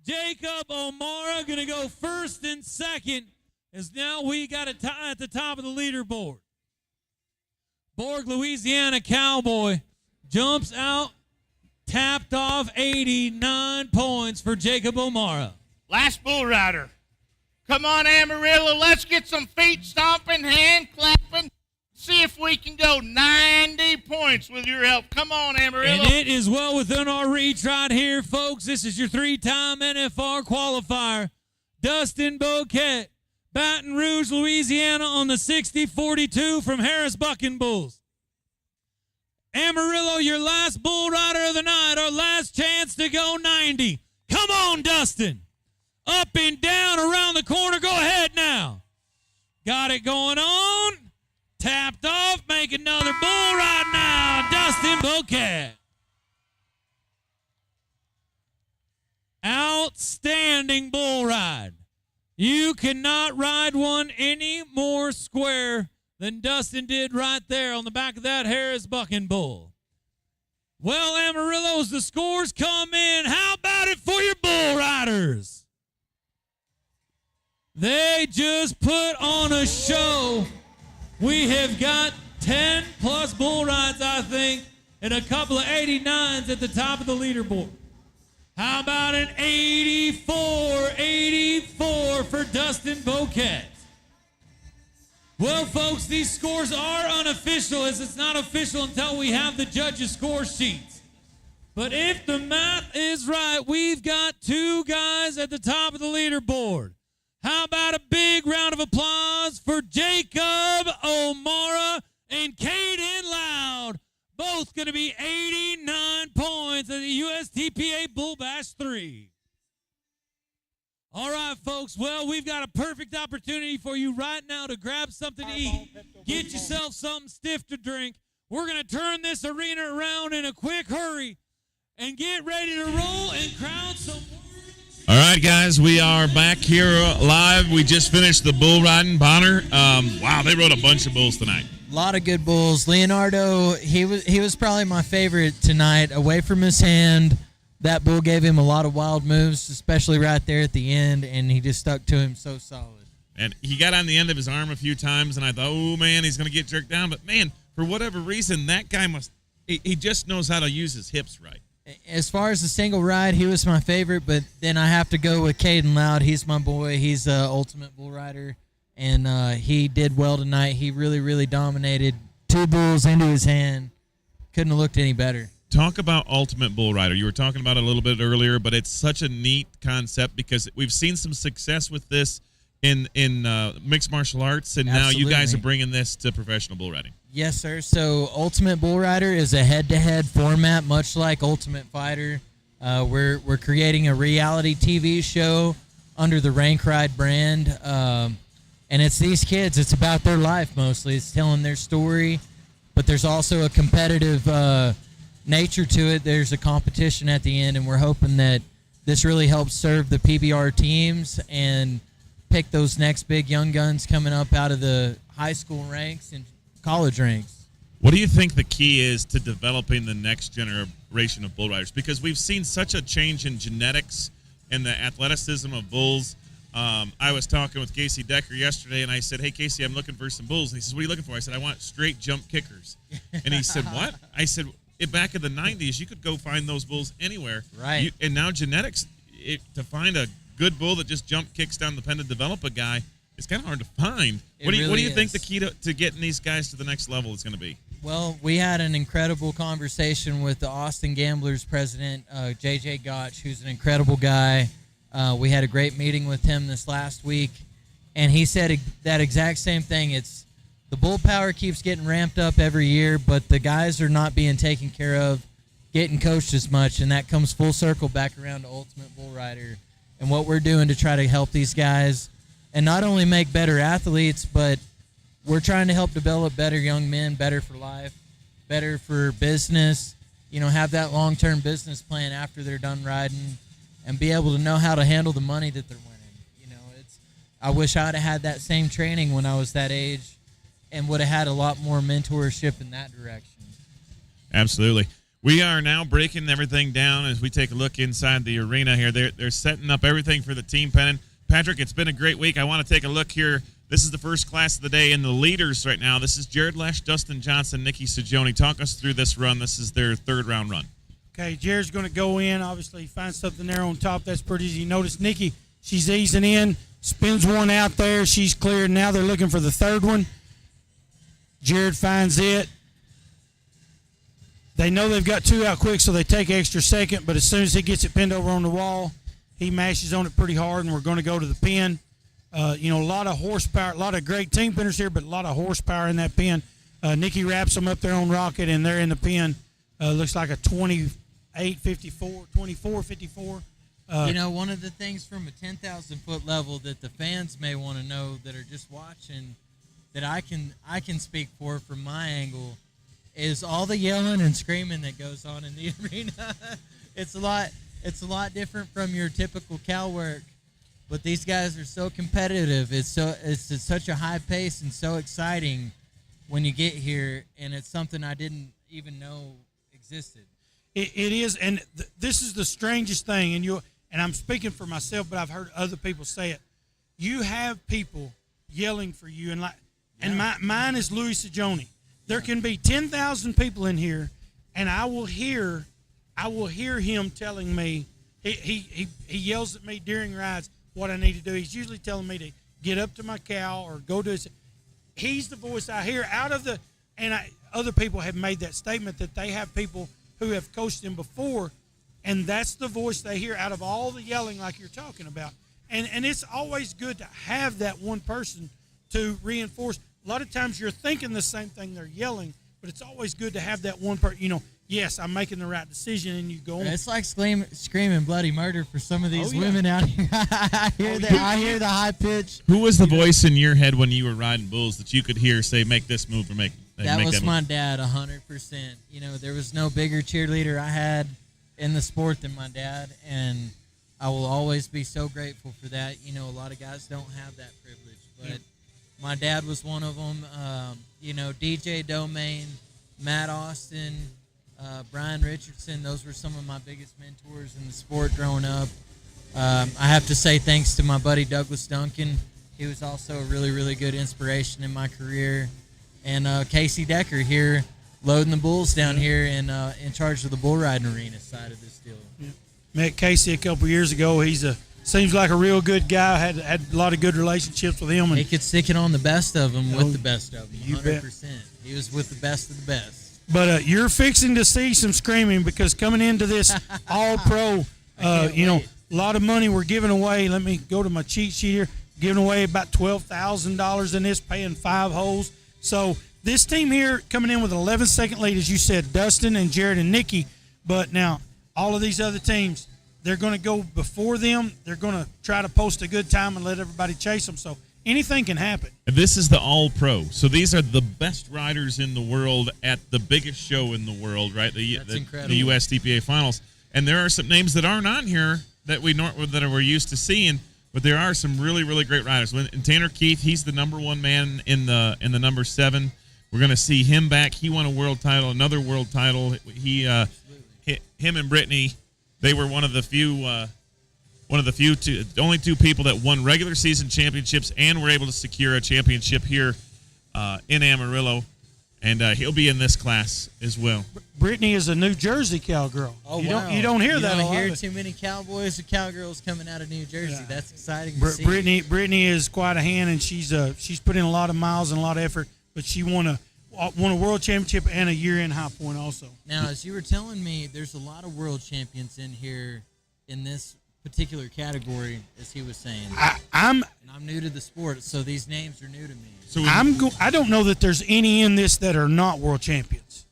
N: Jacob O'Mara going to go first and second, as now we got a tie at the top of the leaderboard. Borg, Louisiana Cowboy jumps out, tapped off 89 points for Jacob O'Mara.
P: Last bull rider. Come on, Amarillo. Let's get some feet stomping, hand clapping. See if we can go 90 points with your help. Come on, Amarillo.
N: And it is well within our reach right here, folks. This is your 3-time NFR qualifier, Dustin Boquet, Baton Rouge, Louisiana, on the 60-42 from Harris Bucking Bulls. Amarillo, your last bull rider of the night, our last chance to go 90. Come on, Dustin. Up and down around the corner. Go ahead now. Got it going on. Tapped off. Make another bull ride now. Dustin Boquet. Outstanding bull ride. You cannot ride one any more square than Dustin did right there on the back of that Harris Bucking Bull. Well, Amarillo's, the scores come in. How about it for your bull riders? They just put on a show. We have got 10 plus bull rides, I think, and a couple of 89s at the top of the leaderboard. How about an 84 for Dustin Boquet? Well, folks, these scores are unofficial, as it's not official until we have the judges' score sheets. But if the math is right, we've got 2 guys at the top of the leaderboard. How about a big round of applause for Jacob O'Mara and Caden Loud? Both going to be 89 points at the USTPA Bull Bash 3. All right, folks. Well, we've got a perfect opportunity for you right now to grab something to eat. Get yourself something stiff to drink. We're going to turn this arena around in a quick hurry and get ready to roll and crown some.
A: All right, guys, we are back here live. We just finished the bull riding. Bonner, wow, they rode a bunch of bulls tonight.
M: A lot of good bulls. Leonardo, he was probably my favorite tonight. Away from his hand, that bull gave him a lot of wild moves, especially right there at the end, and he just stuck to him so solid.
A: And he got on the end of his arm a few times, and I thought, oh, man, he's going to get jerked down. But, man, for whatever reason, that guy he just knows how to use his hips right.
M: As far as the single ride, he was my favorite, but then I have to go with Caden Loud. He's my boy. He's an ultimate bull rider, and he did well tonight. He really, really dominated. 2 bulls into his hand. Couldn't have looked any better.
A: Talk about ultimate bull rider. You were talking about it a little bit earlier, but it's such a neat concept because we've seen some success with this in mixed martial arts, and
M: Absolutely.
A: Now you guys are bringing this to professional bull riding.
M: Yes, sir. So Ultimate Bull Rider is a head-to-head format, much like Ultimate Fighter. We're creating a reality TV show under the Rank Ride brand, and it's these kids. It's about their life mostly. It's telling their story, but there's also a competitive nature to it. There's a competition at the end, and we're hoping that this really helps serve the PBR teams and pick those next big young guns coming up out of the high school ranks and college ranks.
A: What do you think the key is to developing the next generation of bull riders? Because we've seen such a change in genetics and the athleticism of bulls. I was talking with Casey Decker yesterday, and I said, hey, Casey, I'm looking for some bulls. And he says, what are you looking for? I said, I want straight jump kickers. And he said, what? I said, back in the 90s, you could go find those bulls anywhere.
M: Right.
A: And now genetics, to find a good bull that just jump kicks down the pen to develop a guy, it's kind of hard to find. What do you think the key to getting these guys to the next level is going to be?
M: Well, we had an incredible conversation with the Austin Gamblers president, J.J. Gotch, who's an incredible guy. We had a great meeting with him this last week, and he said that exact same thing. It's the bull power keeps getting ramped up every year, but the guys are not being taken care of. getting coached as much, and that comes full circle back around to Ultimate Bull Rider and what we're doing to try to help these guys and not only make better athletes, but we're trying to help develop better young men, better for life, better for business, have that long-term business plan after they're done riding and be able to know how to handle the money that they're winning. I wish I'd have had that same training when I was that age and would have had a lot more mentorship in that direction.
A: Absolutely. We are now breaking everything down as we take a look inside the arena here. They're setting up everything for the team pennant. Patrick, it's been a great week. I want to take a look here. This is the first class of the day, and the leaders right now, this is Jared Lesh, Dustin Johnson, Nikki Sajoni. Talk us through this run. This is their third-round run.
C: Okay, Jared's going to go in. Obviously, he finds something there on top. That's pretty easy. You notice Nikki, she's easing in, spins one out there. She's cleared. Now they're looking for the third one. Jared finds it. They know they've got two out quick, so they take extra second, but as soon as he gets it pinned over on the wall, he mashes on it pretty hard, and we're going to go to the pin. A lot of horsepower, a lot of great team pinners here, but a lot of horsepower in that pin. Nikki wraps them up there on Rocket, and they're in the pin. Looks like a 28.54, 24.54.
M: One of the things from a 10,000-foot level that the fans may want to know that are just watching that I can speak for from my angle is all the yelling and screaming that goes on in the arena. It's a lot different from your typical cow work, but these guys are so competitive. It's at such a high pace and so exciting when you get here, and it's something I didn't even know existed.
C: It is, and this is the strangest thing, and I'm speaking for myself, but I've heard other people say it. You have people yelling for you, and mine is Louis Sajoni. There can be 10,000 people in here, and I will hear him telling me. He yells at me during rides what I need to do. He's usually telling me to get up to my cow or go to his. He's the voice I hear out of the. And other people have made that statement that they have people who have coached him before, and that's the voice they hear out of all the yelling like you're talking about. And it's always good to have that one person to reinforce. A lot of times you're thinking the same thing they're yelling, but it's always good to have that one person, yes, I'm making the right decision, and you go on.
M: It's like screaming bloody murder for some of these women out here. I hear the high pitch.
A: Who was the voice in your head when you were riding bulls that you could hear say, make this move or make
M: that
A: make
M: was
A: that
M: my
A: move?
M: dad, 100%. There was no bigger cheerleader I had in the sport than my dad, and I will always be so grateful for that. A lot of guys don't have that privilege, but my dad was one of them. DJ Domain, Matt Austin, Brian Richardson, those were some of my biggest mentors in the sport growing up. I have to say thanks to my buddy Douglas Duncan. He was also a really, really good inspiration in my career. And Casey Decker here, loading the bulls down here and in charge of the bull riding arena side of this deal.
C: Yeah. Met Casey a couple years ago. Seems like a real good guy. Had a lot of good relationships with him. And
M: he could stick it on the best of them with the best of them, 100%. He was with the best of the best.
C: But you're fixing to see some screaming because coming into this all-pro, a lot of money we're giving away. Let me go to my cheat sheet here. Giving away about $12,000 in this, paying 5 holes. So this team here coming in with an 11-second lead, as you said, Dustin and Jared and Nikki. But now all of these other teams, they're going to go before them. They're going to try to post a good time and let everybody chase them. So anything can happen.
A: This is the All-Pro. So these are the best riders in the world at the biggest show in the world, right? The USTPA finals. And there are some names that aren't on here that we're used to seeing, but there are some really, really great riders. And Tanner Keith, he's the number one man in the number 7. We're going to see him back. He won a world title, another world title. Him and Brittany, they were one of the only two people that won regular season championships and were able to secure a championship here in Amarillo. And he'll be in this class as well.
C: Brittany is a New Jersey cowgirl.
M: Oh,
C: wow.
M: You
C: don't hear that a lot.
M: You don't hear too many cowboys or cowgirls coming out of New Jersey.
C: Yeah.
M: That's exciting to see.
C: Brittany is quite a hand, and she's put in a lot of miles and a lot of effort. But she won a world championship and a year-end high point also.
M: Now, as you were telling me, there's a lot of world champions in here in this particular category, as he was saying. I'm new to the sport, so these names are new to me.
C: So I don't know that there's any in this that are not world champions.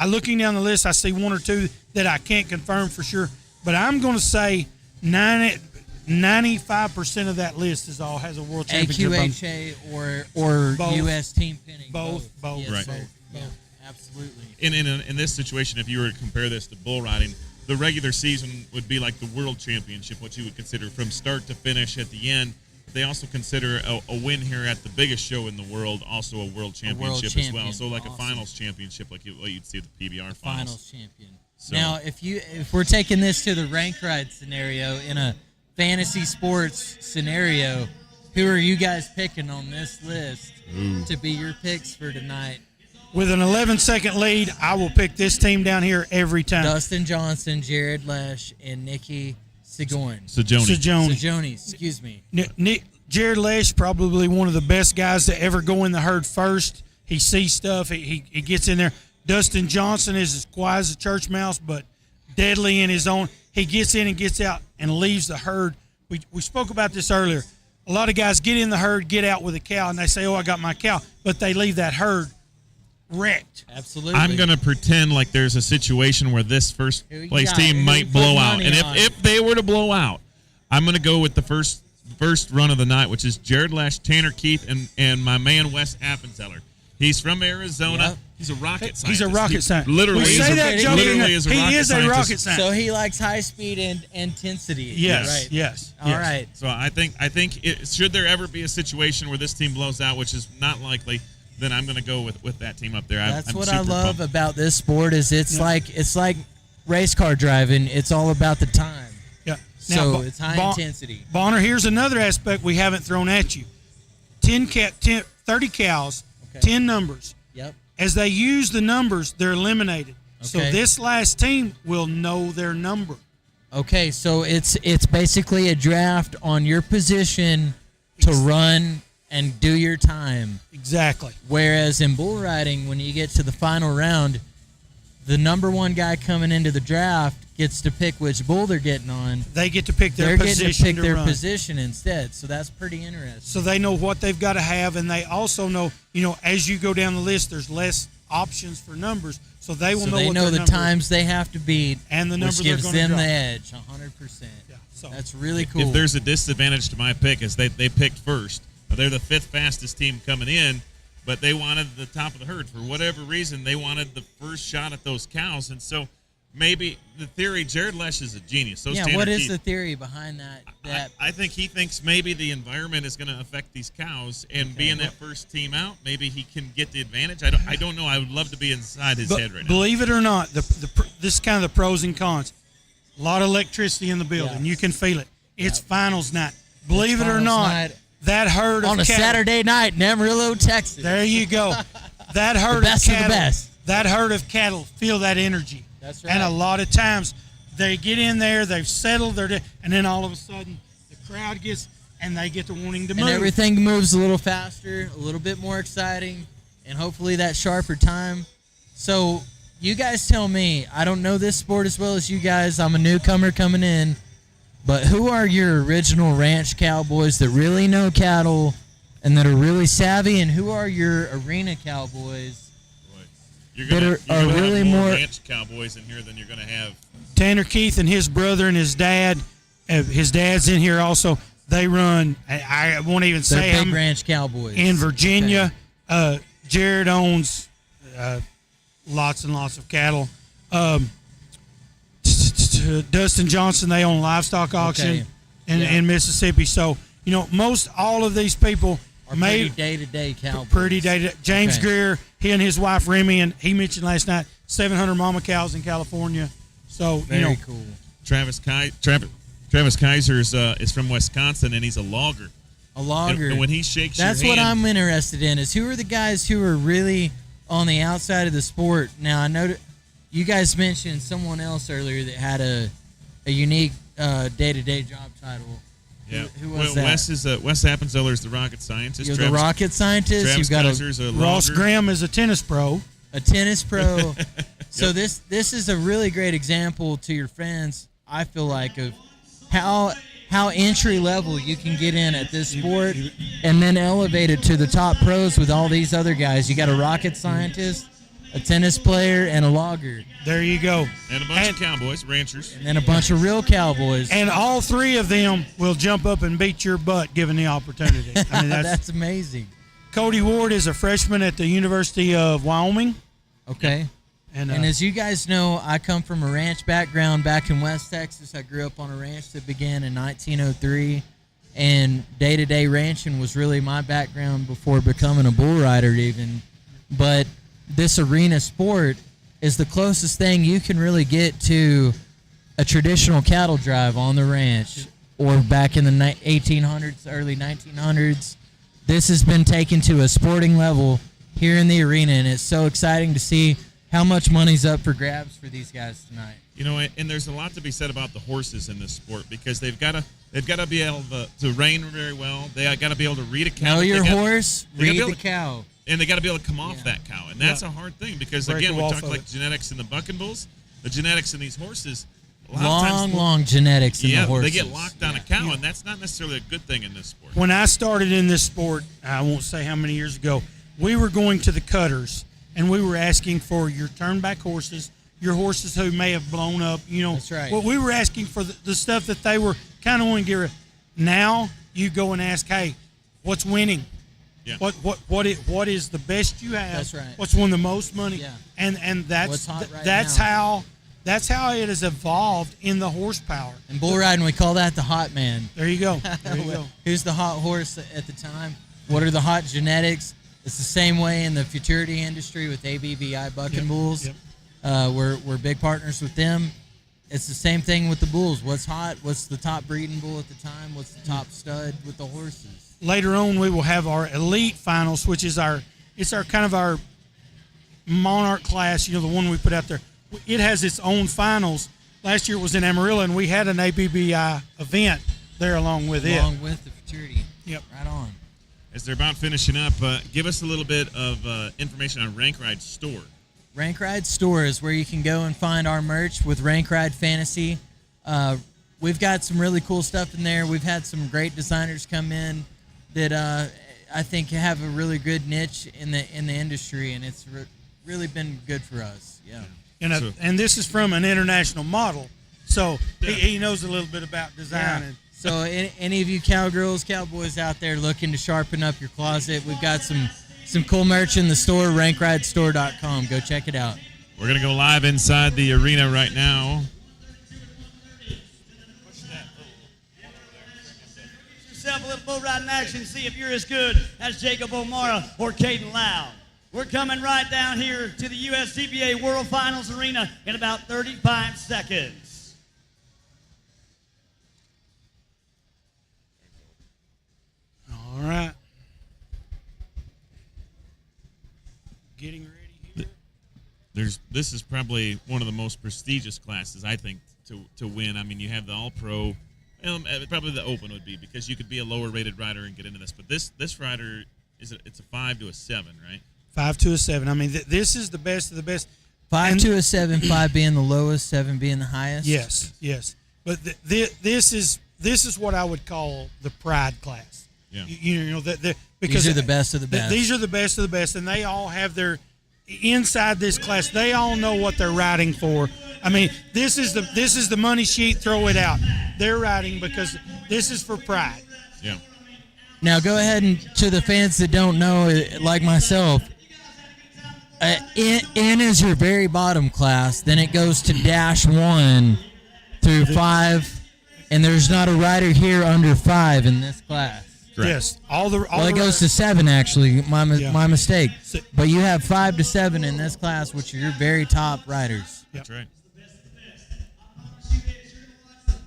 C: looking down the list, I see one or two that I can't confirm for sure, but I'm going to say 95% of that list has a world championship.
M: AQHA or
C: Both.
M: U.S. team pinning.
C: Both.
M: Yes,
A: Right.
M: both. Yeah, absolutely.
A: In this situation, if you were to compare this to bull riding, the regular season would be like the world championship, what you would consider from start to finish at the end. They also consider a win here at the biggest show in the world also a world championship as well. So like a finals championship, like what you'd see at the PBR
M: finals champion.
A: So,
M: now, if we're taking this to the rank ride scenario in a fantasy sports scenario, who are you guys picking on this list to be your picks for tonight?
C: With an 11-second lead, I will pick this team down here every time.
M: Dustin Johnson, Jared Lesh, and Nikki
A: Sajoni,
M: excuse me.
C: Jared Lesh, probably one of the best guys to ever go in the herd first. He sees stuff. He gets in there. Dustin Johnson is as quiet as a church mouse, but deadly in his own. He gets in and gets out and leaves the herd. We spoke about this earlier. A lot of guys get in the herd, get out with a cow, and they say, "Oh, I got my cow," but they leave that herd wrecked.
M: Absolutely.
A: I'm going to pretend like there's a situation where this first place team might blow out. And if they were to blow out, I'm going to go with the first run of the night, which is Jared Lesh, Tanner Keith, and my man Wes Appenzeller. He's from Arizona.
M: Yep.
A: He's a rocket scientist.
C: He's a rocket scientist.
A: Literally,
C: we say that joking. He is a rocket scientist.
M: So he likes high speed and intensity.
C: Yes,
M: right.
C: yes.
M: All right.
A: So I think should there ever be a situation where this team blows out, which is not likely, then I'm going to go with that team up there.
M: That's
A: I'm
M: what
A: super
M: I love
A: pumped.
M: about this sport is it's like race car driving. It's all about the time.
C: Yeah.
M: So it's high intensity.
C: Bonner, here's another aspect we haven't thrown at you. 30 cows, 10 numbers.
M: Yep.
C: As they use the numbers, they're eliminated. So
M: Okay.
C: this last team will know their number.
M: Okay, so it's basically a draft on your position to run and do your time.
C: Exactly.
M: Whereas in bull riding, when you get to the final round, the number one guy coming into the draft gets to pick which bull they're getting on.
C: They get to pick their
M: They're
C: position
M: getting to pick their
C: run.
M: position instead. So that's pretty interesting.
C: So they know what they've got to have, and they also know, as you go down the list, there's less options for numbers. So they will
M: So
C: know
M: they
C: what
M: know
C: their
M: the
C: number
M: times they have to beat,
C: and the number
M: which
C: they're
M: gives
C: gonna
M: them
C: drop.
M: the edge, 100%.
C: Yeah, so
M: that's really cool.
A: If there's a disadvantage to my pick is they picked first. Now, they're the fifth fastest team coming in, but they wanted the top of the herd. For whatever reason, they wanted the first shot at those cows. And so maybe the theory, Jared Lesh is a genius. So
M: what is the theory behind that?
A: I think he thinks maybe the environment is going to affect these cows, and being that first team out, maybe he can get the advantage. I don't know. I would love to be inside his head right now.
C: Believe it or not, this is kind of the pros and cons. A lot of electricity in the building.
M: Yes.
C: You can feel it. It's finals night. Believe it or
M: finals
C: not,
M: night.
C: that herd of
M: On a
C: cattle,
M: Saturday night in Amarillo, Texas.
C: There you go. That herd
M: best
C: of
M: of the
C: cattle.
M: best.
C: That herd of cattle feel that energy.
M: That's right.
C: And a lot of times they get in there, they've settled, and then all of a sudden the crowd gets, and they get to wanting to move.
M: And everything moves a little faster, a little bit more exciting, and hopefully that sharper time. So you guys tell me, I don't know this sport as well as you guys. I'm a newcomer coming in. But who are your original ranch cowboys that really know cattle and that are really savvy, and who are your arena cowboys
A: You're
M: that
A: gonna
M: are
A: have
M: really
A: more
M: more
A: ranch cowboys in here than you're going to have.
C: Tanner Keith and his brother and his dad. His dad's in here also. They run. I won't even
M: they're
C: say
M: big
C: them.
M: ranch cowboys
C: In Virginia, Jared owns lots and lots of cattle. Dustin Johnson, they own livestock auction in Mississippi. So most all of these people
M: are pretty day-to-day cowboys.
C: Pretty day-to-day. James Greer, he and his wife Remy, and he mentioned last night 700 mama cows in California. So
M: Very cool.
A: Travis Kaiser is from Wisconsin, and he's a logger.
M: A logger.
A: And when he shakes
M: That's
A: your
M: what
A: hand,
M: I'm interested in, is who are the guys who are really on the outside of the sport. Now, I know that you guys mentioned someone else earlier that had a unique day-to-day job title.
A: Yeah.
M: Who was that?
A: Wes Appenzeller is the rocket scientist.
M: You're the rocket scientist.
A: Travis
M: You've got
A: Kaiser's a
C: Ross
A: logger.
C: Graham is a tennis pro.
M: a tennis pro. So this is a really great example to your fans, I feel like, of how entry level you can get in at this sport and then elevate it to the top pros with all these other guys. You got a rocket scientist, a tennis player, and a logger.
C: There you go.
A: And a bunch of cowboys, ranchers.
M: And a bunch of real cowboys.
C: And all three of them will jump up and beat your butt given the opportunity. I mean,
M: that's amazing.
C: Cody Ward is a freshman at the University of Wyoming.
M: Okay. And as you guys know, I come from a ranch background back in West Texas. I grew up on a ranch that began in 1903. And day-to-day ranching was really my background before becoming a bull rider even. But this arena sport is the closest thing you can really get to a traditional cattle drive on the ranch or back in the 1800s, early 1900s. This has been taken to a sporting level here in the arena, and it's so exciting to see how much money's up for grabs for these guys tonight.
A: You know, and there's a lot to be said about the horses in this sport because they've got to be able to rein very well. They got to be able to read a cow.
M: Know your horse, read the cow.
A: And they got to be able to come off that cow. And that's a hard thing because, again, we talked like genetics in the bucking bulls. The genetics in these horses, a lot of times,
M: long genetics in the horses.
A: They get locked on a cow, and that's not necessarily a good thing in this sport.
C: When I started in this sport, I won't say how many years ago, we were going to the cutters, and we were asking for your turnback horses, your horses who may have blown up. You know,
M: that's right.
C: Well, we were asking for the stuff that they were kind of wanting to get rid of. Now you go and ask, hey, what's winning?
A: Yeah.
C: What is the best you have?
M: That's right.
C: What's won the most money?
M: Yeah.
C: And that's
M: What's hot right
C: that's
M: now.
C: how it has evolved in the horsepower.
M: In bull riding, we call that the hot man.
C: There you go. There you go.
M: Who's the hot horse at the time? What are the hot genetics? It's the same way in the futurity industry with ABVI bucking bulls.
C: Yep.
M: We're big partners with them. It's the same thing with the bulls. What's hot? What's the top breeding bull at the time? What's the top stud with the horses?
C: Later on, we will have our elite finals, which is our kind of our monarch class. You know, the one we put out there. It has its own finals. Last year it was in Amarillo, and we had an ABBI event there along with it.
M: Along with the futurity.
C: Yep.
M: Right on.
A: As they're about finishing up, give us a little bit of information on Rank Ride Store.
M: Rank Ride Store is where you can go and find our merch with Rank Ride Fantasy. We've got some really cool stuff in there. We've had some great designers come in that I think have a really good niche in the industry, and it's really been good for us. Yeah.
C: And this is from an international model, so he knows a little bit about design.
M: Yeah. So any of you cowgirls, cowboys out there looking to sharpen up your closet, we've got some cool merch in the store, rankridestore.com. Go check it out.
A: We're going to go live inside the arena right now.
B: Yourself a little bull riding action, see if you're as good as Jacob O'Mara or Caden Loud. We're coming right down here to the USTPA World Finals Arena in about 35 seconds.
C: All right. Getting ready here.
A: This is probably one of the most prestigious classes, I think, to win. I mean, you have the All-Pro. Probably the Open would be because you could be a lower-rated rider and get into this. But this rider, it's a 5 to a 7, right?
C: 5 to a 7. I mean, this is the best of the best.
M: 5 to a 7, 5 being the lowest, 7 being the highest.
C: Yes. But this is what I would call the pride class.
A: Yeah.
C: You know that
M: because these are the best of the best.
C: These are the best of the best, and they all have their inside this class. They all know what they're riding for. I mean, this is the money sheet. Throw it out. They're riding because this is for pride.
A: Yeah.
M: Now go ahead and to the fans that don't know, like myself, N is your very bottom class. Then it goes to -1 through 5, and there's not a rider here under 5 in this class.
A: Correct.
C: Yes,
M: it goes to 7 actually. My mistake. But you have 5 to 7 in this class, which are your very top riders.
A: That's right.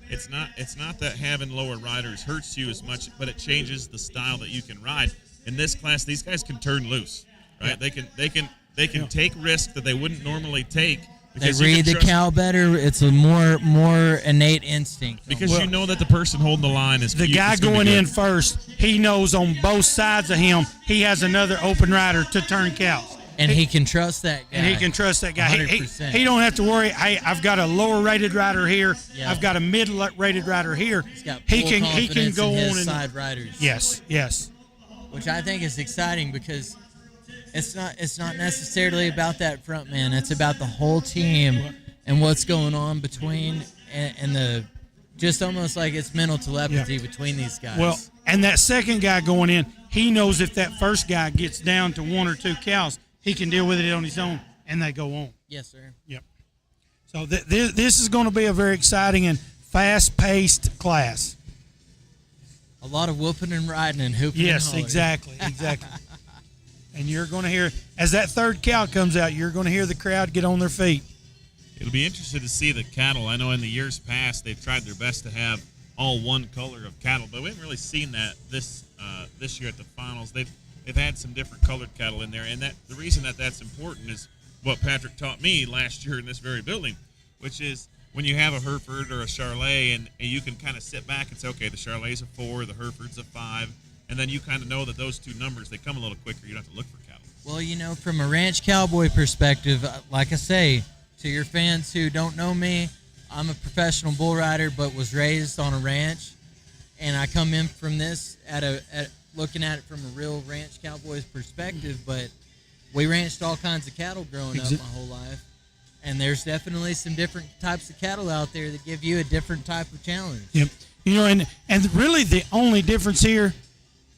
A: It's not that having lower riders hurts you as much, but it changes the style that you can ride. In this class, these guys can turn loose, right? Yeah. They can take risks that they wouldn't normally take.
M: They read the cow better. It's a more innate instinct.
A: Because you know that the person holding the line is
C: the guy going in first. He knows on both sides of him he has another open rider to turn cows.
M: And he can trust that guy.
C: And he can trust that guy.
M: 100%.
C: He don't have to worry. Hey, I've got a lower rated rider here. Yeah. I've got a mid rated rider here.
M: He's got
C: he can go
M: in his
C: on and
M: side riders.
C: Yes.
M: Which I think is exciting because It's not necessarily about that front man. It's about the whole team and what's going on between and the just almost like it's mental telepathy between these guys.
C: Well, and that second guy going in, he knows if that first guy gets down to 1 or 2 cows, he can deal with it on his own, and they go on.
M: Yes, sir.
C: Yep. So this is going to be a very exciting and fast-paced class.
M: A lot of whooping and riding and hooping.
C: Yes,
M: and hollering.
C: exactly. And you're going to hear, as that third cow comes out, you're going to hear the crowd get on their feet.
A: It'll be interesting to see the cattle. I know in the years past they've tried their best to have all one color of cattle, but we haven't really seen that this year at the finals. They've had some different colored cattle in there, and the reason that's important is what Patrick taught me last year in this very building, which is when you have a Hereford or a Charolais, and you can kind of sit back and say, okay, the Charolais's a 4, the Hereford's a 5, and then you kind of know that those two numbers, they come a little quicker. You don't have to look for cattle.
M: Well, from a ranch cowboy perspective, like I say, to your fans who don't know me, I'm a professional bull rider, but was raised on a ranch, and I come in from this at looking at it from a real ranch cowboy's perspective. But we ranched all kinds of cattle growing up my whole life, and there's definitely some different types of cattle out there that give you a different type of challenge.
C: Yep. And really the only difference here,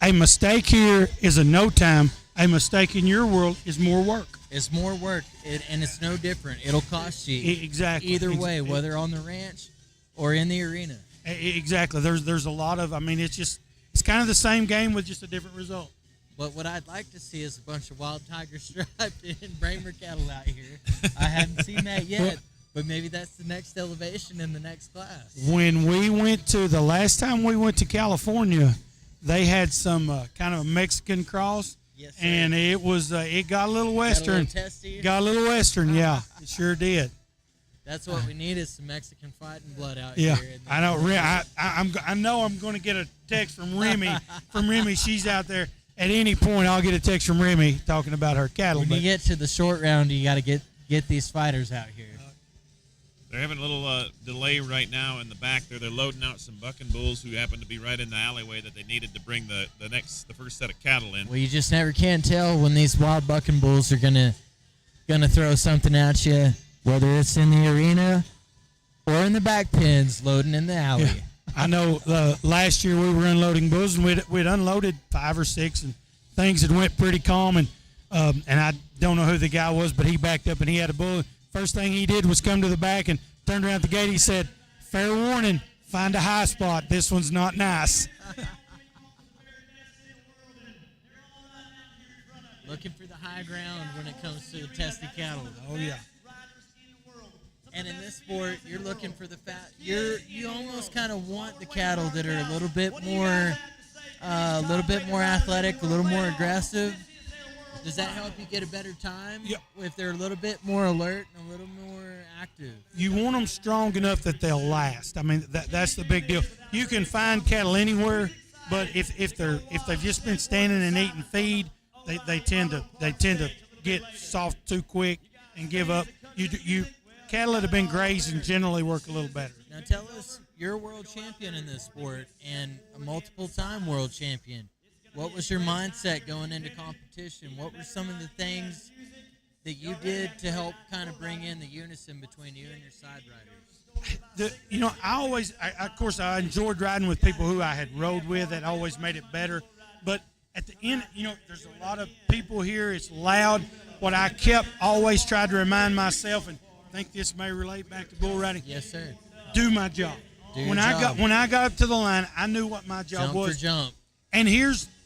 C: a mistake here is a no time. A mistake in your world is more work.
M: It's more work, and it's no different. It'll cost you
C: exactly
M: either way, whether on the ranch or in the arena.
C: Exactly. There's a lot of. I mean, it's kind of the same game with just a different result.
M: But what I'd like to see is a bunch of wild tiger striped and Bramer cattle out here. I haven't seen that yet, but maybe that's the next elevation in the next class.
C: When we went to the last time we went to California, they had some kind of a Mexican cross.
M: Yes, sir.
C: And it was it got a little western.
M: Got
C: a little western, yeah. It sure did.
M: That's what we need is some Mexican fighting blood out
C: here.
M: Yeah,
C: I know. I know I'm going to get a text from Remy. She's out there. At any point, I'll get a text from Remy talking about her cattle.
M: When you get to the short round, you got to get these fighters out here.
A: They're having a little delay right now in the back there. They're loading out some bucking bulls who happen to be right in the alleyway that they needed to bring the first set of cattle in.
M: Well, you just never can tell when these wild bucking bulls are gonna throw something at you, whether it's in the arena or in the back pens loading in the alley.
C: Yeah. I know last year we were unloading bulls, and we'd unloaded 5 or 6, and things had went pretty calm. And I don't know who the guy was, but he backed up and he had a bull. First thing he did was come to the back and turned around at the gate. He said, "Fair warning, find a high spot. This one's not nice."
M: Looking for the high ground when it comes to the testy cattle.
C: Oh yeah.
M: And in this sport, you're looking for the fat. You almost kind of want the cattle that are a little bit more athletic, a little more aggressive. Does that help you get a better time?
C: Yep.
M: If they're a little bit more alert and a little more active.
C: You want them strong enough that they'll last. I mean, that's the big deal. You can find cattle anywhere, but if they've just been standing and eating feed, they tend to get soft too quick and give up. Cattle that have been grazing generally work a little better.
M: Now tell us, you're a world champion in this sport and a multiple-time world champion. What was your mindset going into competition? What were some of the things that you did to help kind of bring in the unison between you and your side riders?
C: Of course, I enjoyed riding with people who I had rode with. That always made it better. But at the end, there's a lot of people here. It's loud. What I always tried to remind myself, and I think this may relate back to bull riding.
M: Yes, sir.
C: Do my job. When I got up to the line, I knew what my job was.
M: Jump.
C: And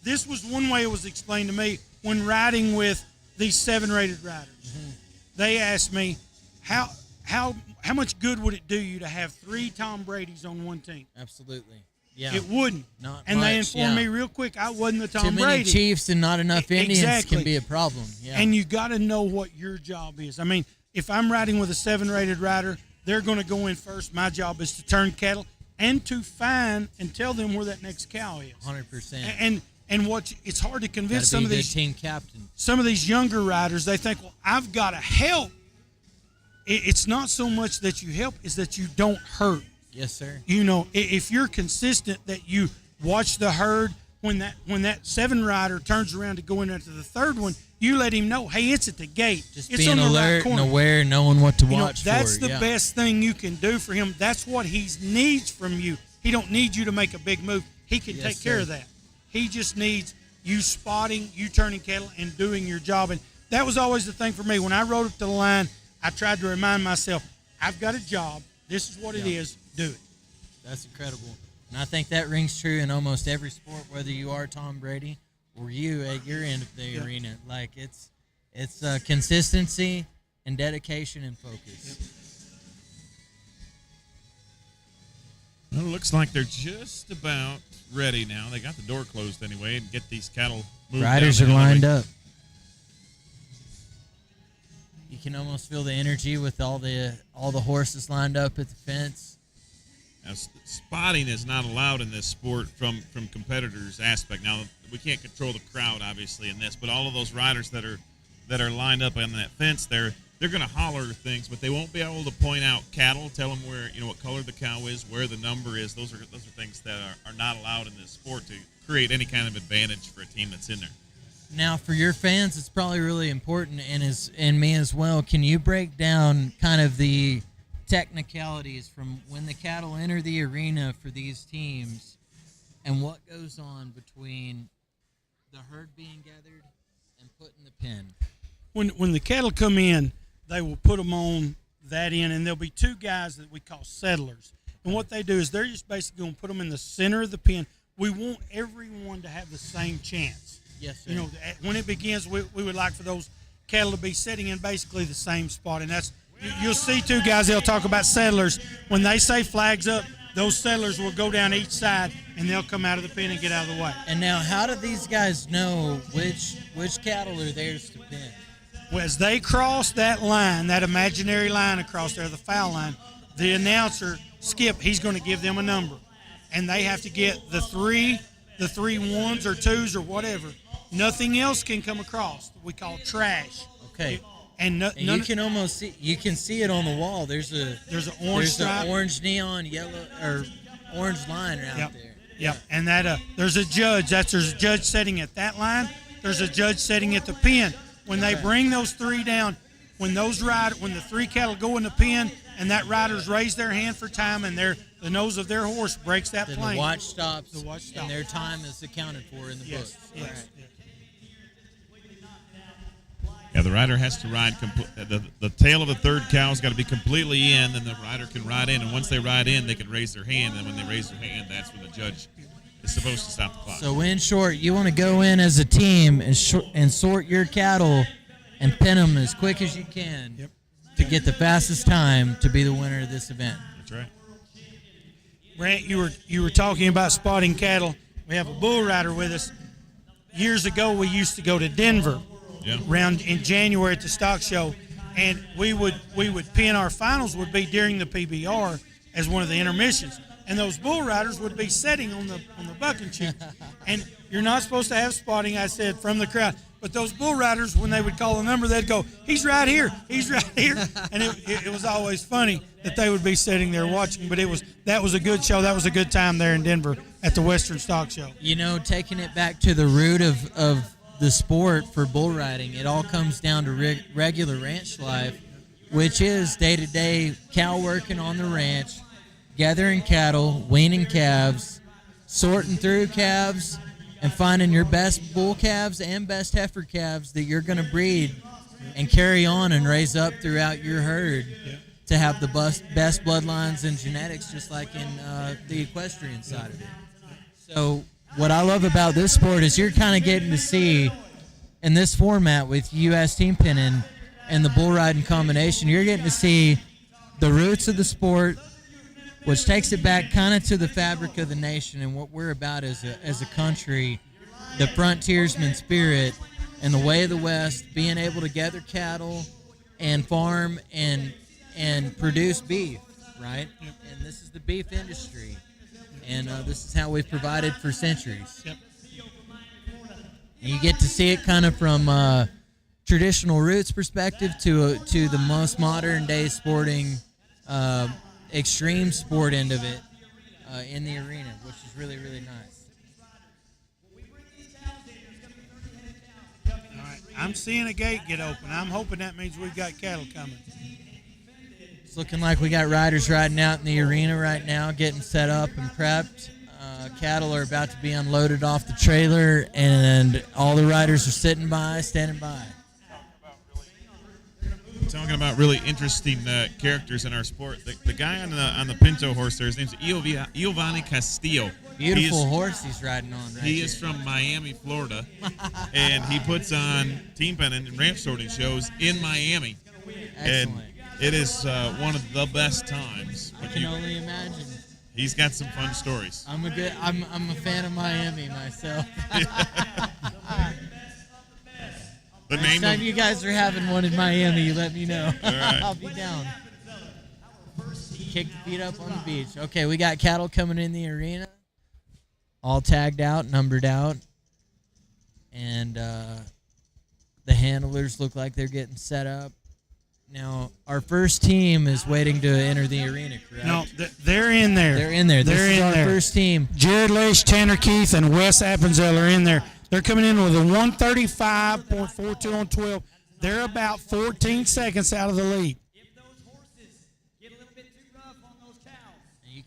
C: this was one way it was explained to me when riding with these 7-rated riders. Mm-hmm. They asked me, how much good would it do you to have 3 Tom Bradys on one team?
M: Absolutely. Yeah.
C: It wouldn't.
M: Not
C: and
M: much,
C: they informed me real quick I wasn't the Tom Brady.
M: Too many Chiefs and not enough Indians can be a problem. Yeah.
C: And you got to know what your job is. I mean, if I'm riding with a 7-rated rider, they're going to go in first. My job is to turn cattle and to find and tell them where that next cow is.
M: 100%.
C: And it's hard to convince some of these
M: team captain.
C: Some of these younger riders, they think, well, I've got to help. It's not so much that you help, it's that you don't hurt.
M: Yes, sir.
C: If you're consistent, that you watch the herd, when that 7 rider turns around to go into the third one, you let him know, hey, it's at the gate.
M: Just
C: it's
M: being
C: on the
M: alert
C: right corner.
M: and aware, knowing what to watch
C: that's
M: for.
C: the best thing you can do for him. That's what he needs from you. He don't need you to make a big move. He can take care of that. He just needs you spotting, you turning cattle, and doing your job. And that was always the thing for me. When I rode up to the line, I tried to remind myself, I've got a job. This is what it is. Do it.
M: That's incredible. And I think that rings true in almost every sport, whether you are Tom Brady or you at your end of the arena. Like, it's consistency and dedication and focus.
A: Well, it looks like they're just about ready now. They got the door closed anyway and get these cattle moved.
M: Riders are lined up. You can almost feel the energy with all the horses lined up at the fence.
A: Now, spotting is not allowed in this sport from competitors' aspect. Now, we can't control the crowd, obviously, in this, but all of those riders that are lined up on that fence, they're going to holler things, but they won't be able to point out cattle, tell them where, what color the cow is, where the number is. Those are things that are not allowed in this sport to create any kind of advantage for a team that's in there.
M: Now, for your fans, it's probably really important, and me as well. Can you break down kind of the technicalities from when the cattle enter the arena for these teams and what goes on between the herd being gathered and putting the pen?
C: When the cattle come in, they will put them on that end, and there'll be 2 guys that we call settlers. And what they do is they're just basically going to put them in the center of the pen. We want everyone to have the same chance.
M: Yes, sir.
C: When it begins, we would like for those cattle to be sitting in basically the same spot. And that's you'll see 2 guys, they'll talk about settlers. When they say flags up, those settlers will go down each side, and they'll come out of the pen and get out of the way.
M: And now, how do these guys know which cattle are theirs to pen?
C: Well, as they cross that line, that imaginary line across there, the foul line, the announcer, Skip, he's going to give them a number. And they have to get the three ones or twos or whatever. Nothing else can come across. We call trash.
M: Okay.
C: And
M: you can almost see it on the wall. There's an orange neon yellow or orange line out there.
C: Yep. And that there's a judge. There's a judge sitting at that line. There's a judge sitting at the pen. When they bring those 3 down, when the 3 cattle go in the pen and that riders raise their hand for time and the nose of their horse breaks that plane.
M: The watch stops. And their time is accounted for in the book.
C: Yes.
M: Right.
A: Yeah, the rider has to ride. The tail of the third cow's got to be completely in, and the rider can ride in. And once they ride in, they can raise their hand. And when they raise their hand, that's when the judge is supposed to stop the clock.
M: So, in short, you want to go in as a team and sort your cattle and pin them as quick as you can to get the fastest time to be the winner of this event.
A: That's right.
C: Brant, you were talking about spotting cattle. We have a bull rider with us. Years ago, we used to go to Denver. Around in January at the stock show, and we would pin. Our finals would be during the PBR as one of the intermissions, and those bull riders would be sitting on the bucking chute. And you're not supposed to have spotting, I said, from the crowd. But those bull riders, when they would call a number, they'd go, "He's right here, he's right here," and it was always funny that they would be sitting there watching. But that was a good show. That was a good time there in Denver at the Western Stock Show.
M: Taking it back to the root of the sport for bull riding, it all comes down to regular ranch life, which is day-to-day cow working on the ranch, gathering cattle, weaning calves, sorting through calves, and finding your best bull calves and best heifer calves that you're going to breed and carry on and raise up throughout your herd to have the best bloodlines and genetics, just like in the equestrian side of it. So what I love about this sport is you're kind of getting to see, in this format with U.S. team pinning and the bull riding combination, you're getting to see the roots of the sport, which takes it back kind of to the fabric of the nation and what we're about as a country, the frontiersman spirit and the way of the West, being able to gather cattle and farm and produce beef, right? And this is the beef industry. And this is how we've provided for centuries.
C: Yep.
M: And you get to see it kind of from traditional roots perspective to the most modern day sporting, extreme sport end of it in the arena, which is really, really nice.
C: I'm seeing a gate get open. I'm hoping that means we've got cattle coming.
M: It's looking like we got riders riding out in the arena right now, getting set up and prepped. Cattle are about to be unloaded off the trailer, and all the riders are standing by.
A: Talking about really interesting characters in our sport. The guy on the Pinto horse there, his name's Giovanni Castillo.
M: Beautiful horse he's riding on right
A: He is from Miami, Florida, and he puts on team penning and ranch sorting shows in Miami.
M: Excellent.
A: And it is one of the best times.
M: I can only imagine.
A: He's got some fun stories.
M: I'm a fan of Miami myself. Next time you guys are having one in Miami, you let me know.
A: All right.
M: I'll be down. Kick the feet up on the beach. Okay, we got cattle coming in the arena, all tagged out, numbered out, and the handlers look like they're getting set up. Now, our first team is waiting to enter the arena, correct?
C: No, they're in there.
M: They're in there. This is our first team.
C: Jared Lesh, Tanner Keith, and Wes Appenzell are in there. They're coming in with a 135.42 on 12. They're about 14 seconds out of the lead.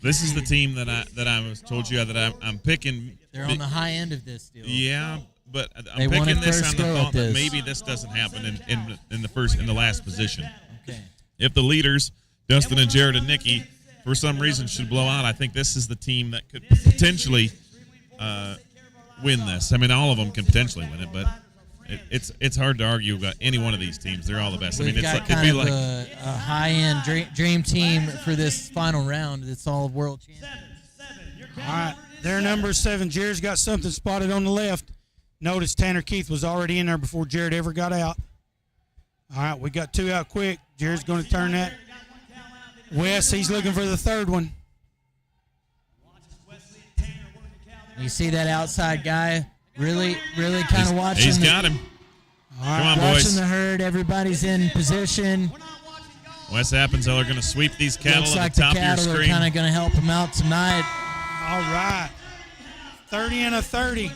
A: This is the team that I was told you that I'm picking.
M: They're on the high end of this deal.
A: Yeah, but
M: They
A: I'm
M: want
A: picking
M: it
A: this
M: first
A: on the
M: go at
A: thought that
M: this.
A: maybe this doesn't happen in the last position.
M: Okay.
A: If the leaders, Dustin and Jared and Nikki, for some reason should blow out, I think this is the team that could potentially win this. I mean, all of them can potentially win it, but it's hard to argue about any one of these teams. They're all the best. I mean,
M: We've
A: it's
M: got
A: like, it'd
M: kind
A: be
M: of
A: like
M: a high-end dream team for this final round. It's all world champions.
C: All right, their number 7. Jared's got something spotted on the left. Notice Tanner Keith was already in there before Jared ever got out. All right, we got 2 out quick. Jared's going to turn that. Wes, he's looking for the 3rd one.
M: You see that outside guy really kind of watching.
A: He's got him.
C: All right,
A: Come on,
M: watching
A: boys.
M: the herd. Everybody's in position.
A: Wes Appenzell are going to sweep these cattle
M: Looks
A: at
M: like
A: the
M: the
A: top of your
M: cattle are
A: screen.
M: kind of going to help him out tonight.
C: All right. 30 and a 30.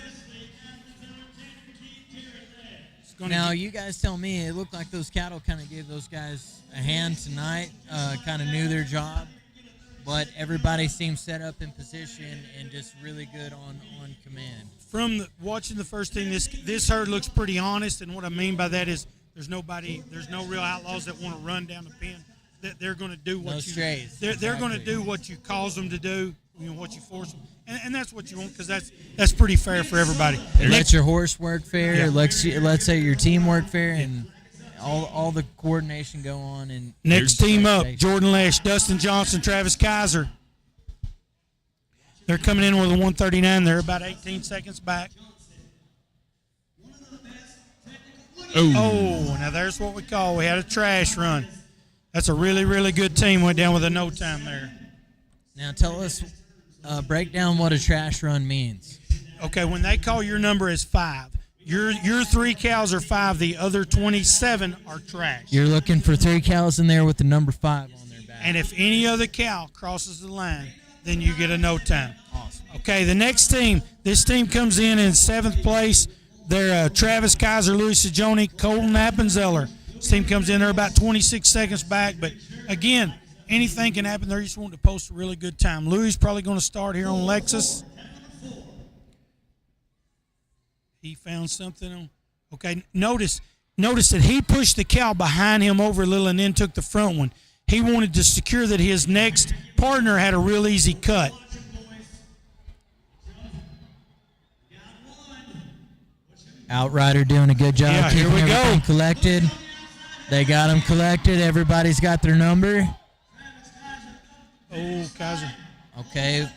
M: Now, you guys tell me, it looked like those cattle kind of gave those guys a hand tonight, kind of knew their job, but everybody seemed set up in position and just really good on command.
C: From watching the first team, this herd looks pretty honest, and what I mean by that is there's no real outlaws that want to run down the pen. They're going to do what
M: No
C: you.
M: strays.
C: They're going to do what you cause them to do. What you force them, and that's what you want because that's pretty fair for everybody.
M: It lets your horse work fair.
C: Yeah.
M: It lets your team work fair, and all the coordination go on. And
C: Next team up: Jordan Lesh, Dustin Johnson, Travis Kaiser. They're coming in with a 139. They're about 18 seconds back. Oh, now there's what we call. We had a trash run. That's a really, really good team. Went down with a no time there.
M: Now tell us, break down what a trash run means.
C: Okay, when they call your number as 5, your 3 cows are 5. The other 27 are trash.
M: You're looking for 3 cows in there with the number 5 on their back.
C: And if any other cow crosses the line, then you get a no time.
M: Awesome.
C: Okay, the next team. This team comes in 7th place. They're Travis Kaiser, Louis Sajoni, Colton Appenzeller. This team comes in. They're about 26 seconds back. But, again, anything can happen. They're just wanting to post a really good time. Louis is probably going to start here on Lexus. He found something on. Okay, notice that he pushed the cow behind him over a little and then took the front one. He wanted to secure that his next partner had a real easy cut.
M: Outrider doing a good job
C: Yeah,
M: keeping
C: here we go.
M: everything collected. They got them collected. Everybody's got their number.
C: Oh, Kaiser.
M: Okay.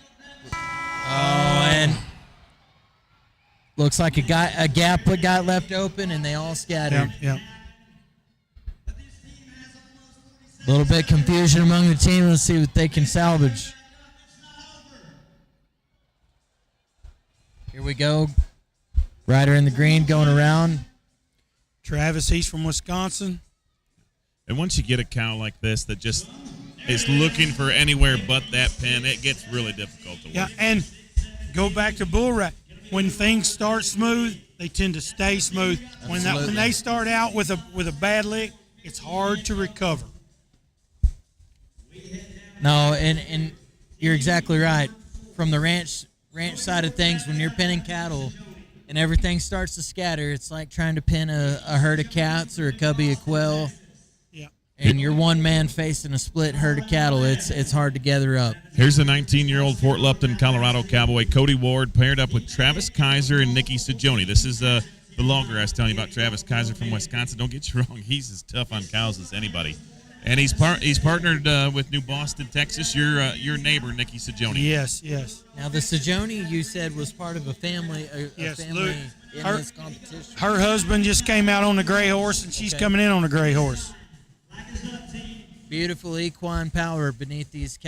M: Oh, and looks like a gap got left open, and they all scattered.
C: Yeah.
M: A little bit confusion among the team. Let's see what they can salvage. Here we go. Rider in the green going around.
C: Travis, he's from Wisconsin.
A: And once you get a cow like this that just is looking for anywhere but that pen, it gets really difficult to work.
C: Yeah, and go back to bull rat. When things start smooth, they tend to stay smooth. When they start out with a bad lick, it's hard to recover.
M: No, and you're exactly right. From the ranch side of things, when you're pinning cattle and everything starts to scatter, it's like trying to pin a herd of cats or a cubby of quail.
C: Yeah.
M: And you're one man facing a split herd of cattle. It's hard to gather up.
A: Here's the 19-year-old Fort Lupton, Colorado cowboy Cody Ward paired up with Travis Kaiser and Nikki Sajoni. This is the logger I was telling you about, Travis Kaiser from Wisconsin. Don't get you wrong, he's as tough on cows as anybody. And he's partnered with New Boston, Texas. Your neighbor, Nikki Sajoni.
C: Yes.
M: Now the Sajoni you said was part of a family.
C: Yes,
M: family
C: Luke,
M: in this competition.
C: Her husband just came out on the gray horse, and she's coming in on a gray horse.
M: Beautiful equine power beneath these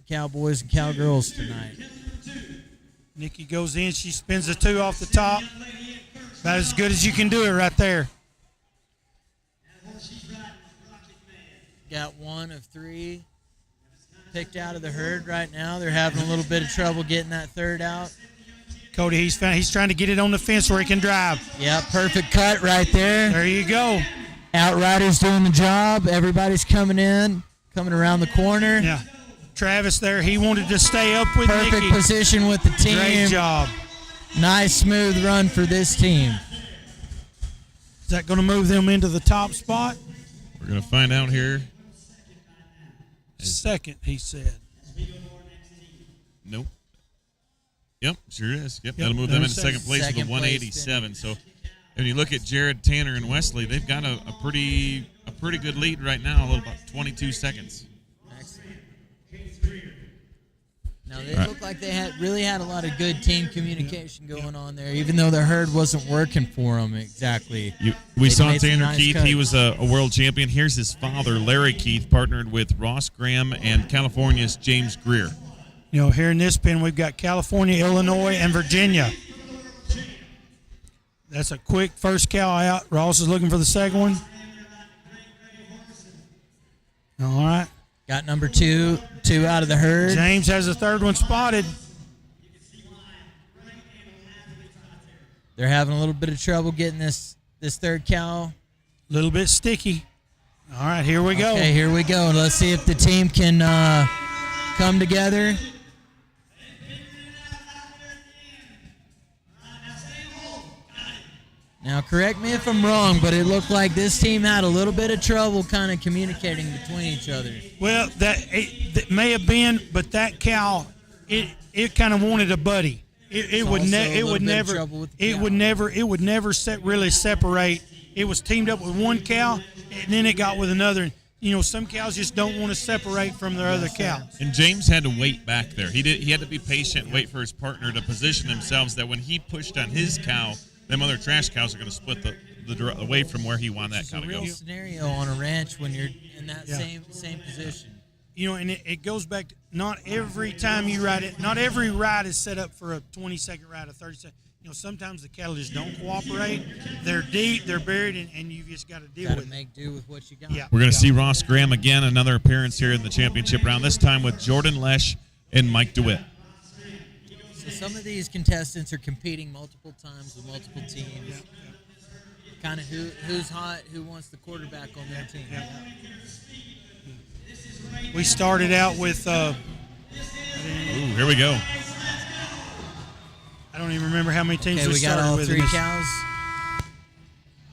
M: cowboys and cowgirls tonight.
C: Nikki goes in. She spins the 2 off the top. About as good as you can do it right there.
M: Got 1 of 3 picked out of the herd right now. They're having a little bit of trouble getting that third out.
C: Cody, he's trying to get it on the fence where he can drive.
M: Yeah, perfect cut right there.
C: There you go.
M: Outriders doing the job. Everybody's coming around the corner.
C: Yeah. Travis there, he wanted to stay up with
M: Perfect
C: Nikki.
M: position with the team.
C: Great job.
M: Nice, smooth run for this team.
C: Is that going to move them into the top spot?
A: We're going to find out here.
C: Second, he said.
A: Nope. Yep, sure is. Yep, that'll move them into second place with a 187. So, when you look at Jared, Tanner, and Wesley, they've got a pretty good lead right now, a little about 22 seconds.
M: Now, they look like they really had a lot of good team communication going on there, even though the herd wasn't working for them exactly.
A: We saw Tanner Keith. Cuts. He was a world champion. Here's his father, Larry Keith, partnered with Ross Graham and California's James Greer.
C: You know, here in this pen, we've got California, Illinois, and Virginia. That's a quick first cow out. Ross is looking for the second one. All right.
M: Got number two out of the herd.
C: James has the third one spotted.
M: They're having a little bit of trouble getting this third cow.
C: A little bit sticky. All right, here we go.
M: Okay, here we go. Let's see if the team can come together. Now, correct me if I'm wrong, but it looked like this team had a little bit of trouble kind of communicating between each other.
C: Well, that may have been, but that cow, it kind of wanted a buddy. It would never really separate. It was teamed up with one cow, and then it got with another. You know, some cows just don't want to separate from their other cows.
A: And James had to wait back there. He had to be patient, and wait for his partner to position themselves that when he pushed on his cow, them other trash cows are going to split the away from where he wanted that cow to go.
M: It's a real scenario on a ranch when you're in that same position.
C: You know, and it goes back to not every time you ride it, not every ride is set up for a 20-second ride, a 30-second. You know, sometimes the cattle just don't cooperate. They're deep, they're buried, and you've just got to deal with it.
M: Got to make do with what you got.
C: Yeah.
A: We're going to see Ross Graham again, another appearance here in the championship round, this time with Jordan Lesh and Mike DeWitt.
M: So some of these contestants are competing multiple times with multiple teams. Kind of who's hot, who wants the quarterback on their team.
C: We started out with
A: ooh, here we go.
C: I don't even remember how many teams
M: we got all
C: with
M: 3 cows.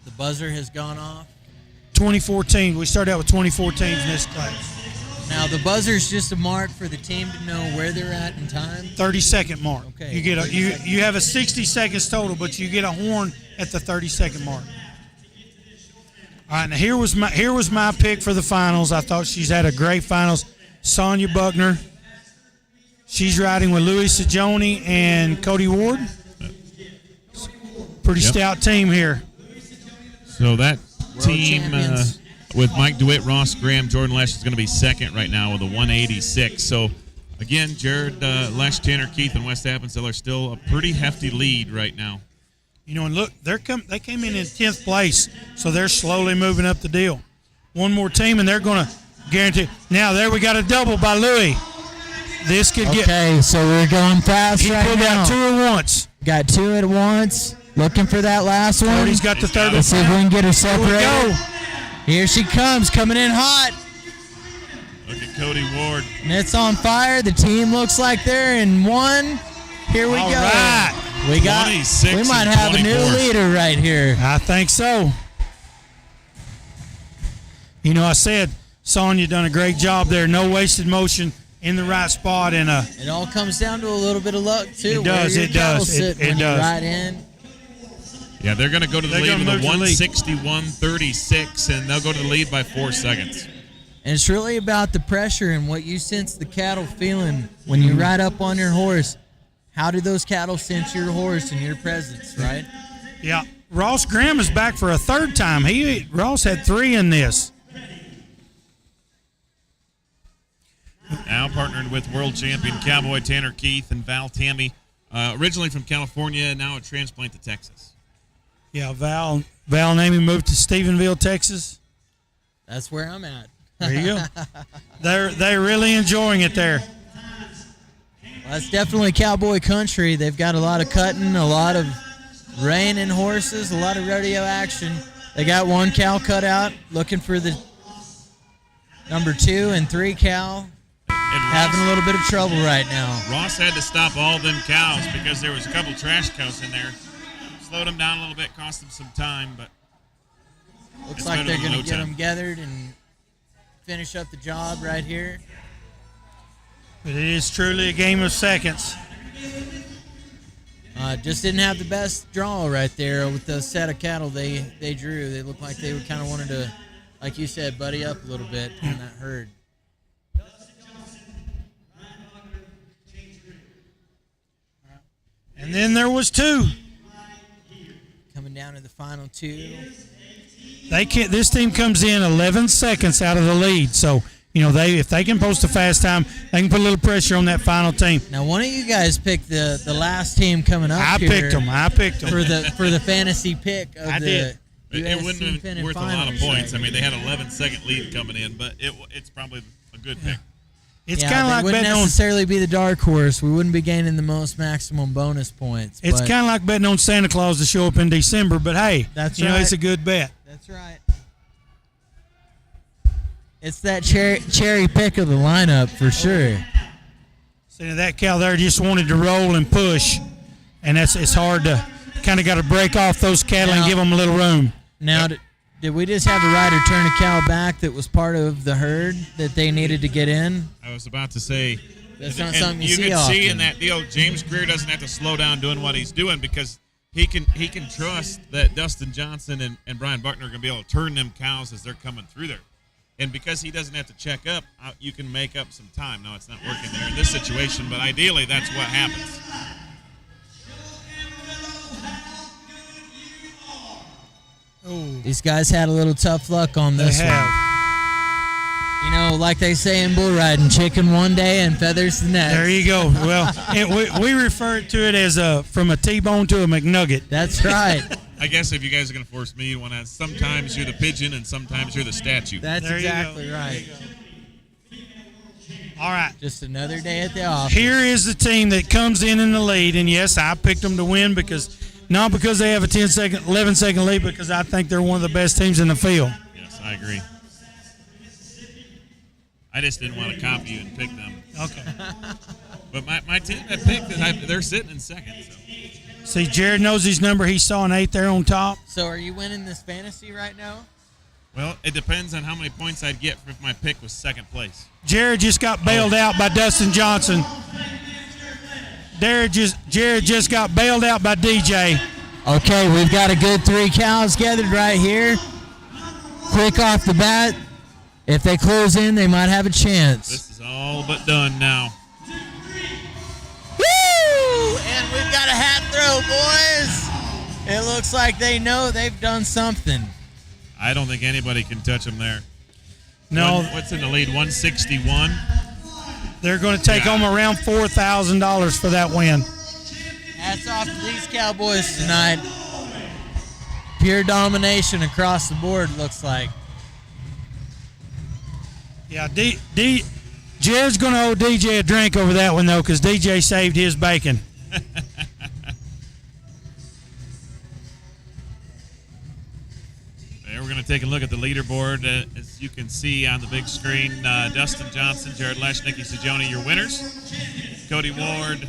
M: The buzzer has gone off.
C: 2014. We started out with 24 teams in this class.
M: Now the buzzer is just a mark for the team to know where they're at in time.
C: 30-second mark.
M: Okay.
C: You get you have a 60 seconds total, but you get a horn at the 30-second mark. All right, now here was my pick for the finals. I thought she's had a great finals. Sonia Buckner. She's riding with Louis Sajoni and Cody Ward. Pretty stout team here.
A: So that team with Mike DeWitt, Ross Graham, Jordan Lesh is going to be second right now with a 186. So, again, Jared Lesh, Tanner Keith, and West Appenzel are still a pretty hefty lead right now.
C: You know, and look, they came in 10th place, so they're slowly moving up the deal. One more team, and they're going to guarantee. Now, there we got a double by Louis. This could get.
M: Okay, so we're going fast right now.
C: He pulled out 2 at once.
M: Got 2 at once. looking for that last one.
C: Cody's got the third.
M: Let's see if we can get her separated.
C: Here we go.
M: Here she comes, coming in hot.
A: Look at Cody Ward.
M: And it's on fire. The team looks like they're in one. Here we
C: All
M: go.
C: right.
M: We might have a new leader right here.
C: I think so. You know, I said Sonya done a great job there. No wasted motion, in the right spot. And
M: it all comes down to a little bit of luck too.
C: It does.
M: Where your cattle's
C: It
M: sitting when
C: does.
M: you ride in.
A: Yeah, they're going to go to the
C: They're
A: lead
C: gonna
A: with a
C: move to the lead.
A: 161.36, and they'll go to the lead by 4 seconds.
M: And it's really about the pressure and what you sense the cattle feeling when you ride up on your horse. How do those cattle sense your horse and your presence, right?
C: Yeah. Ross Graham is back for a third time. Ross had 3 in this.
A: Now partnered with world champion Cowboy Tanner Keith and Val Tammy, originally from California, now a transplant to Texas.
C: Yeah, Val and Amy moved to Stephenville, Texas.
M: That's where I'm at.
C: There you go. They're really enjoying it there.
M: Well, that's definitely cowboy country. They've got a lot of cutting, a lot of reining horses, a lot of rodeo action. They got one cow cut out, looking for the number 2 and 3 cow. Having a little bit of trouble right now.
A: Ross had to stop all them cows because there was a couple trash cows in there. Slowed them down a little bit, cost them some time, but
M: looks like they're going to get them gathered and finish up the job right here.
C: But it is truly a game of seconds.
M: Just didn't have the best draw right there with the set of cattle they drew. They looked like they were kind of wanted to, like you said, buddy up a little bit in that herd.
C: And then there was 2.
M: Coming down to the final 2.
C: This team comes in 11 seconds out of the lead. So, you know, if they can post a fast time, they can put a little pressure on that final team.
M: Now, one of you guys picked the last team coming up.
C: I picked them
M: for the fantasy pick of
C: I
M: the
C: did.
A: It wouldn't have been worth a lot of points. I mean, they had an 11-second lead coming in, but it's probably a good pick.
C: It's kind of like
M: wouldn't
C: betting
M: necessarily be the dark horse. We wouldn't be gaining the most maximum bonus points.
C: It's kind of like betting on Santa Claus to show up in December, but hey,
M: that's
C: right. It's a good bet.
M: That's right. It's that cherry pick of the lineup for sure.
C: See, that cow there just wanted to roll and push, and it's hard to kind of got to break off those cattle and give them a little room.
M: Now, did we just have a rider turn a cow back that was part of the herd that they needed to get in?
A: I was about to say,
M: that's not something you see
A: can
M: often.
A: see in that deal, James Greer doesn't have to slow down doing what he's doing because he can trust that Dustin Johnson and Brian Buckner are going to be able to turn them cows as they're coming through there. And because he doesn't have to check up, you can make up some time. Now, it's not working there in this situation, but ideally that's what happens.
M: These guys had a little tough luck on this one. You know, like they say in bull riding, chicken one day and feathers the next.
C: There you go. Well, we refer to it as from a T-bone to a McNugget.
M: That's right.
A: I guess if you guys are going to force me, you want to. Sometimes you're the pigeon and sometimes you're the statue.
M: That's exactly right.
C: All right.
M: Just another day at the office.
C: Here is the team that comes in the lead, and yes, I picked them to win not because they have a 11-second lead, because I think they're one of the best teams in the field.
A: Yes, I agree. I just didn't want to copy you and pick them.
C: Okay.
A: But my team that picked, they're sitting in second. So.
C: See, Jared knows his number. He saw an 8 there on top.
M: So are you winning this fantasy right now?
A: Well, it depends on how many points I'd get if my pick was second place.
C: Jared just got bailed out by Dustin Johnson. Jared just got bailed out by DJ.
M: Okay, we've got a good 3 cows gathered right here. Quick off the bat. If they close in, they might have a chance.
A: This is all but done now.
M: Woo! And we've got a hat throw, boys. It looks like they know they've done something.
A: I don't think anybody can touch them there.
C: No.
A: What's in the lead? 161.
C: They're going to take home around $4,000 for that win.
M: Hats off to these Cowboys tonight. Pure domination across the board, looks like.
C: Yeah, Jared's going to owe DJ a drink over that one, though, because DJ saved his bacon.
A: There, we're going to take a look at the leaderboard. As you can see on the big screen, Dustin Johnson, Jared Lesh, Nikki Sajoni, your winners. Cody Ward,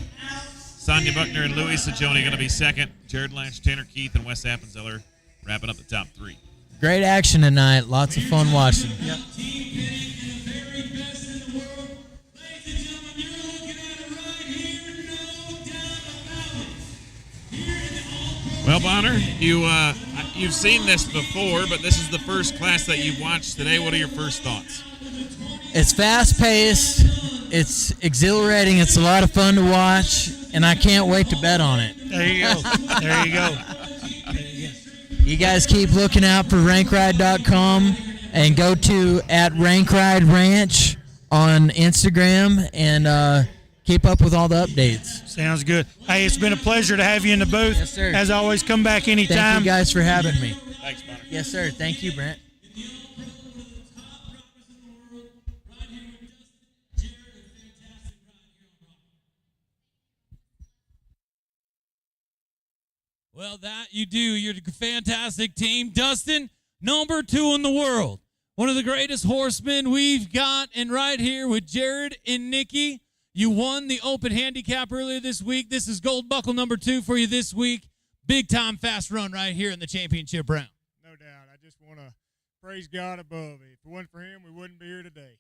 A: Sonia Buckner, and Louis Sajoni going to be second. Jared Lesh, Tanner Keith, and Wes Appenzeller wrapping up the top three.
M: Great action tonight. Lots of fun watching.
C: Yep.
A: Well, Bonner, you've seen this before, but this is the first class that you've watched today. What are your first thoughts?
M: It's fast-paced. It's exhilarating. It's a lot of fun to watch, and I can't wait to bet on it.
C: There you go. There you go.
M: You guys keep looking out for rankride.com and go to @rankride ranch on Instagram and keep up with all the updates.
C: Sounds good. Hey, it's been a pleasure to have you in the booth.
M: Yes, sir.
C: As always, come back anytime.
M: Thank you guys for having me.
A: Thanks, Bonner.
M: Yes, sir. Thank you, Brent.
N: Well, that you do. You're a fantastic team. Dustin, number 2 in the world. One of the greatest horsemen we've got. And right here with Jared and Nikki, you won the Open Handicap earlier this week. This is gold buckle number 2 for you this week. Big time fast run right here in the championship round.
D: No doubt. I just want to praise God above. If it wasn't for him, we wouldn't be here today.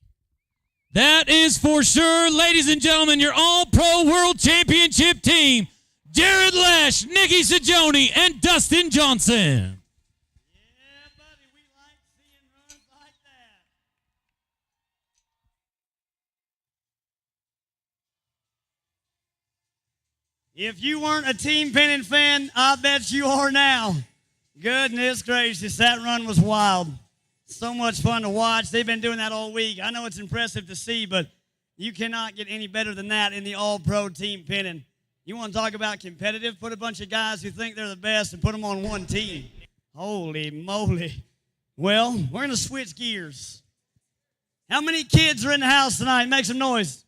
N: That is for sure. Ladies and gentlemen, your All-Pro World Championship team, Jared Lesh, Nikki Sajoni, and Dustin Johnson.
B: If you weren't a Team Pennon fan, I bet you are now. Goodness gracious, that run was wild. So much fun to watch. They've been doing that all week. I know it's impressive to see, but you cannot get any better than that in the All-Pro Team Pennon. You want to talk about competitive? Put a bunch of guys who think they're the best and put them on one team. Holy moly. Well, we're going to switch gears. How many kids are in the house tonight? Make some noise.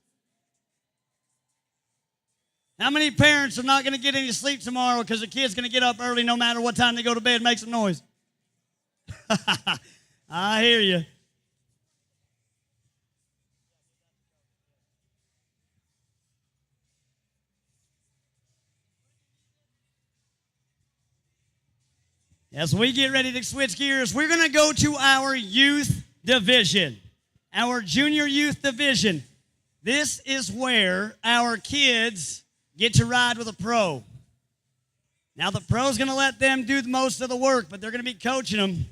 B: How many parents are not going to get any sleep tomorrow because the kid's going to get up early no matter what time they go to bed? Make some noise. I hear you. As we get ready to switch gears, we're going to go to our youth division, our junior youth division. This is where our kids get to ride with a pro. Now, the pro's going to let them do most of the work, but they're going to be coaching them.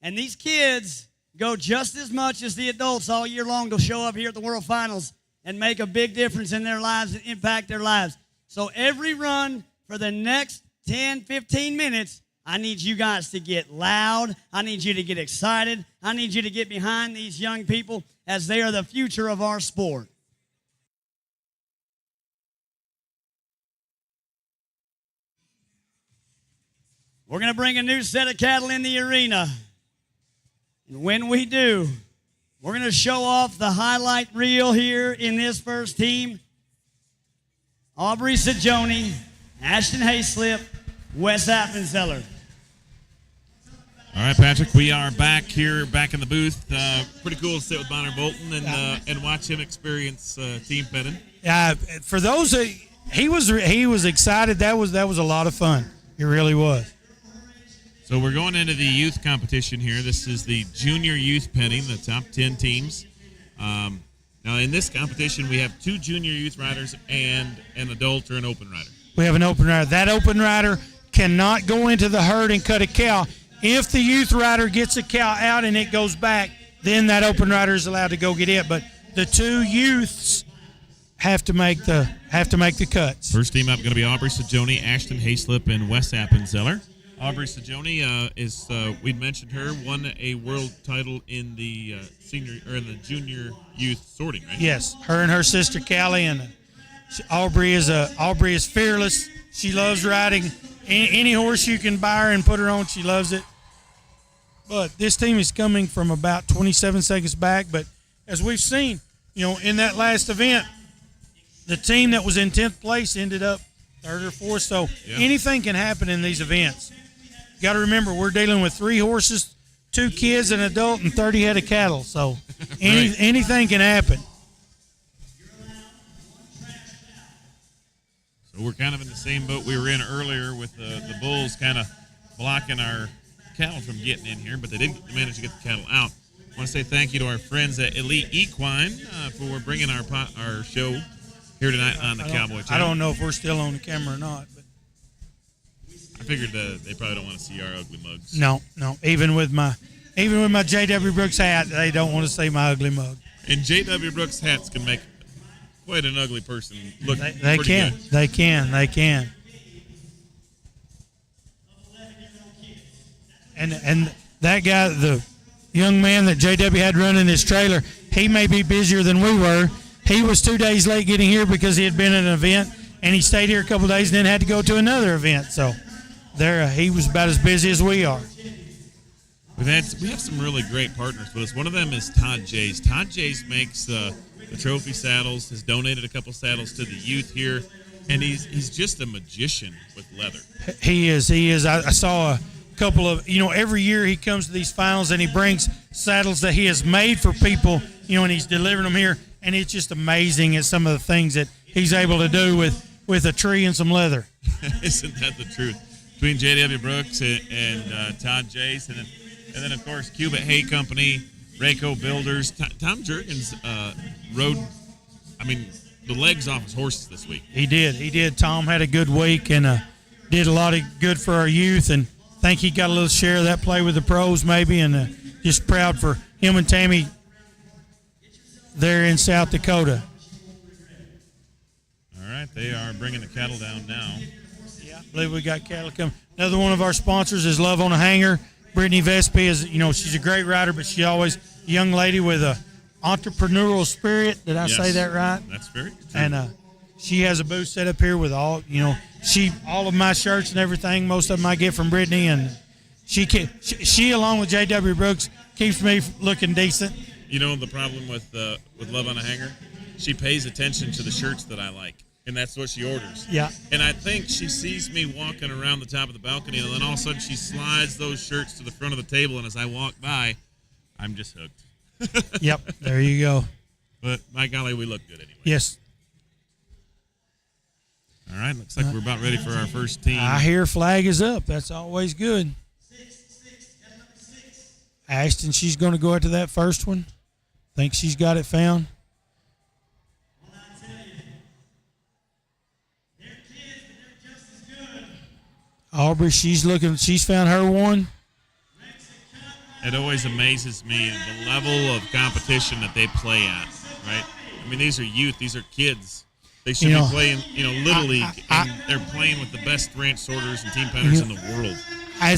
B: And these kids go just as much as the adults all year long to show up here at the World Finals and make a big difference in their lives and impact their lives. So every run for the next 10, 15 minutes, I need you guys to get loud. I need you to get excited. I need you to get behind these young people as they are the future of our sport. We're going to bring a new set of cattle in the arena. And when we do, we're going to show off the highlight reel here in this first team. Aubrey Sajoni, Ashton Hayslip, Wes Appenzeller.
A: All right, Patrick, we are back here, back in the booth. Pretty cool to sit with Bonner Bolton and watch him experience Team Pennon.
C: For those that he was excited, that was a lot of fun. It really was.
A: So we're going into the youth competition here. This is the junior youth penning, the top 10 teams. Now, in this competition, we have 2 junior youth riders and an adult or an open rider.
C: We have an open rider. That open rider cannot go into the herd and cut a cow. If the youth rider gets a cow out and it goes back, then that open rider is allowed to go get it. But the 2 youths have to make the cuts.
A: First team up going to be Aubrey Sajoni, Ashton Hayslip, and Wes Appenzeller. Aubrey Sajoni is we'd mentioned her, won a world title in the in the junior youth sorting, right?
C: Yes, her and her sister Callie, and Aubrey is fearless. She loves riding any horse you can buy her and put her on. She loves it. But this team is coming from about 27 seconds back. But as we've seen, in that last event, the team that was in 10th place ended up 3rd or 4th. So anything can happen in these events. You got to remember, we're dealing with 3 horses 2 kids, an adult, and 30 head of cattle. So
A: Right.
C: anything can happen.
A: So we're kind of in the same boat we were in earlier with the bulls kind of blocking our cattle from getting in here, but they did manage to get the cattle out. I want to say thank you to our friends at Elite Equine for bringing our show here tonight on the Cowboy Channel.
C: I don't know if we're still on the camera or not. But
A: I figured they probably don't want to see our ugly mugs.
C: no. Even with my J.W. Brooks hat, they don't want to see my ugly mug.
A: And J.W. Brooks hats can make quite an ugly person look
C: They
A: pretty
C: can.
A: good.
C: They can. And that guy, the young man that JW had running his trailer, he may be busier than we were. He was 2 days late getting here because he had been at an event, and he stayed here a couple of days and then had to go to another event. So he was about as busy as we are.
A: We have some really great partners with us. One of them is Todd Jays. Todd Jays makes the trophy saddles, has donated a couple saddles to the youth here, and he's just a magician with leather.
C: He is. I saw a couple of, every year he comes to these finals and he brings saddles that he has made for people, and he's delivering them here, and it's just amazing at some of the things that he's able to do with a tree and some leather.
A: Isn't that the truth? Between J.W. Brooks and Todd Jace, and then of course Cuba Hay Company, Rayco Builders. Tom Jurgens rode, the legs off his horses this week.
C: He did. Tom had a good week and did a lot of good for our youth, and I think he got a little share of that play with the pros maybe, and just proud for him and Tammy there in South Dakota.
A: All right, they are bringing the cattle down now.
C: Yeah, I believe we got cattle coming. Another one of our sponsors is Love on a Hanger. Brittany Vespi is, she's a great rider, but she's always a young lady with a entrepreneurial spirit. Did I say that right?
A: That's very true.
C: And she has a booth set up here with all of my shirts and everything. Most of them I get from Brittany, and she along with J.W. Brooks keeps me looking decent.
A: You know the problem with Love on a Hanger? She pays attention to the shirts that I like, and that's what she orders.
C: Yeah.
A: And I think she sees me walking around the top of the balcony, and then all of a sudden she slides those shirts to the front of the table, and as I walk by, I'm just hooked.
C: Yep, there you go.
A: But, my golly, we look good anyway.
C: Yes.
A: All right, looks like we're about ready for our first team.
C: I hear flag is up. That's always good. Ashton, she's going to go after that first one. Think she's got it found. Aubrey, she's found her one.
A: It always amazes me the level of competition that they play at, right? These are youth. These are kids. They should be playing, Little League, and they're playing with the best ranch sorters and team penners in the world.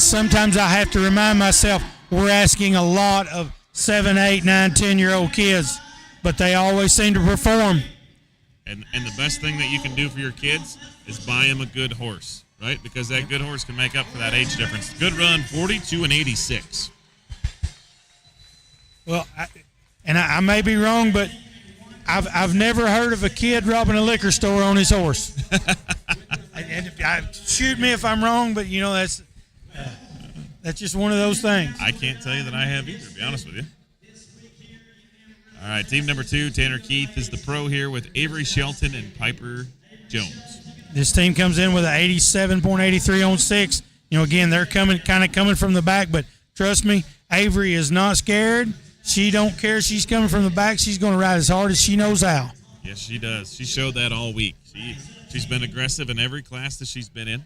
C: Sometimes I have to remind myself we're asking a lot of 7, 8, 9, 10-year-old kids, but they always seem to perform.
A: And the best thing that you can do for your kids is buy them a good horse, right? Because that good horse can make up for that age difference. Good run, 42 and 86.
C: Well, I may be wrong, but I've never heard of a kid robbing a liquor store on his horse. Shoot me if I'm wrong, but that's just one of those things.
A: I can't tell you that I have either, to be honest with you. All right, team number 2, Tanner Keith is the pro here with Avery Shelton and Piper Jones.
C: This team comes in with an 87.83 on 6. Again, they're coming from the back, but trust me, Avery is not scared. She don't care. She's coming from the back. She's going to ride as hard as she knows how.
A: Yes, she does. She showed that all week. She's been aggressive in every class that she's been in.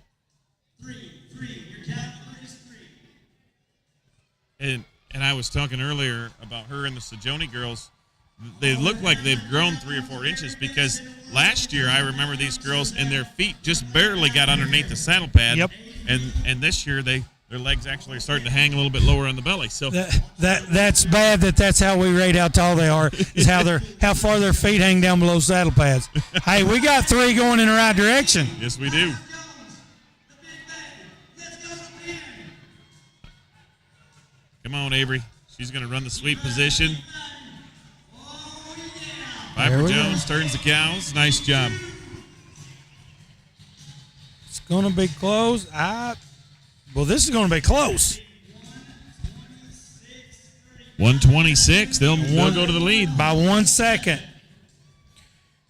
A: And I was talking earlier about her and the Sajoni girls. They look like they've grown 3 or 4 inches because last year I remember these girls and their feet just barely got underneath the saddle pad.
C: Yep.
A: And this year their legs actually are starting to hang a little bit lower on the belly. So
C: that's bad. That's how we rate how tall they are. Is how far their feet hang down below saddle pads. Hey, we got 3 going in the right direction.
A: Yes, we do. Come on, Avery. She's going to run the sweep position. Piper Jones turns the cows. Nice job.
C: It's going to be close. Well, this is going to be close.
A: 126. They'll go to the lead
C: by 1 second.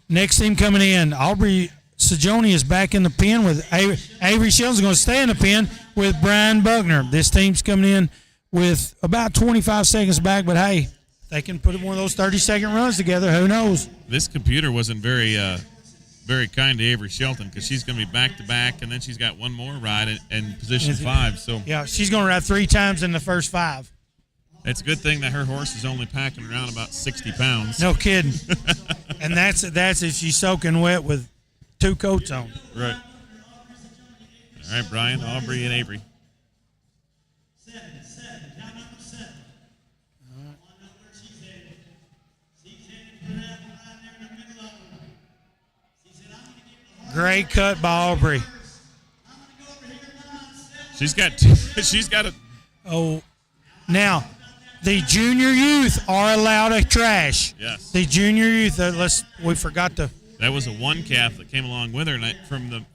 C: Next team coming in, Aubrey Sajoni is back in the pen with Avery Shelton's going to stay in the pen with Brian Buckner. This team's coming in with about 25 seconds back, but hey, they can put one of those 30-second runs together. Who knows?
A: This computer wasn't very kind to Avery Shelton because she's going to be back-to-back, and then she's got one more ride in position 5. So
C: yeah, she's going to ride 3 times in the first 5.
A: It's a good thing that her horse is only packing around about 60 pounds.
C: No kidding. And that's if she's soaking wet with 2 coats on.
A: Right. All right, Brian, Aubrey, and Avery.
C: Great cut by Aubrey.
A: She's got a.
C: Oh, now the junior youth are allowed to trash.
A: Yes.
C: The junior youth. We forgot to.
A: That was a 1 calf that came along with her, and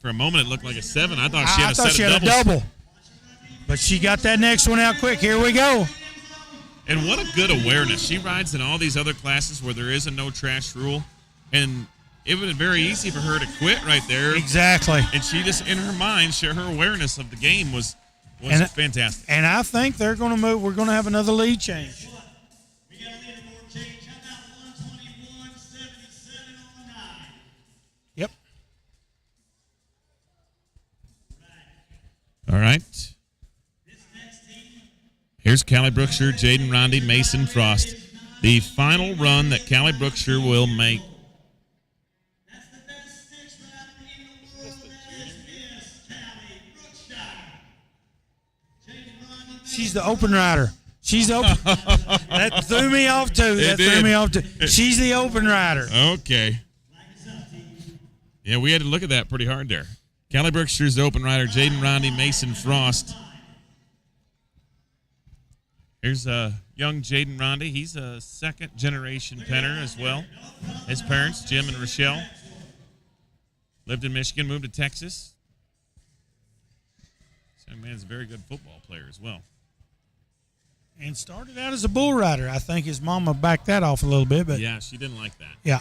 A: for a moment it looked like a 7. I thought she had
C: a double. But she got that next one out quick. Here we go.
A: And what a good awareness. She rides in all these other classes where there is a no trash rule, and it would be very easy for her to quit right there.
C: Exactly.
A: And she just, in her mind, her awareness of the game was fantastic.
C: And I think they're going to move. We're going to have another lead change. Yep.
A: All right. Here's Callie Brookshire, Jaden Rondy, Mason Frost. The final run that Callie Brookshire will make.
C: She's the open rider. She's open. That threw me off too. She's the open rider.
A: Okay. Yeah, we had to look at that pretty hard there. Callie Brookshire's the open rider. Jaden Rondy, Mason Frost. Here's young Jaden Rondy. He's a second-generation penner as well. His parents, Jim and Rochelle, lived in Michigan, moved to Texas. This young man's a very good football player as well.
C: And started out as a bull rider. I think his mama backed that off a little bit. But
A: yeah, she didn't like that.
C: Yeah.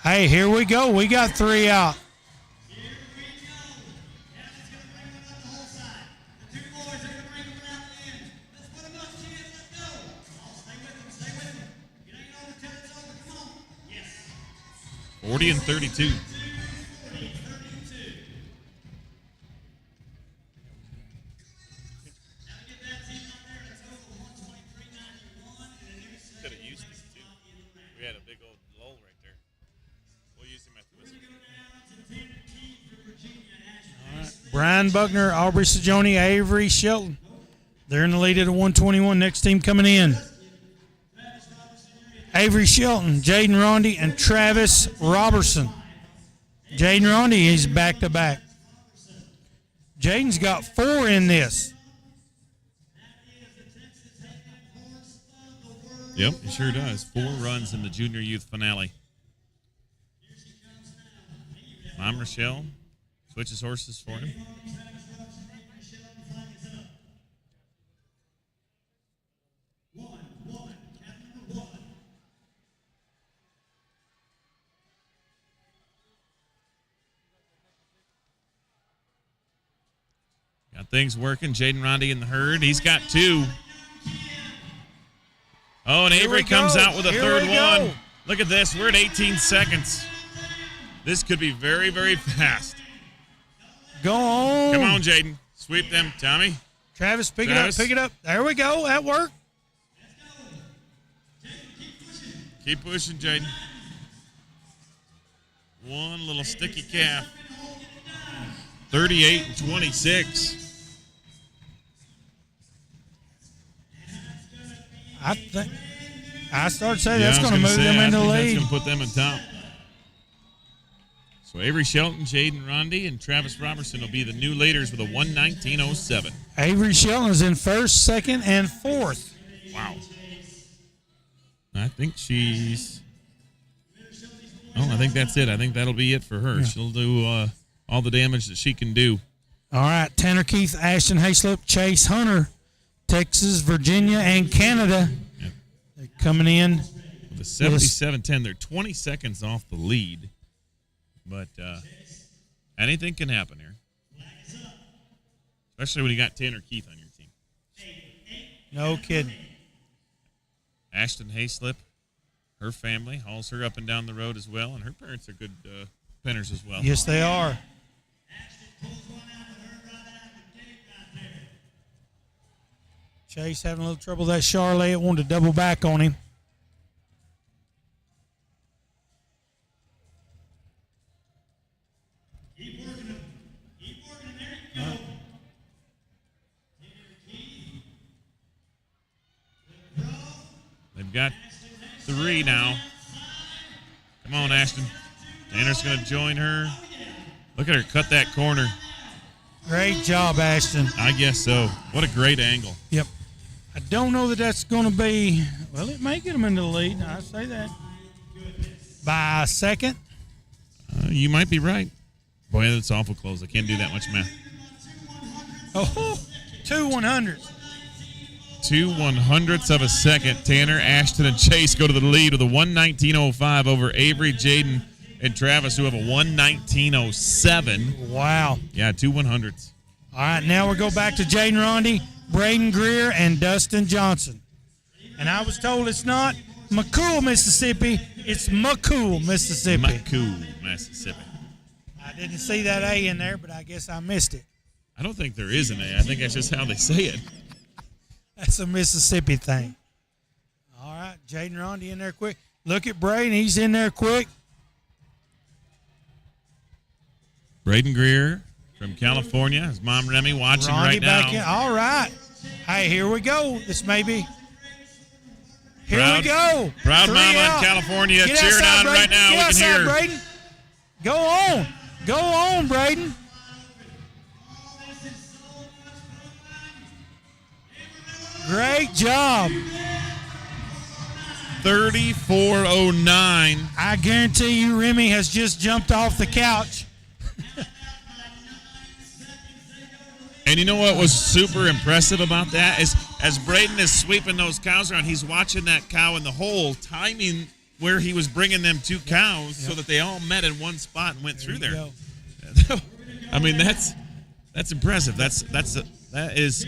C: Hey, here we go. We got 3 out.
A: Yes. 40 and 32.
C: Brian Buckner, Aubrey Sajoni, Avery Shelton. They're in the lead at a 121. Next team coming in. Avery Shelton, Jaden Rondy, and Travis Robertson. Jaden Rondy is back-to-back. Jaden's got 4 in this.
A: Yep, he sure does. 4 runs in the junior youth finale. Mom Rochelle switches horses for him. Got things working. Jaden Rondy in the herd. He's got 2. Oh, and Avery comes out with a third one. Look at this. We're at 18 seconds. This could be very, very fast.
C: Go on.
A: Come on, Jaden. Sweep them, Tommy.
C: Travis, pick it up. There we go. That worked.
A: Keep pushing, Jaden. One little sticky calf. 38 and 26.
C: I started saying that's going to move them into the lead.
A: That's going to put them in top. So Avery Shelton, Jaden Rondy, and Travis Robertson will be the new leaders with a 1:19.07.
C: Avery Shelton is in first, second, and fourth.
A: Wow. I think she's. Oh, I think that's it. I think that'll be it for her. Yeah. She'll do all the damage that she can do.
C: All right, Tanner Keith, Ashton Hayslip, Chase Hunter, Texas, Virginia, and Canada.
A: Yep.
C: They're coming in.
A: With a 77-10, they're 20 seconds off the lead. But anything can happen here. Especially when you got Tanner Keith on your team.
C: No kidding.
A: Ashton Hayslip, her family, hauls her up and down the road as well, and her parents are good pinners as well.
C: Yes, they are. Chase having a little trouble. That Charlotte wanted to double back on him.
A: They've got 3 now. Come on, Ashton. Tanner's going to join her. Look at her cut that corner.
C: Great job, Ashton.
A: I guess so. What a great angle.
C: Yep. I don't know that that's going to be, well, it may get them into the lead. I say that. By a second.
A: You might be right. Boy, that's awful close. I can't do that much math.
C: Oh, 2 100s.
A: 2 100ths of a second. Tanner, Ashton, and Chase go to the lead with a 1:19.05 over Avery, Jaden, and Travis, who have a 1:19.07.
C: Wow.
A: Yeah, 2 100ths.
C: All right, now we go back to Jaden Rondy, Braden Greer, and Dustin Johnson. And I was told it's not McCool, Mississippi. It's McCool, Mississippi.
A: McCool, Mississippi.
C: I didn't see that A in there, but I guess I missed it.
A: I don't think there is an A. I think that's just how they say it.
C: That's a Mississippi thing. All right, Jaden Rondy in there quick. Look at Braden. He's in there quick.
A: Braden Greer from California. His mom, Remy, watching
C: Rondy
A: right now.
C: back in. All right. Hey, here we go. This may be. Here we go.
A: Proud
C: 3
A: mama
C: out.
A: in California
C: Get
A: cheering
C: outside,
A: on
C: Braden.
A: right now.
C: Get
A: We
C: outside,
A: can hear.
C: Braden. Go on. Go on, Braden. Great job.
A: 34:09.
C: I guarantee you Remy has just jumped off the couch.
A: And you know what was super impressive about that is as Braden is sweeping those cows around, he's watching that cow in the hole, timing where he was bringing them 2 cows so that they all met in one spot and went through there. I mean, that's impressive. That is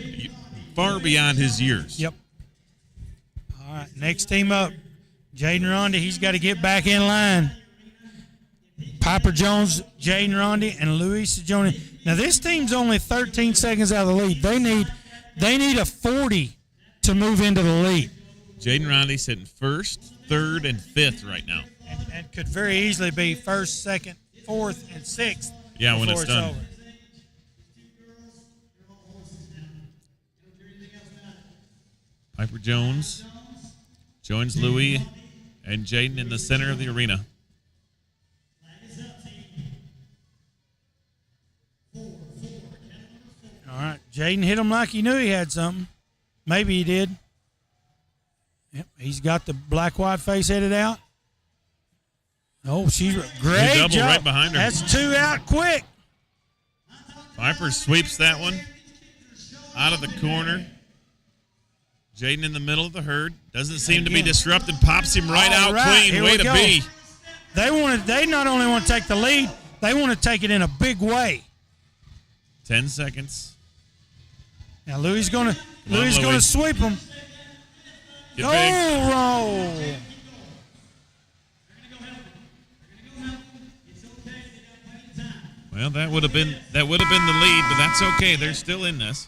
A: far beyond his years.
C: Yep. All right, next team up, Jaden Rondy. He's got to get back in line. Piper Jones, Jaden Rondy, and Luis Sajoni. Now this team's only 13 seconds out of the lead. They need a 40 to move into the lead.
A: Jaden Rondy's sitting 1st, 3rd, and 5th right now.
C: And could very easily be 1st, 2nd, 4th, and 6th.
A: Yeah, when it's done.
C: Over.
A: Piper Jones joins Louis and Jaden in the center of the arena.
C: All right, Jaden hit him like he knew he had something. Maybe he did. Yep, he's got the black-white face headed out. Oh, she's great
A: double
C: job.
A: right behind her.
C: That's 2 out quick.
A: Piper sweeps that one out of the corner. Jaden in the middle of the herd. Doesn't seem to be disrupted. Pops him right out clean.
C: Here
A: Way
C: we
A: to
C: go.
A: be.
C: They not only want to take the lead, they want to take it in a big way.
A: 10 seconds.
C: Now Louis going to
A: Louis.
C: sweep him.
A: Get
C: Go
A: big.
C: roll.
A: Well, that would have been the lead, but that's okay. They're still in this.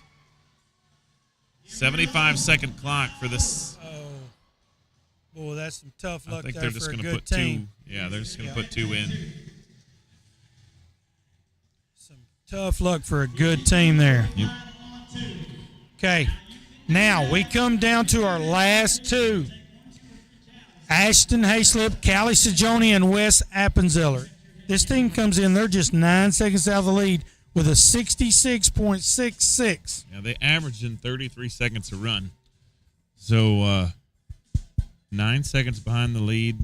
A: 75-second clock for this.
C: Oh, boy, that's some tough luck
A: I think
C: there
A: they're just
C: for a
A: going to
C: good
A: put
C: team.
A: 2. Yeah, they're just going to put 2 in.
C: Some tough luck for a good team there.
A: Yep.
C: Okay, now we come down to our last 2. Ashton Hayslip, Callie Sajoni, and Wes Appenzeller. This team comes in, they're just 9 seconds out of the lead with a 66.66.
A: Yeah, they averaged in 33 seconds a run. So 9 seconds behind the lead.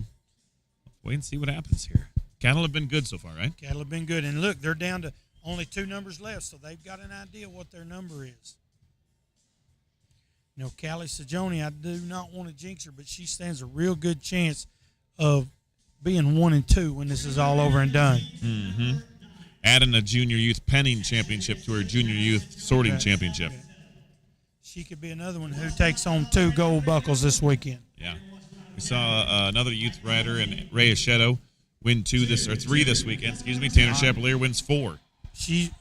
A: Wait and see what happens here. Cattle have been good so far, right?
C: Cattle have been good. And look, they're down to only 2 numbers left, so they've got an idea what their number is. Callie Sajoni, I do not want to jinx her, but she stands a real good chance of being 1-2 when this is all over and done.
A: Mm-hmm. Adding a junior youth penning championship to her junior youth sorting championship.
C: She could be another one who takes home 2 gold buckles this weekend.
A: Yeah. We saw another youth rider in Ray Ashetto win 3 this weekend. Excuse me. Tanner Chapelier wins 4.
C: She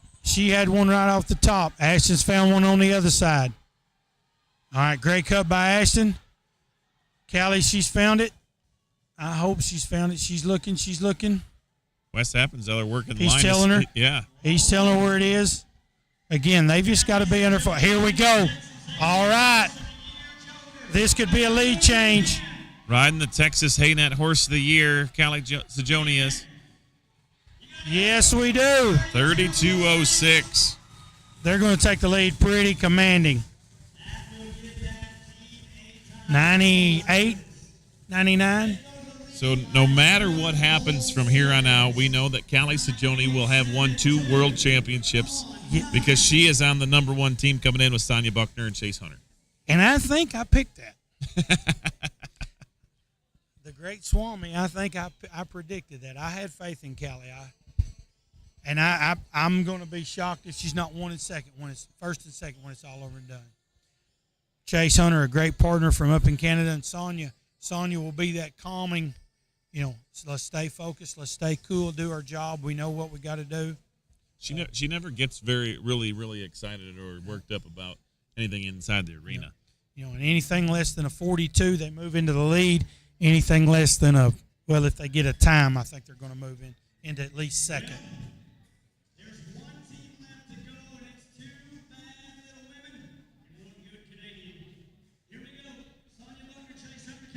C: had one right off the top. Ashton's found one on the other side. All right, great cut by Ashton. Callie, she's found it. I hope she's found it. She's looking.
A: Wes Appenzeller working
C: He's
A: line.
C: telling her.
A: Yeah.
C: He's telling her where it is. Again, they've just got to be under fire. Here we go. All right. This could be a lead change.
A: Riding the Texas Haynet Horse of the Year, Callie Sajoni is.
C: Yes, we do.
A: 32.06.
C: They're going to take the lead pretty commanding. 98, 99.
A: So no matter what happens from here on out, we know that Callie Sajoni will have won 2 world championships because she is on the number 1 team coming in with Sonia Buckner and Chase Hunter.
C: And I think I picked that. The great Swami, I think I predicted that. I had faith in Callie. I'm going to be shocked if she's not 1 and 2nd when it's 1st and 2nd when it's all over and done. Chase Hunter, a great partner from up in Canada, and Sonia will be that calming, let's stay focused, let's stay cool, do our job. We know what we got to do.
A: She never gets really excited or worked up about anything inside the arena.
C: And anything less than a 42, they move into the lead. Anything less than if they get a time, I think they're going to move into at least 2nd.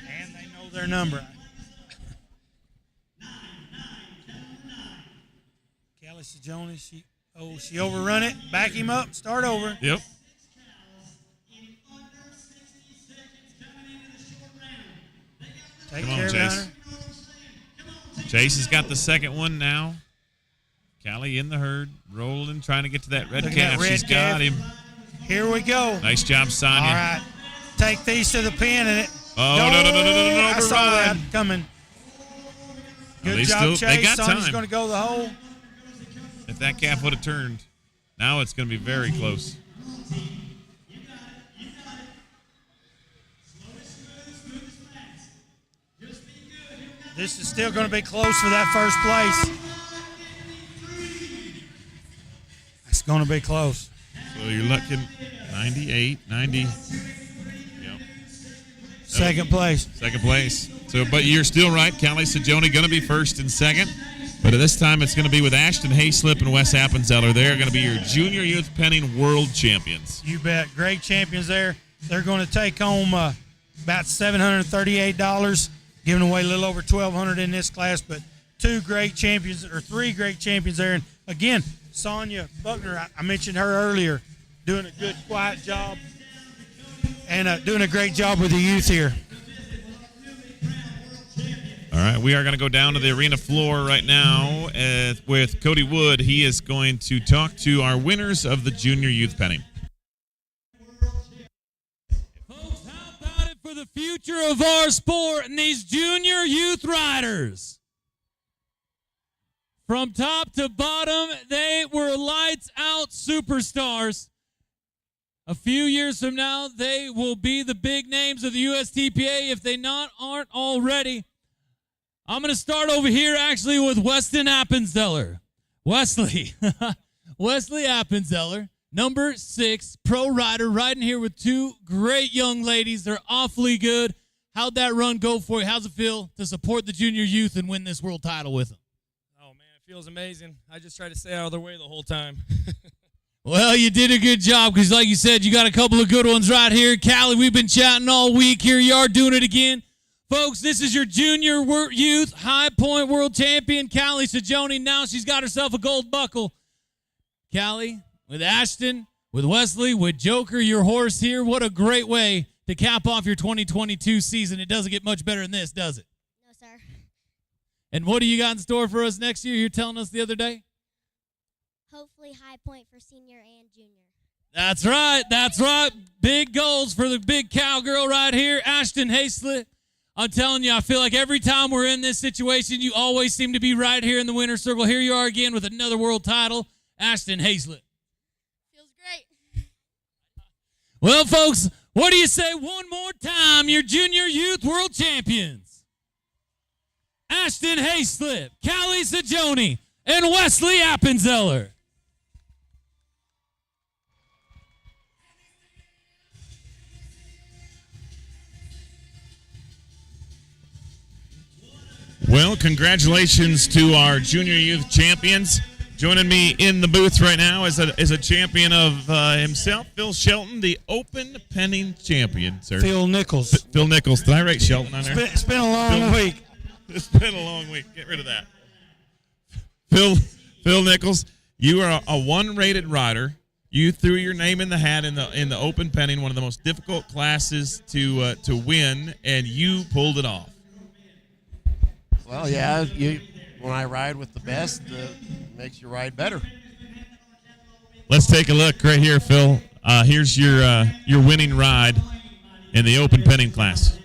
C: And they know their number. Callie Sajoni, she overrun it. Back him up. Start over.
A: Yep.
C: Take
A: Come
C: care
A: on,
C: of
A: Chase.
C: Hunter.
A: Chase has got the 2nd one now. Callie in the herd, rolling, trying to get to that red calf. She's got him.
C: Here we go.
A: Nice job, Sonia.
C: All right. Take these to the pin and it.
A: Oh, no.
C: I saw that coming. Good job, Chase.
A: They got
C: Sonia's
A: time.
C: going to go the hole.
A: If that calf would have turned, now it's going to be very close.
C: This is still going to be close for that first place. It's going to be close.
A: So you're looking 98, 90. Yep.
C: Second place.
A: Second place. So, but you're still right. Callie Sajoni going to be 1st and 2nd. But at this time, it's going to be with Ashton Hayslip and Wes Appenzeller. They're going to be your junior youth penning world champions.
C: You bet. Great champions there. They're going to take home about $738, giving away a little over $1,200 in this class. But 3 great champions there. And again, Sonia Buckner, I mentioned her earlier, doing a good, quiet job and doing a great job with the youth here.
A: All right, we are going to go down to the arena floor right now with Cody Wood. He is going to talk to our winners of the junior youth penning.
N: Folks, how about it for the future of our sport and these junior youth riders? From top to bottom, they were lights out superstars. A few years from now, they will be the big names of the USTPA if they aren't already. I'm going to start over here actually with Weston Appenzeller. Wesley Appenzeller, number 6 pro rider, riding here with 2 great young ladies. They're awfully good. How'd that run go for you? How's it feel to support the junior youth and win this world title with them?
Q: Oh, man, it feels amazing. I just tried to stay out of their way the whole time.
N: Well, you did a good job because, like you said, you got a couple of good ones right here. Callie, we've been chatting all week. Here you are doing it again. Folks, this is your junior youth high point world champion, Callie Sajoni. Now she's got herself a gold buckle. Callie, with Ashton, with Wesley, with Joker, your horse here. What a great way to cap off your 2022 season. It doesn't get much better than this, does it?
R: No, sir.
N: And what do you got in store for us next year? You were telling us the other day?
R: Hopefully high point for senior and junior.
N: That's right. That's right. Big goals for the big cowgirl right here, Ashton Hazlett. I'm telling you, I feel like every time we're in this situation, you always seem to be right here in the winner's circle. Here you are again with another world title, Ashton Hazlett.
R: Feels great.
N: Well, folks, what do you say one more time? Your junior youth world champions, Ashton Hazlett, Callie Sajoni, and Wesley Appenzeller.
A: Well, congratulations to our junior youth champions. Joining me in the booth right now is a champion of himself, Phil Shelton, the open penning champion, sir.
C: Phil Nichols.
A: Phil Nichols. Did I write Shelton on there?
C: It's been a long week.
A: It's been a long week. Get rid of that. Phil Nichols, you are a one-rated rider. You threw your name in the hat in the open penning, one of the most difficult classes to win, and you pulled it off.
S: Well, yeah, when I ride with the best, it makes you ride better.
A: Let's take a look right here, Phil. Here's your winning ride in the open penning class.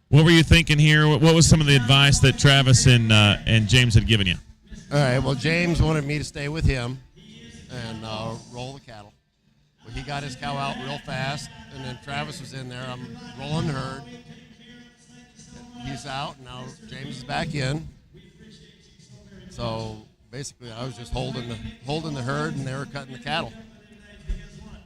A: What were you thinking here? What was some of the advice that Travis and James had given you?
S: All right, well, James wanted me to stay with him and roll the cattle. Well, he got his cow out real fast, and then Travis was in there. I'm rolling the herd. He's out, and now James is back in. So basically, I was just holding the herd, and they were cutting the cattle.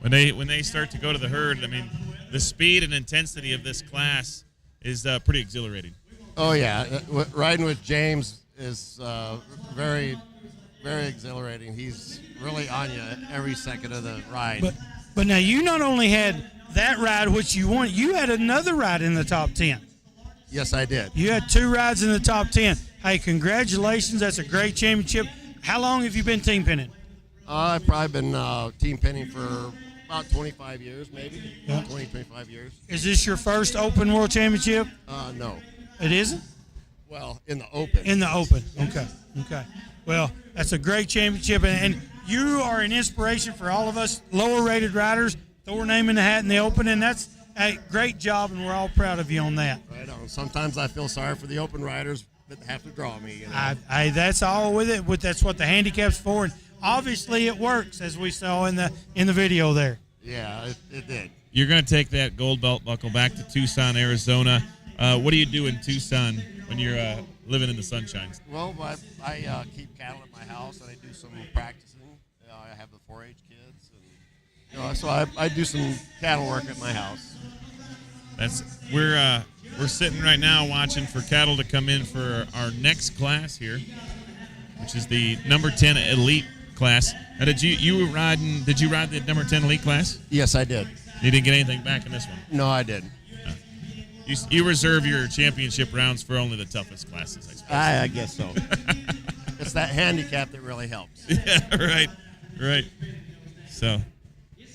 A: When they start to go to the herd, I mean, the speed and intensity of this class is pretty exhilarating.
S: Oh yeah, riding with James is very, very exhilarating. He's really on you every second of the ride.
C: But now you not only had that ride, which you won, you had another ride in the top 10.
S: Yes, I did.
C: You had 2 rides in the top 10. Hey, congratulations. That's a great championship. How long have you been team penning?
S: I've probably been team penning for about 25 years, maybe.
C: Yeah.
S: 20, 25 years.
C: Is this your first open world championship?
S: No.
C: It isn't?
S: Well, in the open.
C: In the open. Okay. Well, that's a great championship, and you are an inspiration for all of us lower-rated riders. Throw our name in the hat in the open, and that's a great job, and we're all proud of you on that.
S: Right on. Sometimes I feel sorry for the open riders that have to draw me. You know?
C: That's all with it. That's what the handicap's for, and obviously it works, as we saw in the video there.
S: Yeah, it did.
A: You're going to take that gold belt buckle back to Tucson, Arizona. What do you do in Tucson when you're living in the sunshine?
S: Well, I keep cattle at my house, and I do some practicing. I have the 4-H kids, and so I do some cattle work at my house.
A: We're sitting right now watching for cattle to come in for our next class here, which is the number 10 elite class. Now, did you ride the number 10 elite class?
S: Yes, I did.
A: You didn't get anything back in this one?
S: No, I didn't.
A: You reserve your championship rounds for only the toughest classes, I suppose.
S: I guess so. It's that handicap that really helps.
A: Yeah, right. So,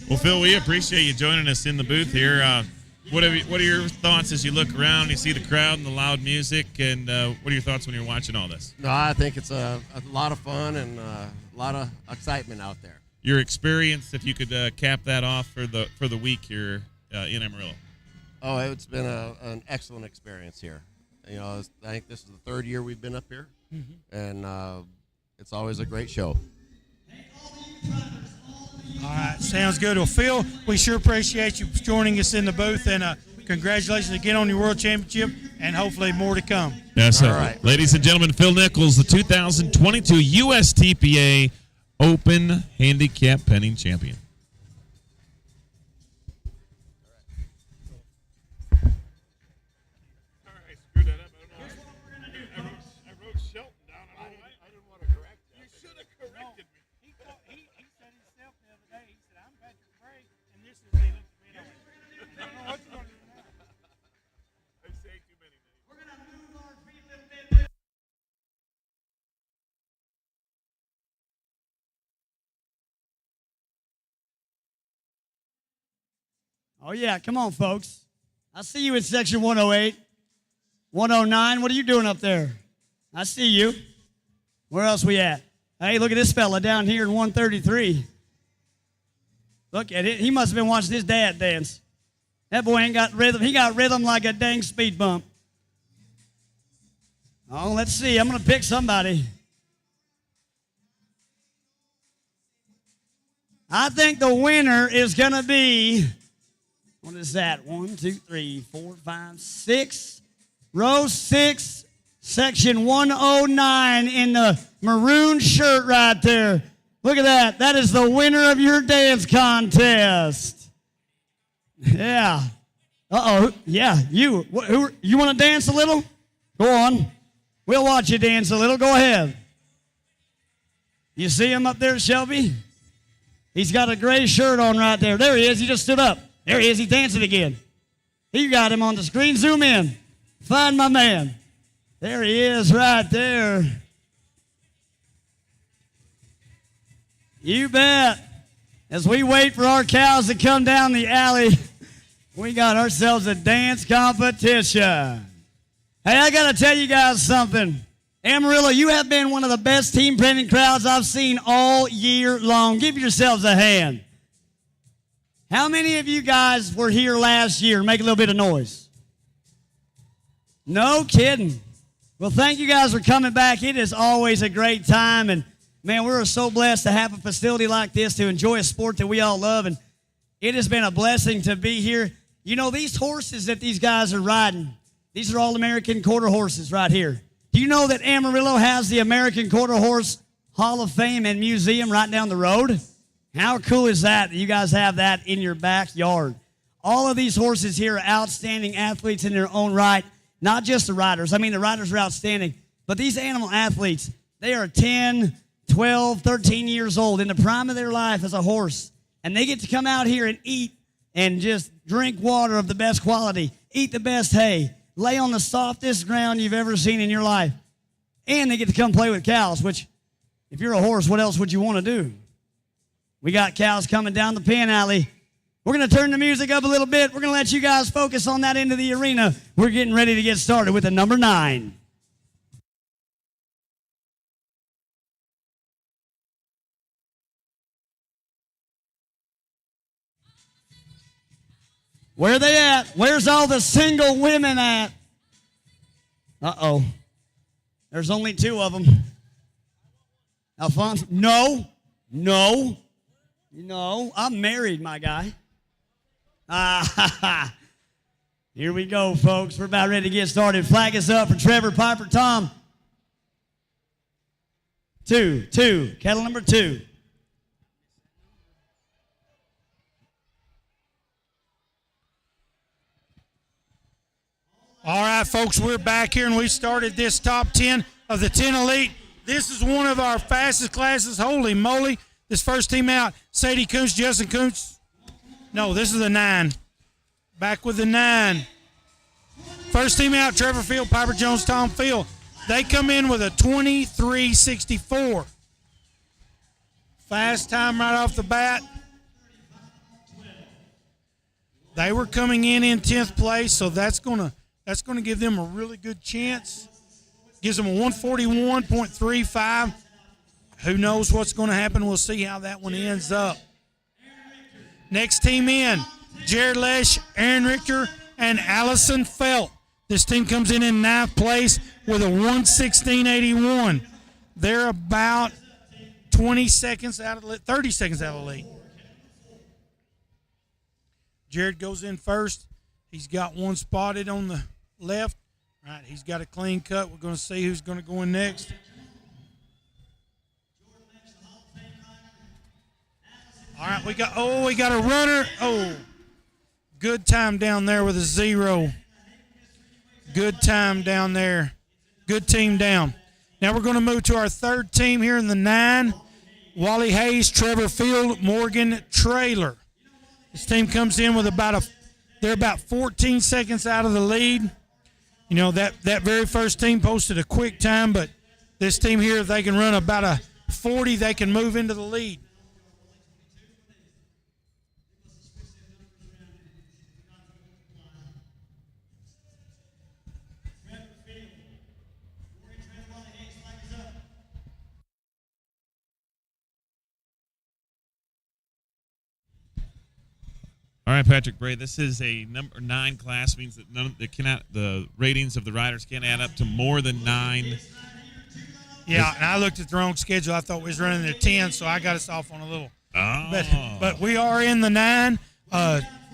A: well, Phil, we appreciate you joining us in the booth here. What are your thoughts as you look around, you see the crowd and the loud music, and what are your thoughts when you're watching all this?
S: No, I think it's a lot of fun and a lot of excitement out there.
A: Your experience, if you could cap that off for the week here in Amarillo.
S: Oh, it's been an excellent experience here. I think this is the 3rd year we've been up here, and it's always a great show.
C: All right, sounds good. Well, Phil, we sure appreciate you joining us in the booth, and congratulations again on your world championship, and hopefully more to come.
A: Yes,
S: all right.
A: Ladies and gentlemen, Phil Nichols, the 2022 USTPA Open Handicap Penning Champion.
B: Oh, yeah. Come on, folks. I see you in section 108. 109. What are you doing up there? I see you. Where else we at? Hey, look at this fella down here in 133. Look at it. He must have been watching his dad dance. That boy ain't got rhythm. He got rhythm like a dang speed bump. Oh, let's see. I'm going to pick somebody. I think the winner is going to be, what is that? 1, 2, 3, 4, 5, 6. Row 6, section 109 in the maroon shirt right there. Look at that. That is the winner of your dance contest. Yeah. Uh-oh. Yeah, you. You want to dance a little? Go on. We'll watch you dance a little. Go ahead. You see him up there, Shelby? He's got a gray shirt on right there. There he is. He just stood up. There he is. He's dancing again. You got him on the screen. Zoom in. Find my man. There he is right there. You bet. As we wait for our cows to come down the alley, we got ourselves a dance competition. Hey, I got to tell you guys something. Amarillo, you have been one of the best team penning crowds I've seen all year long. Give yourselves a hand. How many of you guys were here last year? Make a little bit of noise. No kidding. Well, thank you guys for coming back. It is always a great time. And, man, we're so blessed to have a facility like this to enjoy a sport that we all love. And it has been a blessing to be here. You know, these horses that these guys are riding, these are all American quarter horses right here. Do you know that Amarillo has the American Quarter Horse Hall of Fame and Museum right down the road? How cool is that you guys have that in your backyard? All of these horses here are outstanding athletes in their own right, not just the riders. I mean, the riders are outstanding, but these animal athletes, they are 10, 12, 13 years old in the prime of their life as a horse, and they get to come out here and eat and just drink water of the best quality, eat the best hay, lay on the softest ground you've ever seen in your life. And they get to come play with cows, which, if you're a horse, what else would you want to do? We got cows coming down the pen alley. We're going to turn the music up a little bit. We're going to let you guys focus on that end of the arena. We're getting ready to get started with the number 9. Where are they at? Where's all the single women at? Uh-oh. There's only 2 of them. Alphonse? No. I'm married, my guy. Here we go, folks. We're about ready to get started. Flag is up for Trevor, Piper, Tom. 2. Kettle number 2.
C: All right, folks, we're back here, and we started this top 10 of the 10 Elite. This is one of our fastest classes. Holy moly. This first team out, Sadie Kuntz, Justin Kuntz. No, this is the 9. Back with the 9. First team out, Trevor Field, Piper Jones, Tom Field. They come in with a 23.64. Fast time right off the bat. They were coming in 10th place, so that's going to give them a really good chance. Gives them a 141.35. Who knows what's going to happen? We'll see how that one ends up. Next team in, Jared Lesh, Aaron Richter, and Allison Felt. This team comes in 9th place with a 116.81. They're about 30 seconds out of the lead. Jared goes in first. He's got one spotted on the left. All right, he's got a clean cut. We're going to see who's going to go in next. All right, we got a runner. Oh, good time down there with a 0. Good time down there. Good team down. Now we're going to move to our third team here in the 9. Wally Hayes, Trevor Field, Morgan Trailer. This team comes in with they're about 14 seconds out of the lead. You know, that very first team posted a quick time, but this team here, if they can run about a 40, they can move into the lead.
A: right, Patrick Bray. This is a number 9 class. Means that the ratings of the riders can't add up to more than 9.
C: Yeah, and I looked at the wrong schedule. I thought we was running at 10, so I got us off on a little.
A: Oh.
C: But we are in the 9.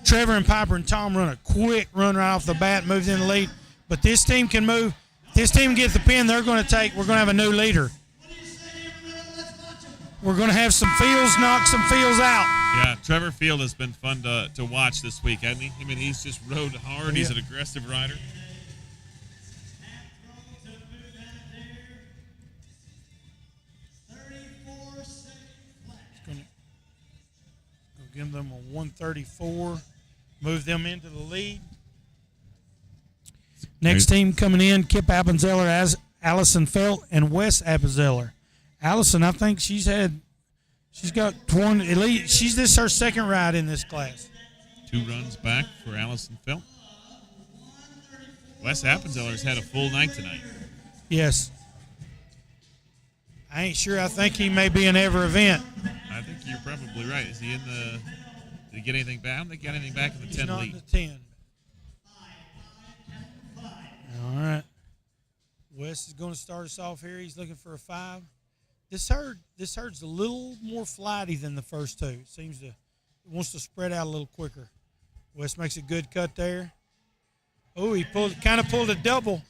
C: Trevor and Piper and Tom run a quick run right off the bat, moves in the lead. But this team can move. If this team gets the pin, we're going to have a new leader. We're going to have some fields knock some fields out.
A: Yeah, Trevor Field has been fun to watch this week, hasn't he? I mean, he's just rode hard. He's an aggressive rider.
C: Give them a 134, move them into the lead. Next team coming in, Kip Appenzeller, as Allison Felt, and Wes Appenzeller. Allison, I think she's got 20, at least this is her second ride in this class.
A: 2 runs back for Allison Felt. Wes Appenzeller's had a full night tonight.
C: Yes. I ain't sure. I think he may be in every event.
A: I think you're probably right. Is he in the? Did he get anything back? I don't think he got anything back in the 10
C: not
A: lead.
C: In the 10. All right. Wes is going to start us off here. He's looking for a 5. This herd's a little more flighty than the first 2. It wants to spread out a little quicker. Wes makes a good cut there. Oh, he pulled a double.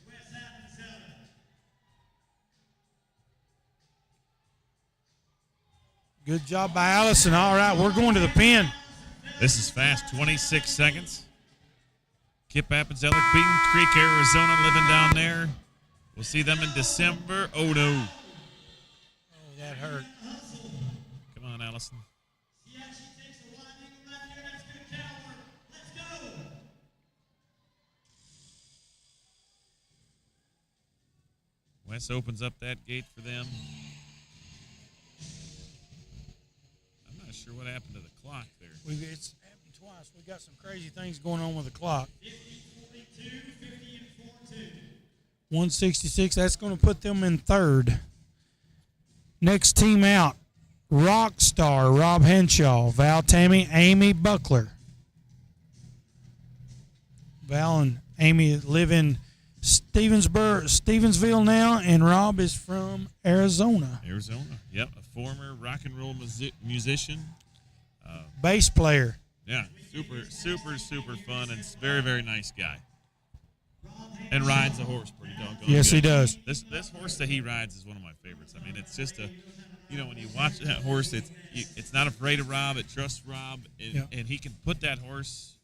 C: Good job by Allison. All right, we're going to the pin.
A: This is fast, 26 seconds. Kip Appenzeller, Queen Creek, Arizona, living down there. We'll see them in December. Oh, no.
C: Oh, that hurt.
A: Come on, Allison. Wes opens up that gate for them. I'm not sure what happened to the clock there.
C: It's happened twice. We got some crazy things going on with the clock. 166. That's going to put them in 3rd. Next team out, Rockstar, Rob Henshaw, Val Tammy, Amy Buckler. Val and Amy live in Stevensville now, and Rob is from Arizona.
A: Yep, a former rock and roll musician.
C: Bass player.
A: Yeah, super fun and very, very nice guy. And rides a horse pretty doggone
C: Yes,
A: good.
C: he does.
A: This horse that he rides is one of my favorites. I mean, it's just when you watch that horse, it's not afraid of Rob. It trusts Rob, and he can put that horse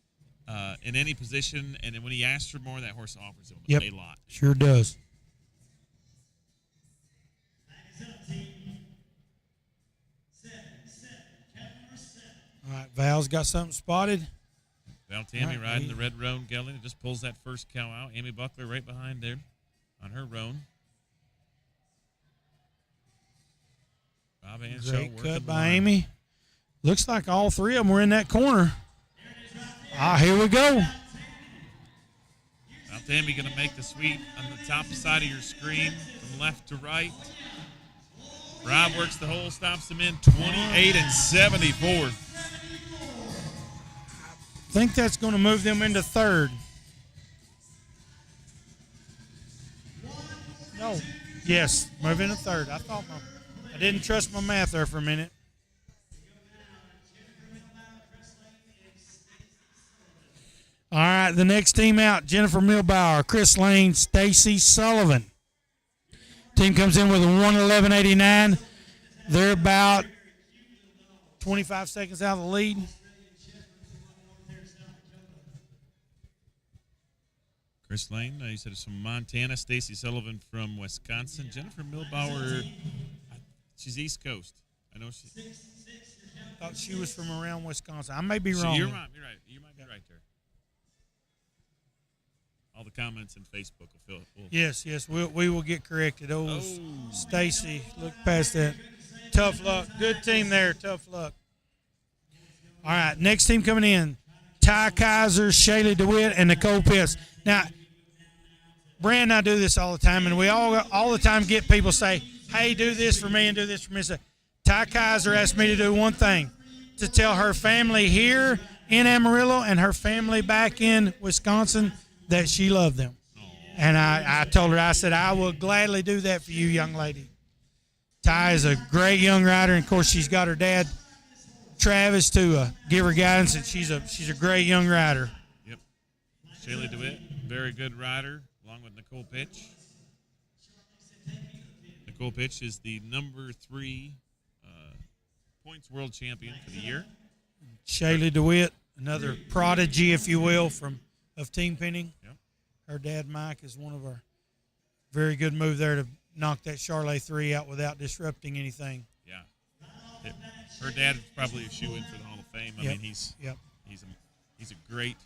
A: in any position. And then when he asks for more, that horse offers him a lot.
C: Sure does. All right, Val's got something spotted.
A: Val Tammy riding the red roan gelding. It just pulls that first cow out. Amy Buckler right behind there on her roan. Bob Anshaw
C: Great
A: working
C: cut by
A: line.
C: Amy. Looks like all 3 of them were in that corner. Here we go.
A: Val Tammy going to make the sweep on the top side of your screen from left to right. Rob works the hole, stops him in 28 and 74.
C: I think that's going to move them into 3rd. No. Yes, move into 3rd. I didn't trust my math there for a minute. All right, the next team out, Jennifer Milbauer, Chris Lane, Stacy Sullivan. Team comes in with a 1:11.89. They're about 25 seconds out of the lead.
A: Chris Lane, you said it's from Montana. Stacy Sullivan from Wisconsin. Jennifer Milbauer, she's East Coast. I know she.
C: Thought she was from around Wisconsin. I may be wrong.
A: You're right. You might be right there. All the comments in Facebook will fill it.
C: Yes, we will get corrected. Stacy, look past that. Tough luck. Good team there. Tough luck. All right, next team coming in, Ty Kaiser, Shaylee DeWitt, and Nicole Pitts. Now, Brand and I do this all the time, and we all the time get people say, hey, do this for me and do this for me. So, Ty Kaiser asked me to do one thing, to tell her family here in Amarillo and her family back in Wisconsin that she loved them. And I told her, I said, I will gladly do that for you, young lady. Ty is a great young rider, and of course she's got her dad, Travis, to give her guidance, and she's a great young rider.
A: Yep. Shaylee DeWitt, very good rider, along with Nicole Pitch. Nicole Pitch is the number 3 points world champion for the year.
C: Shaylee DeWitt, another prodigy, if you will, of team pinning.
A: Yep.
C: Her dad, Mike, is one of our very good move there to knock that Charlet 3 out without disrupting anything.
A: Yeah. Her dad is probably a shoe-in for the Hall of Fame. I mean, he's a great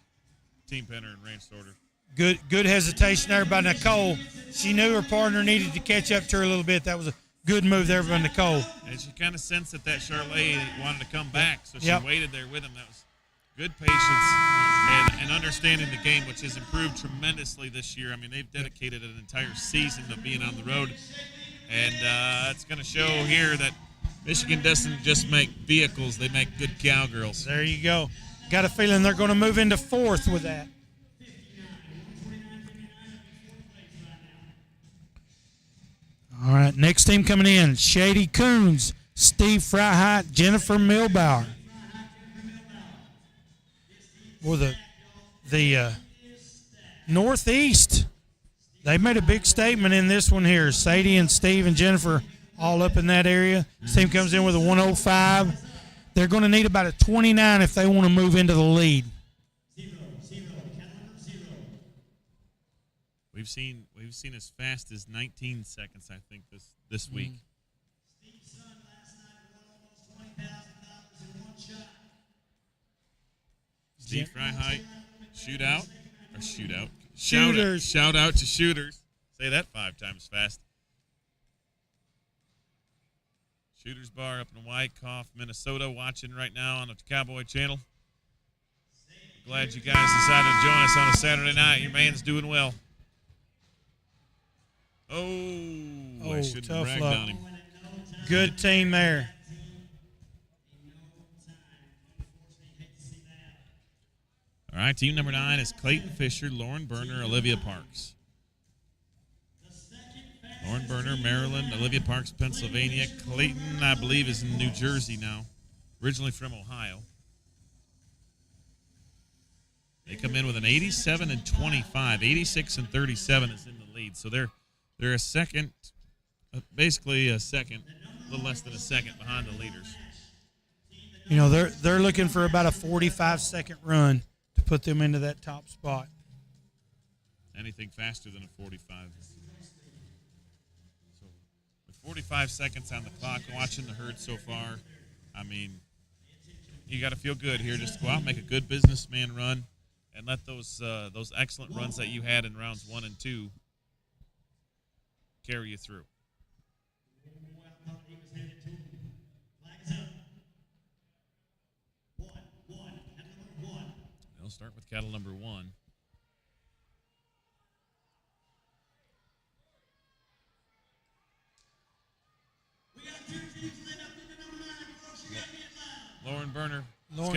A: team pinner and range sorter.
C: Good hesitation there by Nicole. She knew her partner needed to catch up to her a little bit. That was a good move there by Nicole.
A: And she kind of sensed that Charlet wanted to come back, so she
C: Yep.
A: waited there with him. That was good patience and understanding the game, which has improved tremendously this year. I mean, they've dedicated an entire season to being on the road, and it's going to show here that Michigan doesn't just make vehicles, they make good cowgirls.
C: There you go. Got a feeling they're going to move into 4th with that. All right, next team coming in, Shady Coons, Steve Freiheit, Jennifer Milbauer. For the Northeast, they made a big statement in this one here. Sadie and Steve and Jennifer all up in that area. This team comes in with a 105. They're going to need about a 29 if they want to move into the lead.
A: We've seen as fast as 19 seconds, I think, this week. Steve Freiheit, shootout.
C: Shooters.
A: Shout out to shooters. Say that 5 times fast. Shooters Bar up in Wyckoff, Minnesota, watching right now on the Cowboy Channel. Glad you guys decided to join us on a Saturday night. Your man's doing well. I shouldn't have bragged on him.
C: Good team there.
A: All right, team number 9 is Clayton Fisher, Lauren Berner, Olivia Parks. Lauren Berner, Maryland, Olivia Parks, Pennsylvania. Clayton, I believe, is in New Jersey now, originally from Ohio. They come in with an 87 and 25. 86 and 37 is in the lead. So they're a second, basically a second, a little less than a second behind the leaders.
C: You know, they're looking for about a 45-second run to put them into that top spot.
A: Anything faster than a 45. So with 45 seconds on the clock, watching the herd so far, I mean, you got to feel good here. Just go out and make a good businessman run and let those excellent runs that you had in rounds 1 and 2 carry you through. They'll start with cattle number 1. Lauren Berner.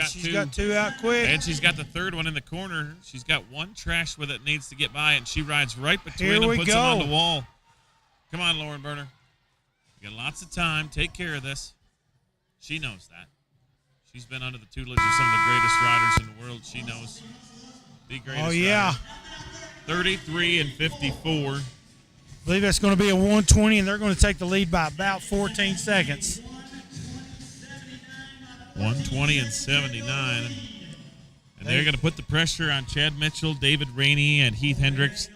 C: She's got 2 out quick.
A: And she's got the third one in the corner. She's got 1 trash with it, needs to get by, and she rides right between them, puts them on the wall. Come on, Lauren Berner. You got lots of time. Take care of this. She knows that. She's been under the tutelage of some of the greatest riders in the world. She knows the greatest
C: yeah.
A: rider. 33 and 54.
C: I believe that's going to be a 120, and they're going to take the lead by about 14 seconds.
A: 120 and 79. And they're going to put the pressure on Chad Mitchell, David Rainey, and Heath Hendricks.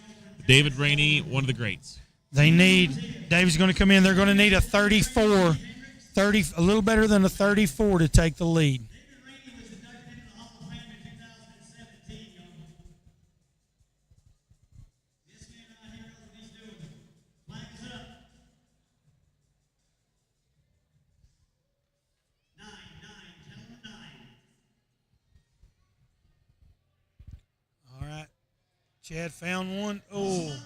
A: David Rainey, one of the greats.
C: David's going to come in. They're going to need a 34, a little better than a 34 to take the lead. All right. Chad found one. Oh.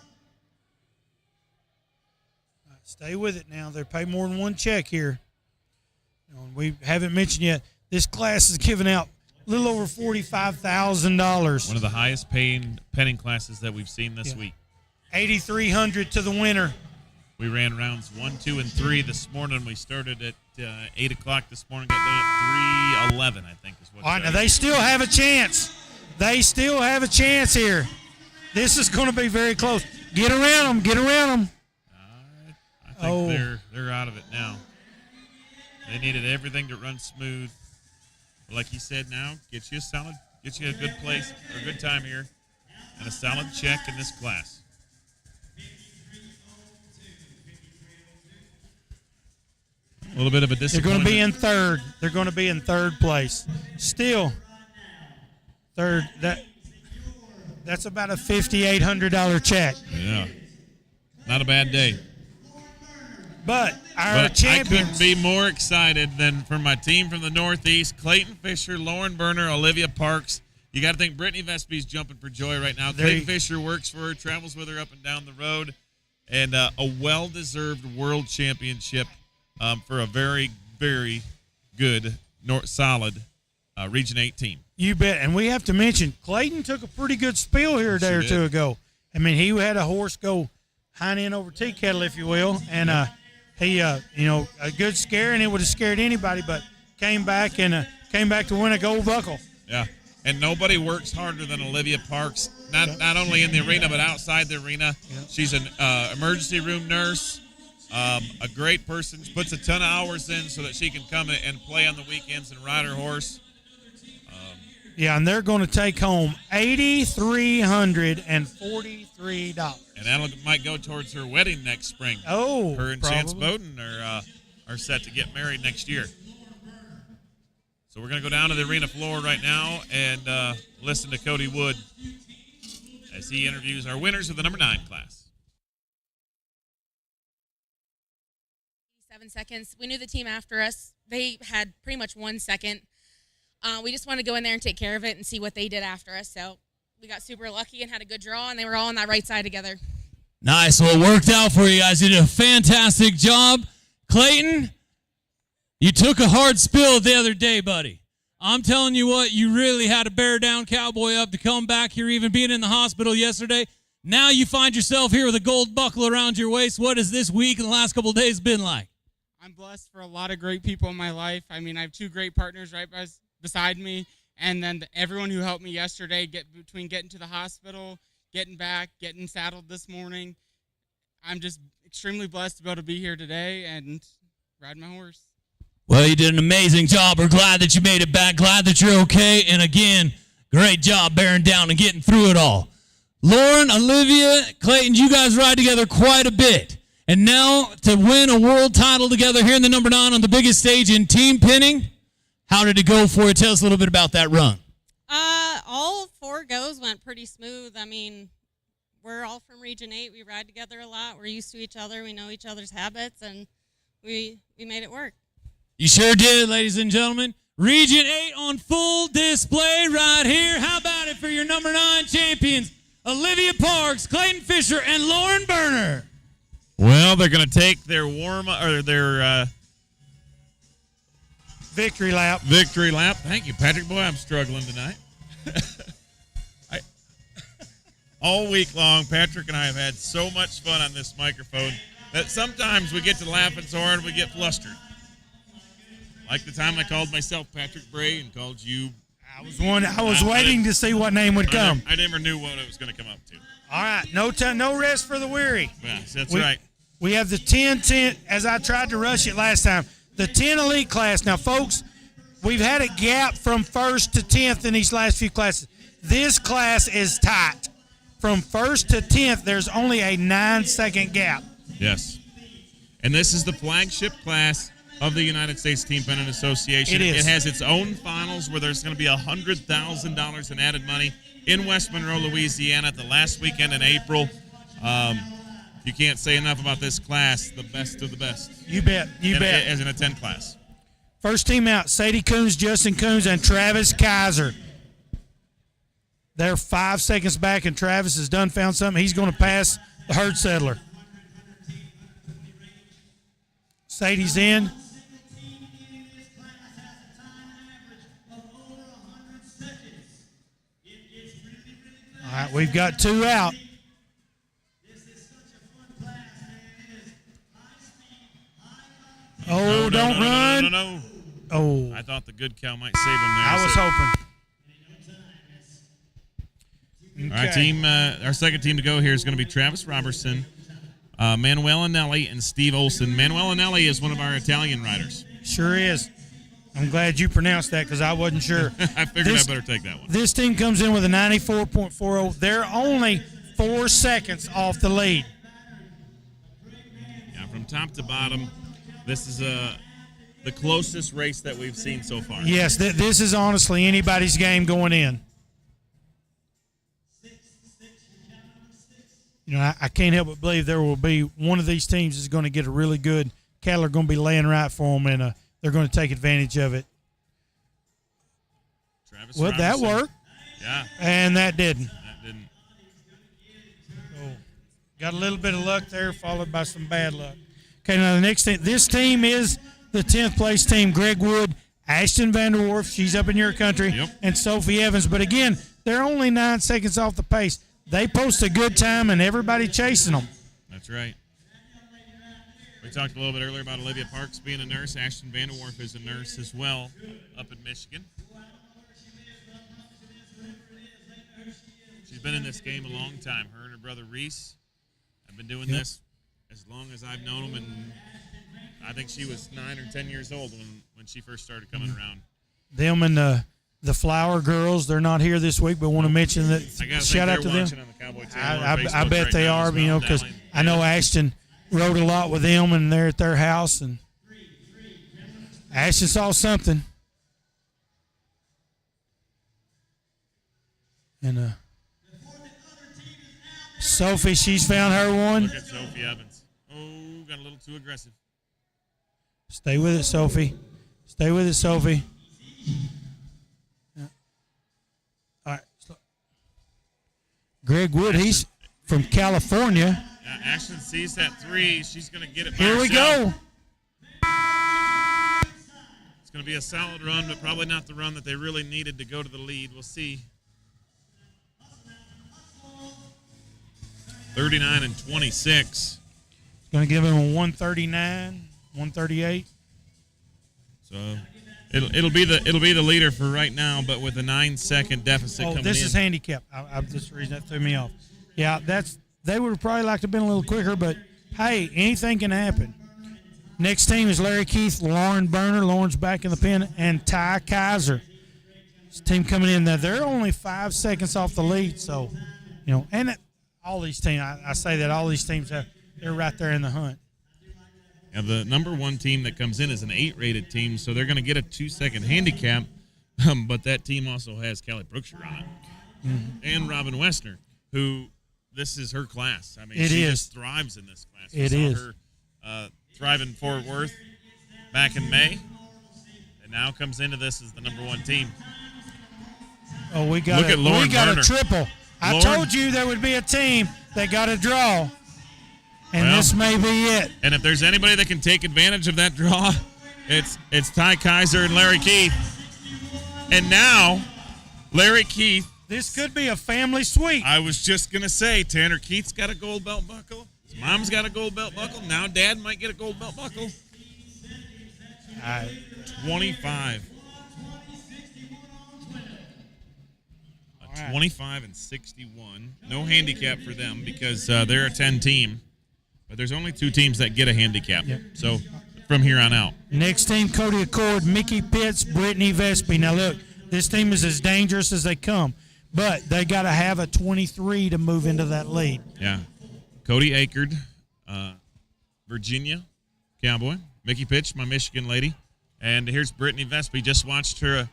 C: Stay with it now. They pay more than 1 check here. We haven't mentioned yet, this class is giving out a little over $45,000.
A: One of the highest paying penning classes that we've seen this week.
C: $8,300 to the winner.
A: We ran rounds 1, 2, and 3 this morning. We started at 8 o'clock this morning, got done at 3:11, I think is what.
C: All right, now they still have a chance. They still have a chance here. This is going to be very close. Get around them. Get around them.
A: I think they're out of it now. They needed everything to run smooth. But like you said, now get you a good place or a good time here, and a solid check in this class. A little bit of a disappointment.
C: They're going to be in third. They're going to be in third place. Still, third. That's about a $5,800 check.
A: Yeah, not a bad day.
C: But our champions.
A: I couldn't be more excited than for my team from the Northeast: Clayton Fisher, Lauren Berner, Olivia Parks. You got to think Brittany Vespy's jumping for joy right now. Clayton Fisher works for her, travels with her up and down the road, and a well-deserved world championship. For a very, very good, solid Region 8 team.
C: You bet. And we have to mention, Clayton took a pretty good spiel here a day or two ago. I mean, he had a horse go hind end over tea kettle, if you will. And he, a good scare, and it would have scared anybody, but came back to win a gold buckle.
A: Yeah. And nobody works harder than Olivia Parks, not only in the arena, but outside the arena. Yep. She's an emergency room nurse. A great person, puts a ton of hours in so that she can come and play on the weekends and ride her horse.
C: And they're going to take home $8,343.
A: And that might go towards her wedding next spring.
C: Oh,
A: her and
C: probably.
A: Chance Bowden are set to get married next year. So we're going to go down to the arena floor right now and listen to Cody Wood as he interviews our winners of the number 9 class.
R: 7 seconds. We knew the team after us. They had pretty much 1 second. We just wanted to go in there and take care of it and see what they did after us. So we got super lucky and had a good draw, and they were all on that right side together.
N: Nice. Well, it worked out for you guys. You did a fantastic job. Clayton, you took a hard spill the other day, buddy. I'm telling you what, you really had to bear down Cowboy up to come back here, even being in the hospital yesterday. Now you find yourself here with a gold buckle around your waist. What has this week and the last couple of days been like?
T: I'm blessed for a lot of great people in my life. I mean, I have 2 great partners right beside me, and then everyone who helped me yesterday between getting to the hospital, getting back, getting saddled this morning. I'm just extremely blessed to be able to be here today and ride my horse.
N: Well, you did an amazing job. We're glad that you made it back, glad that you're okay, and again, great job bearing down and getting through it all. Lauren, Olivia, Clayton, you guys ride together quite a bit. And now to win a world title together here in the number 9 on the biggest stage in team pinning, how did it go for you? Tell us a little bit about that run.
U: All 4 goes went pretty smooth. I mean, we're all from Region 8. We ride together a lot. We're used to each other. We know each other's habits, and we made it work.
N: You sure did, ladies and gentlemen. Region 8 on full display right here. How about it for your number 9 champions, Olivia Parks, Clayton Fisher, and Lauren Berner.
A: Well, they're going to take their
C: victory lap.
A: Victory lap. Thank you, Patrick. Boy, I'm struggling tonight. All week long, Patrick and I have had so much fun on this microphone that sometimes we get to laughing so hard we get flustered. Like the time I called myself Patrick Bray and called you.
C: I was waiting to see what name would come.
A: I never knew what it was going to come up to.
C: All right, no rest for the weary.
A: Yes, that's right.
C: We have the 10, as I tried to rush it last time, the 10 elite class. Now, folks, we've had a gap from 1st to 10th in these last few classes. This class is tight. From 1st to 10th, there's only a 9-second gap.
A: Yes. And this is the flagship class of the United States Team Pennant Association.
C: It is.
A: It has its own finals where there's going to be $100,000 in added money in West Monroe, Louisiana, the last weekend in April. You can't say enough about this class, the best of the best.
C: You bet.
A: As in a 10 class.
C: First team out, Sadie Coons, Justin Coons, and Travis Kaiser. They're 5 seconds back, and Travis has found something. He's going to pass the herd settler. Sadie's in. right, we've got 2 out. Oh, don't run.
A: No.
C: Oh.
A: I thought the good cow might save him there.
C: I was hoping.
A: All right, team. Our second team to go here is going to be Travis Robertson, Manuel Anelli, and Steve Olson. Manuel Anelli is one of our Italian riders.
C: Sure is. I'm glad you pronounced that because I wasn't sure.
A: I figured I better take that one.
C: This team comes in with a 94.40. They're only 4 seconds off the lead.
A: Yeah, from top to bottom, this is the closest race that we've seen so far.
C: Yes, this is honestly anybody's game going in. You know, I can't help but believe there will be one of these teams is going to get a really good cattle are going to be laying right for them, and they're going to take advantage of it.
A: Travis
C: Well, that
A: Robertson.
C: worked.
A: Yeah.
C: And that didn't.
A: That didn't.
C: So, got a little bit of luck there, followed by some bad luck. Okay, now the next team. This team is the 10th place team. Greg Wood, Ashton Vanderwerf, she's up in your country, and Sophie Evans. But again, they're only 9 seconds off the pace. They post a good time, and everybody chasing them.
A: That's right. We talked a little bit earlier about Olivia Parks being a nurse. Ashton Vanderwerf is a nurse as well up in Michigan. She's been in this game a long time. Her and her brother Reese have been doing this as long as I've known them, and I think she was 9 or 10 years old when she first started coming around.
C: Them and the Flower Girls, they're not here this week, but want to mention that. Shout out to them.
A: On the Cowboy Channel
C: I bet they are, you know, because I know Ashton rode a lot with them, and they're at their house, and Ashton saw something. And Sophie, she's found her one.
A: Look at Sophie Evans. Oh, got a little too aggressive.
C: Stay with it, Sophie. Stay with it, Sophie. Yeah. All right. Greg Wood, he's from California.
A: Yeah, Ashton sees that 3. She's going to get it by
C: Here we
A: herself.
C: go.
A: It's going to be a solid run, but probably not the run that they really needed to go to the lead. We'll see. 39 and 26.
C: Going to give him a 139, 138.
A: So it'll be the leader for right now, but with a 9-second deficit coming in.
C: This is handicap. I'm just the reason that threw me off. Yeah, they would have probably liked to have been a little quicker, but hey, anything can happen. Next team is Larry Keith, Lauren Berner. Lauren's back in the pen, and Ty Kaiser. This team coming in there. They're only 5 seconds off the lead, so you know, and all these teams. I say that all these teams they're right there in the hunt.
A: And the number 1 team that comes in is an 8-rated team, so they're going to get a 2-second handicap. But that team also has Callie Brookshire on it, and Robin Westner, who this is her class. I mean, she just thrives in this class. We saw her thrive in Fort Worth back in May, and now comes into this as the number 1 team.
C: Oh, we got a triple. I told you there would be a team that got a draw, and this may be it.
A: And if there's anybody that can take advantage of that draw, it's Ty Kaiser and Larry Keith. And now, Larry Keith.
C: This could be a family suite.
A: I was just going to say, Tanner Keith's got a gold belt buckle. His mom's got a gold belt buckle. Now Dad might get a gold belt buckle. 25. 25 and 61. No handicap for them because they're a 10 team. But there's only 2 teams that get a handicap.
C: Yep.
A: So from here on out.
C: Next team, Cody Accord, Mickey Pitts, Brittany Vespi. Now look, this team is as dangerous as they come, but they got to have a 23 to move into that lead.
A: Yeah. Cody Akerd, Virginia Cowboy. Mickey Pitts, my Michigan lady. And here's Brittany Vespi. Just watched her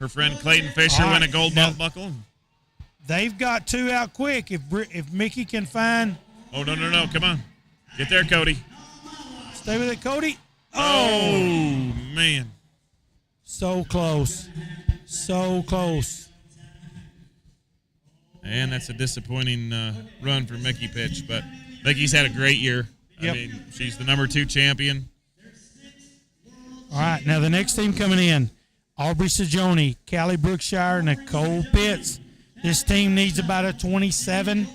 A: friend Clayton Fisher win a gold belt buckle.
C: They've got 2 out quick. If Mickey can find.
A: Oh, no. Come on. Get there, Cody.
C: Stay with it, Cody.
A: Oh, man.
C: So close. So close.
A: And that's a disappointing run for Mickey Pitch, but Mickey's had a great year.
C: Yep.
A: I mean, she's the number 2 champion.
C: All right, now the next team coming in, Aubrey Sajoni, Callie Brookshire, Nicole Pitts. This team needs about a 27.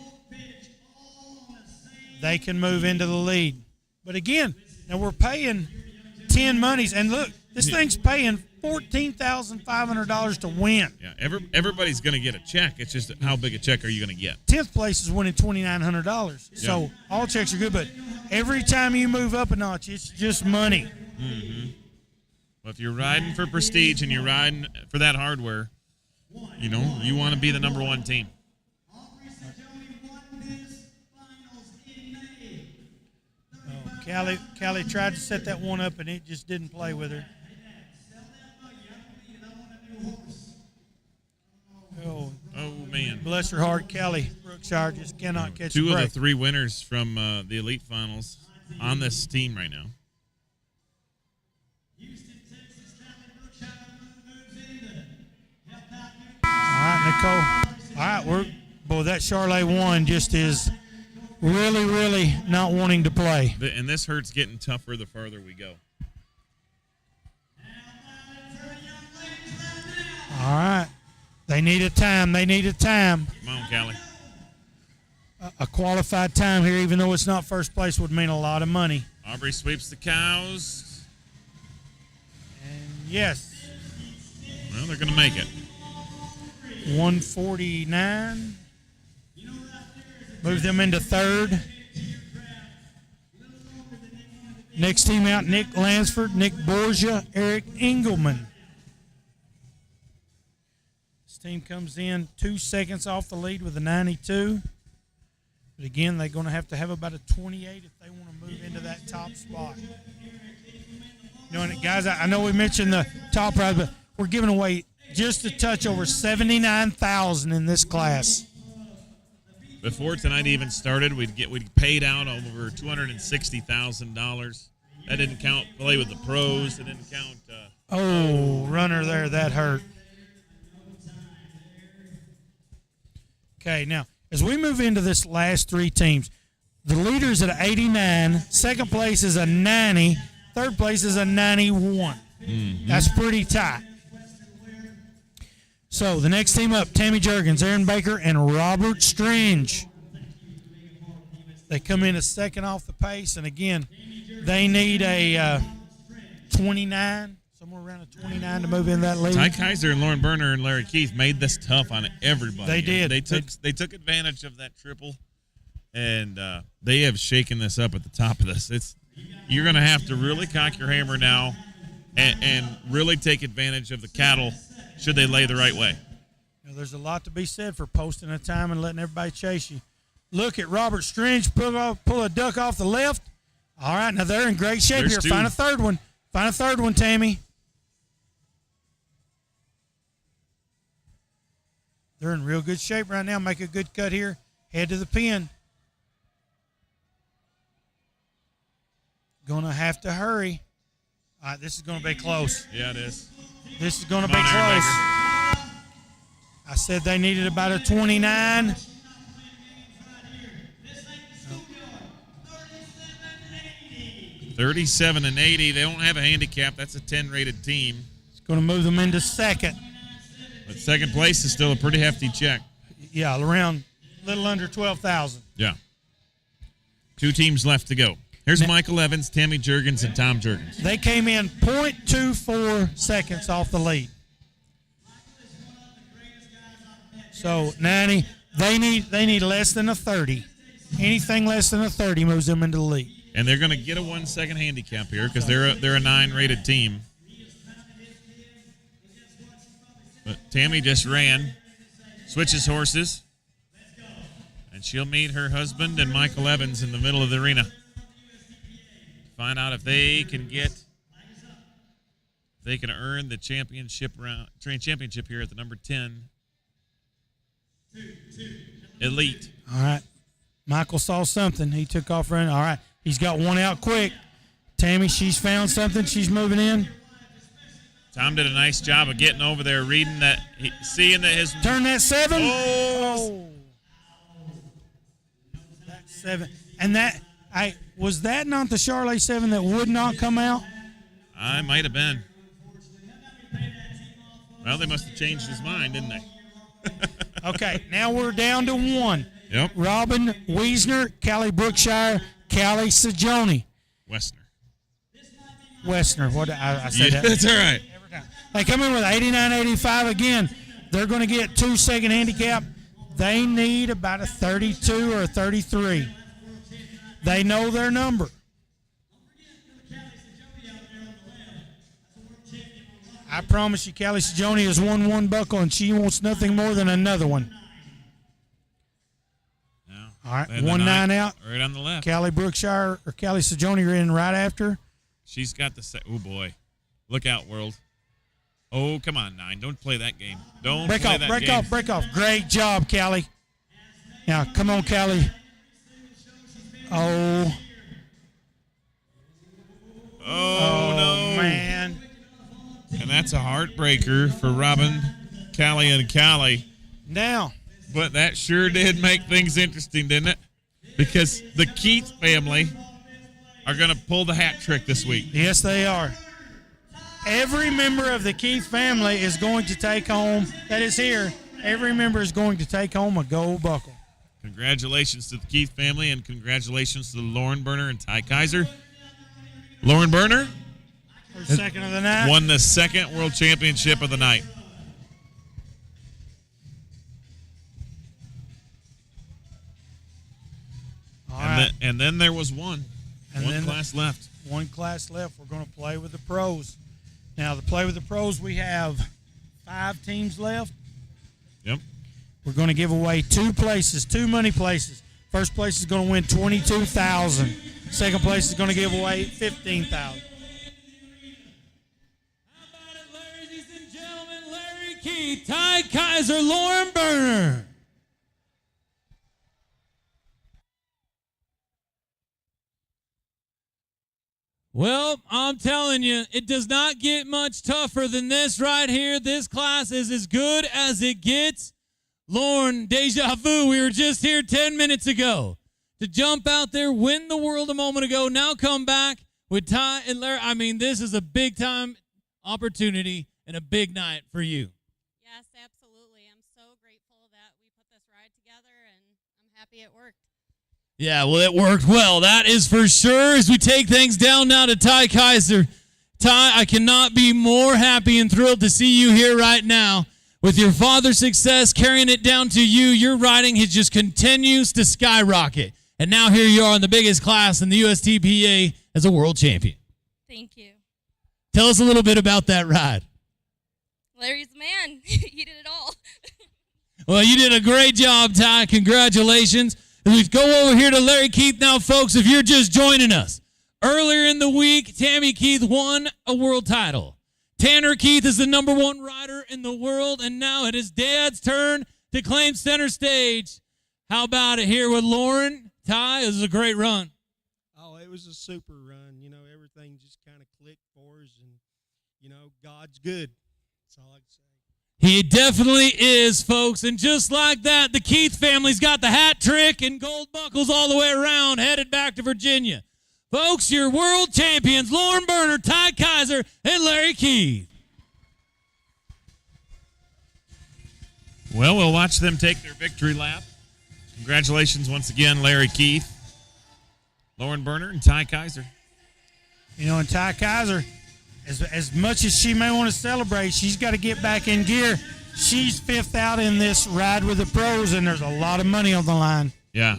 C: They can move into the lead. But again, now we're paying 10 monies. And look, this thing's paying $14,500 to win.
A: Yeah, everybody's going to get a check. It's just how big a check are you going to get?
C: 10th place is winning $2,900. So all checks are good, but every time you move up a notch, it's just money.
A: Mm-hmm. Well, if you're riding for prestige and you're riding for that hardware, you know, you want to be the number one team.
C: Callie tried to set that one up, and it just didn't play with her. Oh
A: man.
C: Bless her heart, Callie Brookshire just cannot catch a
A: Two
C: break.
A: of the three winners from the Elite Finals on this team right now.
C: All right, Nicole. All right, that Charlotte one just is really, really not wanting to play.
A: And this hurt's getting tougher the farther we go.
C: All right. They need a time.
A: Come on, Callie.
C: A qualified time here, even though it's not first place, would mean a lot of money.
A: Aubrey sweeps the cows.
C: And yes.
A: Well, they're going to make it.
C: 149. Move them into third. Next team out, Nick Lansford, Nick Borgia, Eric Engelman. This team comes in 2 seconds off the lead with a 92. But again, they're going to have about a 28 if they want to move into that top spot. You know, and guys, I know we mentioned the top ride, but we're giving away just a touch over $79,000 in this class.
A: Before tonight even started, we'd paid out over $260,000. That didn't count play with the pros. It didn't count.
C: Runner there, that hurt. Okay, now as we move into this last three teams, the leader's at 89, second place is a 90, third place is a 91.
A: Mm-hmm.
C: That's pretty tight. So the next team up, Tammy Juergens, Aaron Baker, and Robert Strange. They come in a second off the pace, and again, they need a 29, somewhere around a 29 to move in that lead.
A: Ty Kaiser and Lauren Berner and Larry Keith made this tough on everybody.
C: They did.
A: They took advantage of that triple, and they have shaken this up at the top of this. You're going to have to really cock your hammer now and really take advantage of the cattle should they lay the right way.
C: You know, there's a lot to be said for posting a time and letting everybody chase you. Look at Robert Strange pull a duck off the left. All right, now they're in great shape
A: There's
C: here.
A: two.
C: Find a third one. Find a third one, Tammy. They're in real good shape right now. Make a good cut here. Head to the pin. Going to have to hurry. All right, this is going to be close.
A: Yeah, it is.
C: This is going to
A: Come
C: be
A: on, Aaron
C: close.
A: Baker.
C: I said they needed about a 29.
A: 37 and 80. They don't have a handicap. That's a 10-rated team.
C: It's going to move them into second.
A: But second place is still a pretty hefty check.
C: Yeah, around a little under 12,000.
A: Yeah. Two teams left to go. Here's Michael Evans, Tammy Juergens, and Tom Juergens.
C: They came in 0.24 seconds off the lead. So 90, they need less than a 30. Anything less than a 30 moves them into the lead.
A: And they're going to get a 1-second handicap here because they're a 9-rated team. But Tammy just ran, switches horses, and she'll meet her husband and Michael Evans in the middle of the arena. Find out if they can earn the championship here at the number 10 Elite.
C: All right. Michael saw something. He took off running. All right. He's got one out quick. Tammy, she's found something. She's moving in.
A: Tom did a nice job of getting over there, reading that, seeing that his...
C: Turn that 7.
A: Oh.
C: That's 7. And was that not the Charlotte 7 that would not come out?
A: I might have been. Well, they must have changed his mind, didn't they?
C: Okay, now we're down to one.
A: Yep.
C: Robin Wiesner, Callie Brookshire, Callie Sajoni. Westner. What I said that.
A: That's all right.
C: They come in with 89.85 again. They're going to get 2-second handicap. They need about a 32 or a 33. They know their number. I promise you, Callie Sajoni has won one buckle, and she wants nothing more than another one. All right, 1-9 out.
A: Right on the left.
C: Callie Brookshire or Callie Sajoni are in right after.
A: She's got the oh boy, look out, world! Oh, come on, 9. Don't play that game. Don't
C: break
A: play
C: off,
A: that
C: break
A: game.
C: off, break off. Great job, Callie. Now, come on, Callie. Oh.
A: Oh no,
C: man!
A: And that's a heartbreaker for Robin, Callie, and Callie.
C: Now.
A: But that sure did make things interesting, didn't it? Because the Keith family are going to pull the hat trick this week.
C: Yes, they are. Every member of the Keith family is going to take home, that is here, every member is going to take home a gold buckle.
A: Congratulations to the Keith family, and congratulations to Lauren Berner and Ty Kaiser. Lauren Berner
C: second of the night.
A: Won the second world championship of the night. And then there was one class left.
C: One class left. We're going to play with the pros. Now, to play with the pros, we have 5 teams left.
A: Yep.
C: We're going to give away 2 places, 2 money places. First place is going to win $22,000. Second place is going to give away $15,000.
N: Ladies and gentlemen, Larry Keith, Ty Kaiser, Lauren Berner. Well, I'm telling you, it does not get much tougher than this right here. This class is as good as it gets. Lauren, deja vu, we were just here 10 minutes ago. To jump out there, win the world a moment ago, now come back with Ty and Larry. I mean, this is a big-time opportunity and a big night for you.
U: Yes, absolutely. I'm so grateful that we put this ride together, and I'm happy it worked.
N: Yeah, well, it worked well. That is for sure. As we take things down now to Ty Kaiser. Ty, I cannot be more happy and thrilled to see you here right now. With your father's success carrying it down to you, your riding just continues to skyrocket. And now here you are in the biggest class in the USTPA as a world champion.
F: Thank you.
N: Tell us a little bit about that ride.
F: Larry's the man. He did it all.
N: Well, you did a great job, Ty. Congratulations. As we go over here to Larry Keith now, folks, if you're just joining us. Earlier in the week, Tammy Keith won a world title. Tanner Keith is the #1 rider in the world, and now it is Dad's turn to claim center stage. How about it here with Lauren? Ty, this is a great run.
V: Oh, it was a super run. You know, everything just kind of clicked for us, and, you know, God's good. That's all I can say.
N: He definitely is, folks. And just like that, the Keith family's got the hat trick and gold buckles all the way around, headed back to Virginia. Folks, your world champions, Lauren Berner, Ty Kaiser, and Larry Keith.
A: Well, we'll watch them take their victory lap. Congratulations once again, Larry Keith, Lauren Berner, and Ty Kaiser.
C: You know, and Ty Kaiser, as much as she may want to celebrate, she's got to get back in gear. She's 5th out in this ride with the pros, and there's a lot of money on the line.
A: Yeah.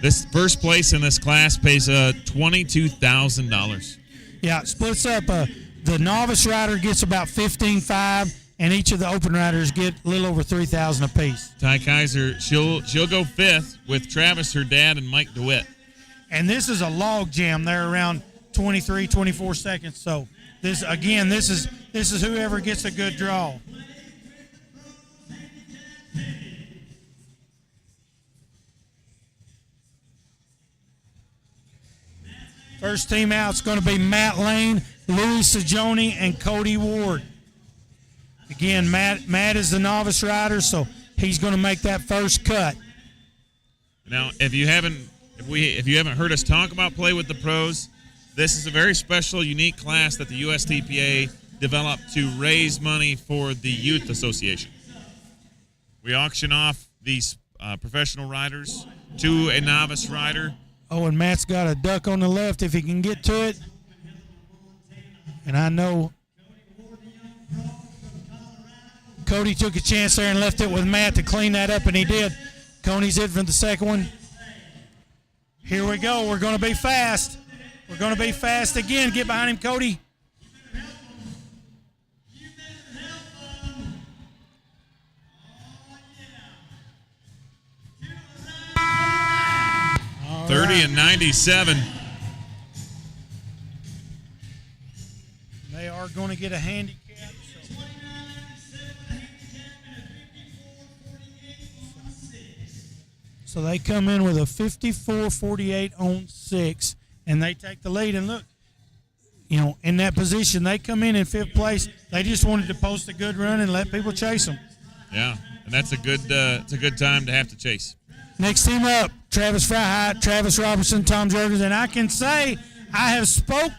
A: This first place in this class pays $22,000.
C: Yeah, it splits up. The novice rider gets about $15,500, and each of the open riders get a little over $3,000 apiece.
A: Ty Kaiser, she'll go 5th with Travis, her dad, and Mike DeWitt.
C: And this is a log jam. They're around 23, 24 seconds. So this is whoever gets a good draw. First team out is going to be Matt Lane, Louis Sajoni, and Cody Ward. Again, Matt is the novice rider, so he's going to make that first cut.
A: Now, if you haven't heard us talk about Play with the Pros, this is a very special, unique class that the USTPA developed to raise money for the Youth Association. we auction off these professional riders to a novice rider.
C: Oh, and Matt's got a duck on the left if he can get to it. And I know Cody took a chance there and left it with Matt to clean that up, and he did. Coney's in for the second one. Here we go. We're going to be fast. We're going to be fast again. Get behind him, Cody. All
A: 30
C: right.
A: and 97.
C: They are going to get a handicap. So they come in with a 54-48 on 6, and they take the lead. And look, you know, in that position, they come in 5th place. They just wanted to post a good run and let people chase them.
A: Yeah, and that's it's a good time to have to chase.
C: Next team up, Travis Fryheit, Travis Robertson, Tom Jergens, and I can say I have spoke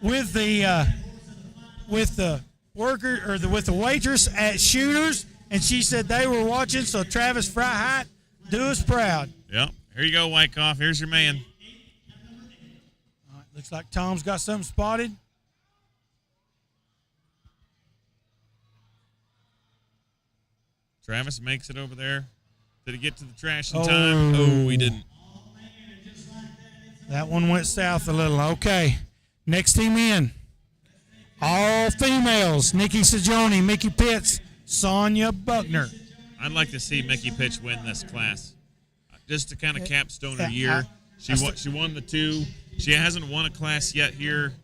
C: with the worker or with the waitress at Shooters, and she said they were watching. So Travis Fryheit, do us proud.
A: Yep. Here you go, Wyckoff. Here's your man.
C: All right, looks like Tom's got something spotted.
A: Travis makes it over there. Did he get to the trash in time? Oh, he didn't.
C: That one went south a little. Okay. Next team in. All females. Nikki Sajoni, Mickey Pitts, Sonia Buckner.
A: I'd like to see Mickey Pitch win this class, just to kind of capstone her year. She won the 2. She hasn't won a class yet here,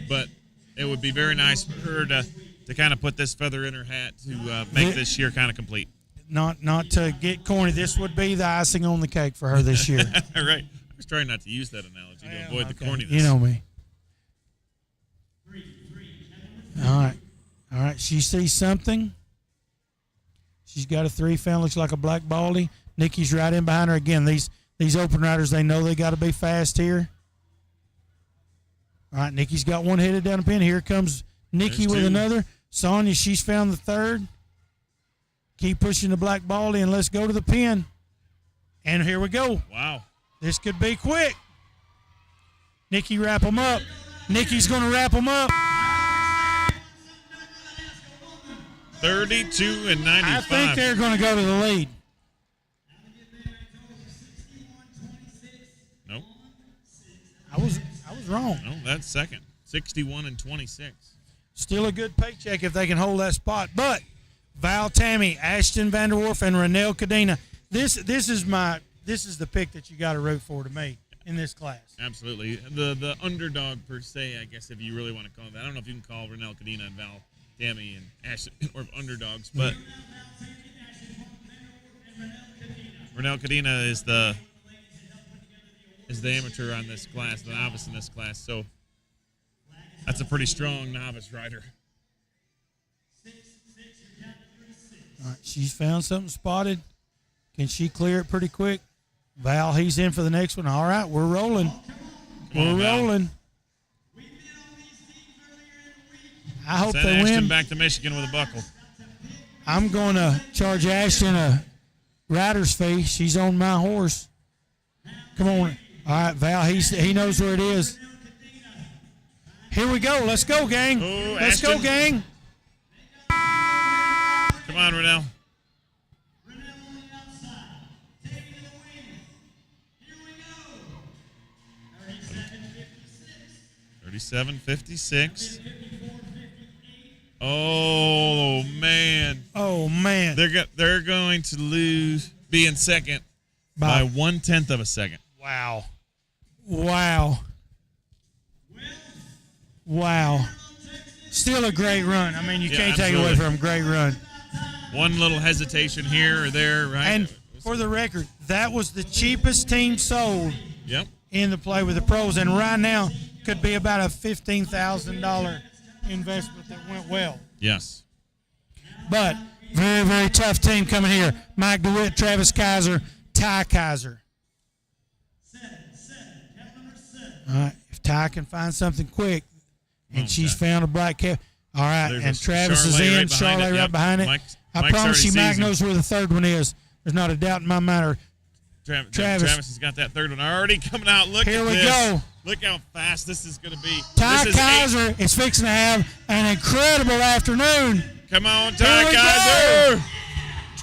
A: but it would be very nice for her to kind of put this feather in her hat to make this year kind of complete.
C: Not to get corny, this would be the icing on the cake for her this year.
A: Right. I was trying not to use that analogy to avoid the corniness.
C: You know me. All right. She sees something. She's got a 3 found, looks like a black baldy. Nikki's right in behind her. Again, these open riders, they know they got to be fast here. All right, Nikki's got one headed down the pin. Here comes Nikki with another. Sonia, she's found the 3rd. Keep pushing the black baldy, and let's go to the pin. And here we go.
A: Wow.
C: This could be quick. Nikki, wrap them up. Nikki's going to wrap them up.
A: 32 and 95.
C: I think they're going to go to the lead.
A: Nope.
C: I was wrong.
A: No, that's second. 61 and 26.
C: Still a good paycheck if they can hold that spot. But Val Tammy, Ashton Vanderwerf, and Renelle Cadena. This is the pick that you got to root for to me in this class.
A: Absolutely. The underdog per se, I guess, if you really want to call that. I don't know if you can call Renelle Cadena and Val Tammy and Ashton or underdogs, but Renelle Cadena is the amateur on this class, the novice in this class. So that's a pretty strong novice rider.
C: All right, she's found something spotted. Can she clear it pretty quick? Val, he's in for the next one. All right, we're rolling. We're rolling. I hope
A: Send
C: they
A: Ashton
C: win.
A: Back to Michigan with a buckle.
C: I'm going to charge Ashton a rider's fee. She's on my horse. Come on. All right, Val, he knows where it is. Here we go. Let's go, gang.
A: Oh,
C: Let's
A: Ashton.
C: go, gang.
A: Come on, Renelle. 37-56. Oh man!
C: Oh man!
A: They're going to be in second by 1/10 of a second.
C: Wow! Wow! Wow! Still a great run. I mean, you can't take it away from him. Great run.
A: One little hesitation here or there, right?
C: And for the record, that was the cheapest team sold.
A: Yep.
C: In the play with the pros, and right now could be about a $15,000 investment that went well.
A: Yes.
C: But very, very tough team coming here. Mike DeWitt, Travis Kaiser, Ty Kaiser. All right, if Ty can find something quick, and she's found a black cap. All right,
A: There's
C: and
A: a
C: Travis is
A: Charlotte
C: in.
A: right behind
C: Charlotte
A: it.
C: right
A: Yep.
C: behind it.
A: Mike's
C: I
A: Mike's
C: promise you,
A: already
C: Mac
A: seasoned.
C: knows where the third one is. There's not a doubt in my mind.
A: Travis has got that third one already coming out. Look
C: Here
A: at
C: we
A: this.
C: go.
A: Look how fast this is going to be.
C: Ty
A: This is
C: Kaiser is fixing to have an incredible afternoon.
A: Come on,
C: Here
A: Ty
C: we
A: Kaiser.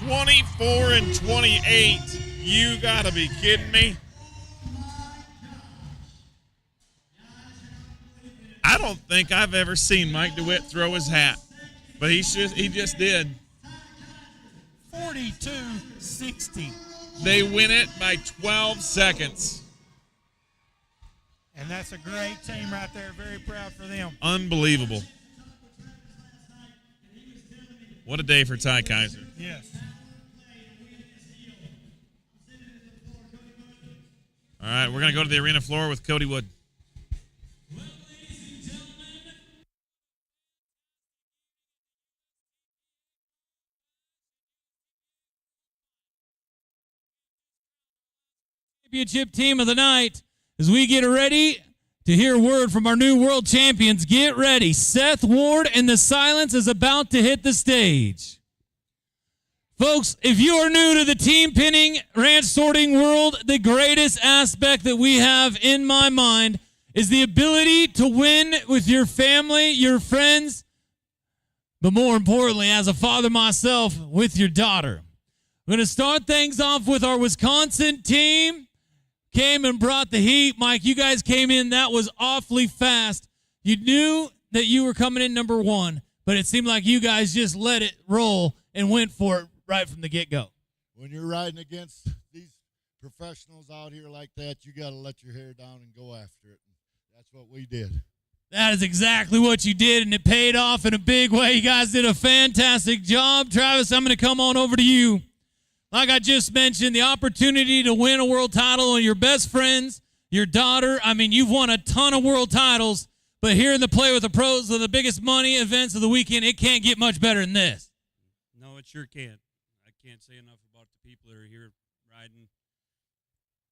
A: 24 and 28. You got to be kidding me. I don't think I've ever seen Mike DeWitt throw his hat, but he just did.
C: 42-60.
A: They win it by 12 seconds.
C: And that's a great team right there. Very proud for them.
A: Unbelievable. What a day for Ty Kaiser.
C: Yes.
A: All right, we're going to go to the arena floor with Cody Wood.
N: Championship team of the night as we get ready to hear word from our new world champions. Get ready. Seth Ward and the Silence is about to hit the stage. Folks, if you are new to the team pinning ranch sorting world, the greatest aspect that we have in my mind is the ability to win with your family, your friends, but more importantly, as a father myself, with your daughter. We're going to start things off with our Wisconsin team. Came and brought the heat. Mike, you guys came in. That was awfully fast. You knew that you were coming in number one, but it seemed like you guys just let it roll and went for it right from the get-go.
G: When you're riding against these professionals out here like that, you got to let your hair down and go after it. That's what we did.
N: That is exactly what you did, and it paid off in a big way. You guys did a fantastic job. Travis, I'm going to come on over to you. Like I just mentioned, the opportunity to win a world title and your best friends, your daughter. I mean, you've won a ton of world titles, but here in the Play with the Pros are the biggest money events of the weekend. It can't get much better than this.
H: No, it sure can't. I can't say enough about the people that are here riding.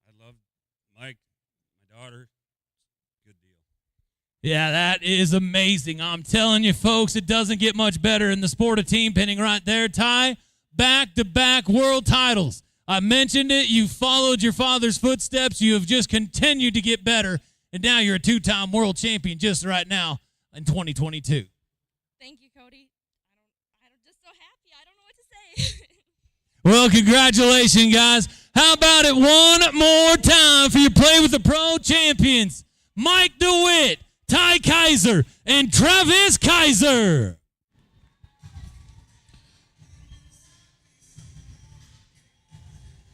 H: I love Mike, my daughter. Good deal.
N: Yeah, that is amazing. I'm telling you, folks, it doesn't get much better in the sport of team pinning right there. Ty, back-to-back world titles. I mentioned it. You followed your father's footsteps. You have just continued to get better, and now you're a two-time world champion just right now in 2022.
F: Thank you, Cody. I'm just so happy. I don't know what to say.
N: Well, congratulations, guys. How about it one more time for your Play with the Pro champions, Mike DeWitt, Ty Kaiser, and Travis Kaiser.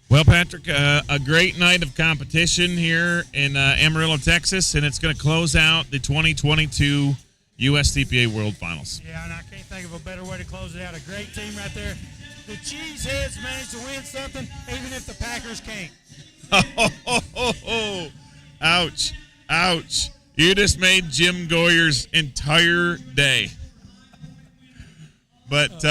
A: Well, Patrick, a great night of competition here in Amarillo, Texas, and it's going to close out the 2022 USTPA World Finals.
C: Yeah, and I can't think of a better way to close it out. A great team right there. The Cheeseheads managed to win something, even if the Packers can't.
A: Ouch. Ouch. You just made Jim Goyer's entire day. But,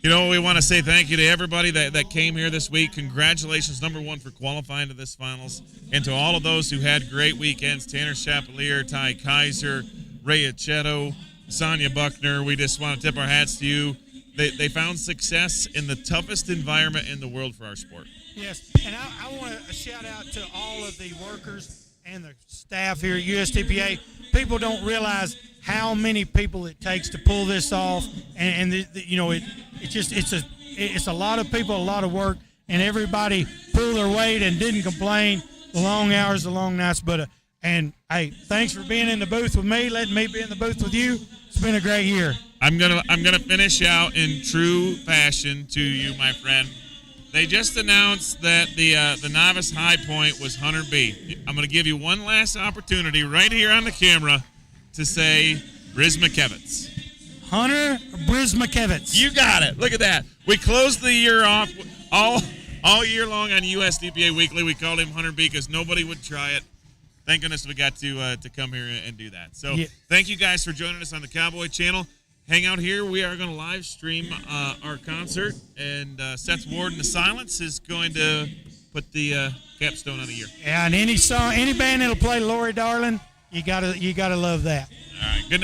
A: we want to say thank you to everybody that came here this week. Congratulations, number one, for qualifying to this finals. And to all of those who had great weekends, Tanner Chapelier, Ty Kaiser, Ray Achetto, Sonia Buckner, we just want to tip our hats to you. They found success in the toughest environment in the world for our sport.
C: Yes, and I want to shout out to all of the workers and the staff here at USTPA. People don't realize how many people it takes to pull this off, and it's a lot of people, a lot of work, and everybody pulled their weight and didn't complain. The long hours, the long nights, and hey, thanks for being in the booth with me, letting me be in the booth with you. It's been a great year.
A: I'm gonna finish out in true fashion to you, my friend. They just announced that the novice high point was Hunter B. I'm going to give you one last opportunity right here on the camera to say Brismakevitz.
C: Hunter Brismakevitz.
A: You got it. Look at that. We closed the year off all year long on USDPA Weekly. We called him Hunter B because nobody would try it. Thank goodness we got to come here and do that. So Thank you guys for joining us on the Cowboy Channel. Hang out here. We are going to live stream our concert, and Seth Ward and the Silence is going to put the capstone on the year.
C: Yeah, and any band that'll play Lori Darling, you gotta love that.